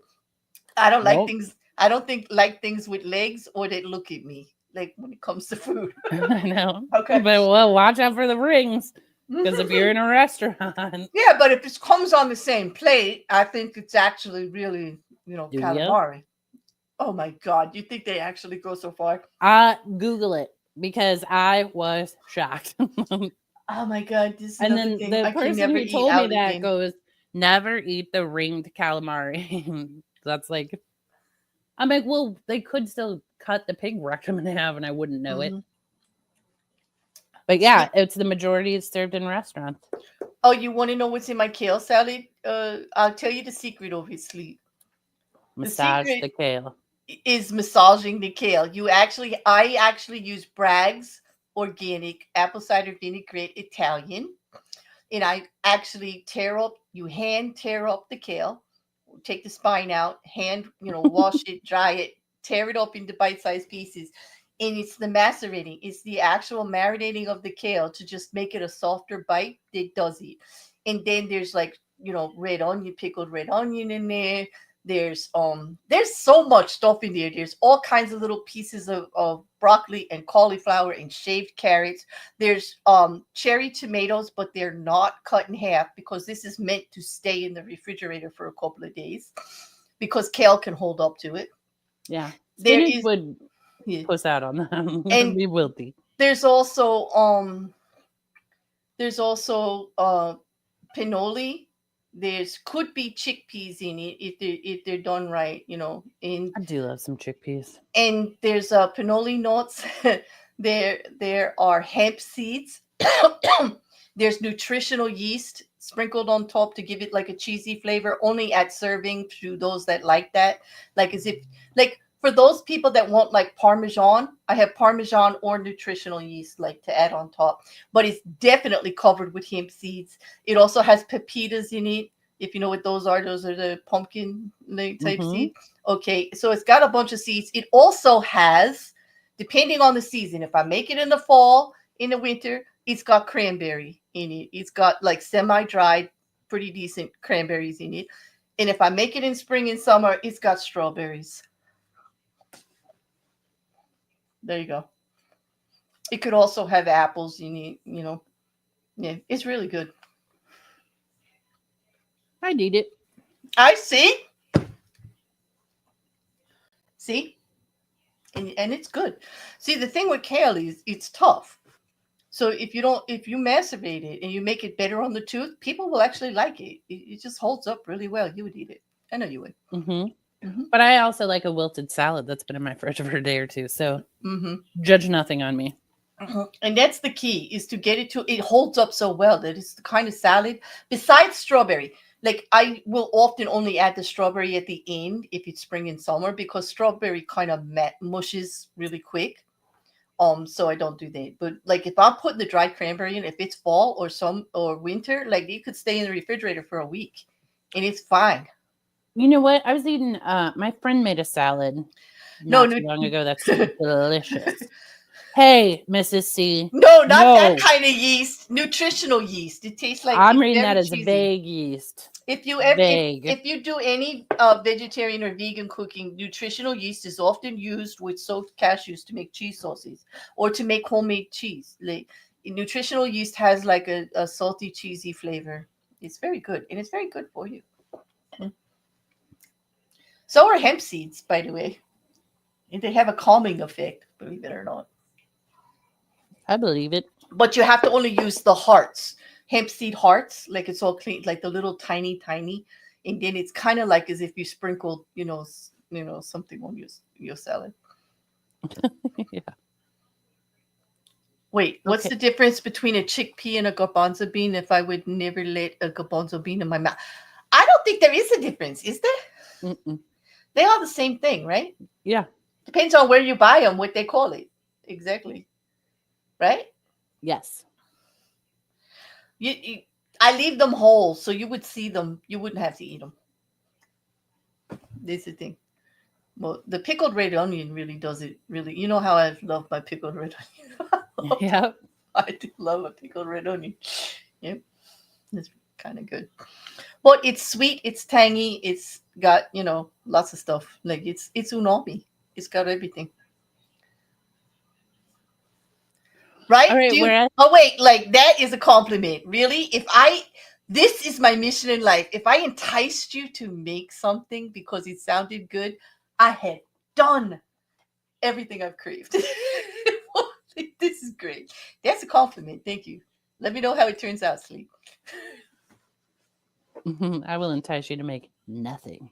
I don't like Nope. things. I don't think like things with legs or that look at me like when it comes to food. I know. Okay. But well, watch out for the rings. Because if you're Yeah, in a restaurant, but if it comes on the same plate, I think it's actually really, do you? calamari. Oh my god, you think they actually go so far? Google it because I was shocked. Oh my god, this is And another then thing. the I can person never who eat told me out that again. goes, never eat the ringed calamari. That's like, I'm like, well, they could still cut the pig rectum in half and I wouldn't know it. hmm But yeah, Speak. it's the majority is served in restaurants. Oh, you want to know what's in my kale salad? I'll tell you the secret. Obviously, the Massage secret the kale. is massaging the kale. I actually use Bragg's organic apple cider vinaigrette Italian, and I actually hand tear up the kale, take the spine out, wash it, dry it, tear it up into bite-sized pieces. And it's the macerating, it's the actual marinating of the kale to just make it a softer bite that does it. And then there's like, red onion, pickled red onion in there. There's so much stuff in there. There's all kinds of little pieces of broccoli and cauliflower and shaved carrots. There's cherry tomatoes, but they're not cut in half because this is meant to stay in the refrigerator for a couple of days because kale can hold up to it. Yeah. There Spinach is would yeah. puss out on them. And Be wilty. there's also pinoli. There's could be chickpeas in it if they're done right, I do love some chickpeas. and there's pinoli nuts. There are hemp seeds. There's nutritional yeast sprinkled on top to give it like a cheesy flavor, only at serving to those that like that. Like as if like for those people that want like parmesan, I have parmesan or nutritional yeast like to add on top. But it's definitely covered with hemp seeds. It also has pepitas in it. If you know what those are the pumpkin like type Mm-hmm. seeds. Okay, so it's got a bunch of seeds. It also has, depending on the season, if I make it in the fall, in the winter, it's got cranberry in it. It's got like semi-dried, pretty decent cranberries in it. And if I make it in spring and summer, it's got strawberries. There you go. It could also have apples in it. Yeah, it's really good. I need it. I see. See? And it's good. See, the thing with kale is it's tough. So if you macerate it and you make it better on the tooth, people will actually like it. It just holds up really well. You would eat it. I know you would. Hmm. Hmm. But I also like a wilted salad that's been in my fridge for a day or two. So Hmm. judge nothing on me. And that's the key, is to get it to, it holds up so well that it's the kind of salad, besides strawberry. Like I will often only add the strawberry at the end if it's spring and summer, because strawberry kind of mushes really quick. So I don't do that. But like if I'm putting the dried cranberry in, if it's fall or winter, like it could stay in the refrigerator for a week and it's fine. You know what? I was eating, my friend made a salad No, not no. too long ago that's delicious. Hey, Mrs. C. No, not that No, kind of yeast. Nutritional yeast. It tastes like, I'm it's reading that very as a cheesy. vague yeast. If you ever, Vague. if you do any vegetarian or vegan cooking, nutritional yeast is often used with soaked cashews to make cheese sauces or to make homemade cheese. Like nutritional yeast has like a salty, cheesy flavor. It's very good, and it's very good for you. Mm. So are hemp seeds, by the way, and they have a calming effect. Believe it or not. I believe it. But you have to only use the hearts, hemp seed hearts, like it's all clean, like the little tiny, and then it's kind of like as if you sprinkled, something on your salad. Yeah. Wait, what's Okay. the difference between a chickpea and a garbanzo bean? If I would never let a garbanzo bean in my mouth, I don't think there is a difference. Is there? Mm-mm. They are the same thing, right? Yeah. Depends on where you buy them, what they call it. Exactly, right? Yes. You I leave them whole, so you would see them. You wouldn't have to eat them. This is the thing. Well, the pickled red onion really does it. Really, you know how I love my pickled red onion. Yep. I do love a pickled red onion. Yep, it's kind of good. But it's sweet. It's tangy. It's got lots of stuff. Like it's umami. It's got everything. Right? All right. Do you? Whereas, Oh wait, like that is a compliment. Really? If I This is my mission in life. If I enticed you to make something because it sounded good, I had done everything I've craved. This is great. That's a compliment. Thank you. Let me know how it turns out, Sleep. I will entice you to make nothing.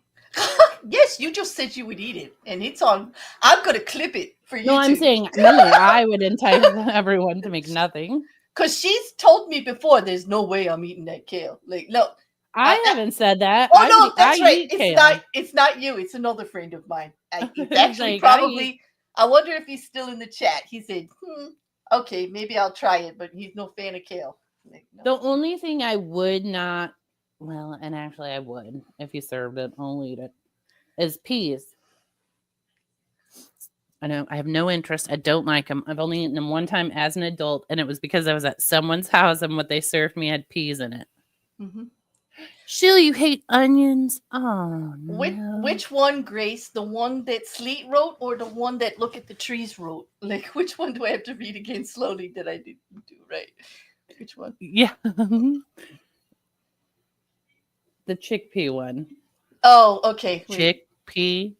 Yes, you just said you would eat it, and it's on. I'm gonna clip it for No, I'm YouTube. saying no. I would entice everyone to make nothing. Cause she's told me before, there's no way I'm eating that kale. Like, no, I haven't said that. oh no, I that's right. eat It's kale. not. It's not you. It's another friend of mine. It's It's actually like I eat. probably. I wonder if he's still in the chat. He said, "Okay, maybe I'll try it," but he's no fan of kale. Like, no. The only thing I would not, well, and actually I would if you served it, I'll eat it, is peas. I know I have no interest. I don't like them. I've only eaten them one time as an adult, and it was because I was at someone's house and what they served me had peas in it. Hmm. Sheila, you hate onions? Oh Which no. which one, Grace? The one that Sleet wrote, or the one that Look at the Trees wrote? Like, which one do I have to read again slowly that I didn't do right? Which one? Yeah. The chickpea one. Oh, okay. Wait. Chickpea.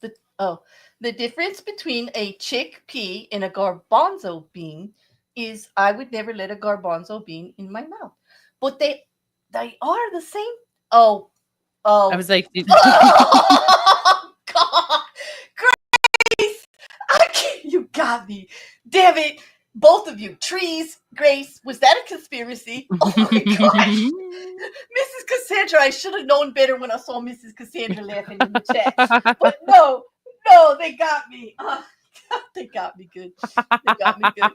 The oh, the difference between a chickpea and a garbanzo bean is I would never let a garbanzo bean in my mouth, but they are the same. Oh, I oh, was like, oh God, Grace, you got me. Damn it, both of you. Trees, Grace, was that a conspiracy? Oh my gosh, Mrs. Cassandra, I should have known better when I saw Mrs. Cassandra laughing in the chat. But no, no, they got me. They got me good. They got me good.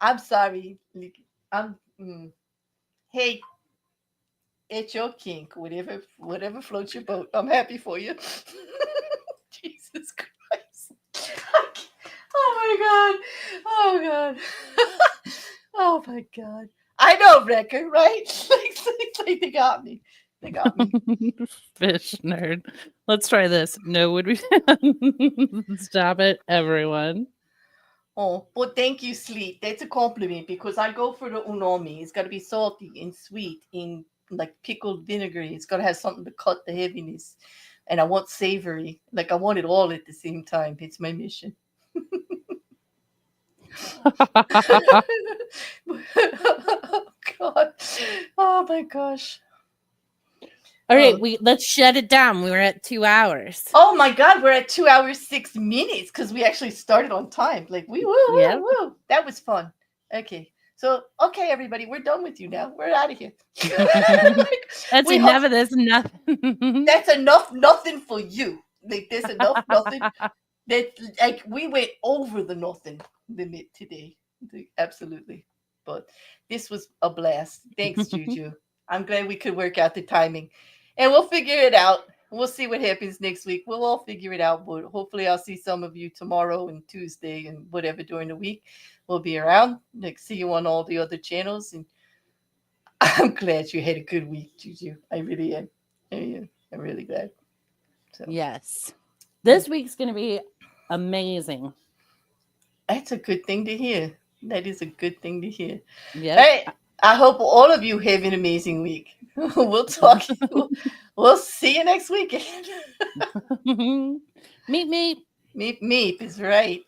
I'm sorry. I'm. Hey, it's your kink. Whatever floats your boat. I'm happy for you. Jesus Christ. Oh my God. Oh God. Oh my God. I know, Wrecker, right? Like, they got me. They got me. Fish nerd. Let's try this. No, would we stop it, everyone? Oh, well, thank you, Sleep. That's a compliment because I go for the unami. It's got to be salty and sweet in like pickled vinegar. It's got to have something to cut the heaviness. And I want savory. Like, I want it all at the same time. It's my mission. Oh God. Oh my gosh. All right, Oh. let's shut it down. We were at 2 hours. Oh my God, we're at 2 hours 6 minutes because we actually started on time. Like we woo woo Yep. woo. That was fun. Okay, so okay, everybody, we're done with you now. We're out of here. Like, That's we hope enough of this. Nothing. that's enough. Nothing for you. Like there's enough. Nothing. That like we went over the nothing limit today. Like, absolutely. But this was a blast. Thanks, Juju. I'm glad we could work out the timing. And we'll figure it out. We'll see what happens next week. We'll all figure it out. But hopefully I'll see some of you tomorrow and Tuesday and whatever during the week. We'll be around. Like see you on all the other channels. And I'm glad you had a good week, Juju. I really am. I am. I'm really glad. So Yes. This week's going to be amazing. that's a good thing to hear. That is a good thing to hear. Yep. Hey, I hope all of you have an amazing week. We'll talk. We'll see you next weekend. Meet me. Meep meep is right.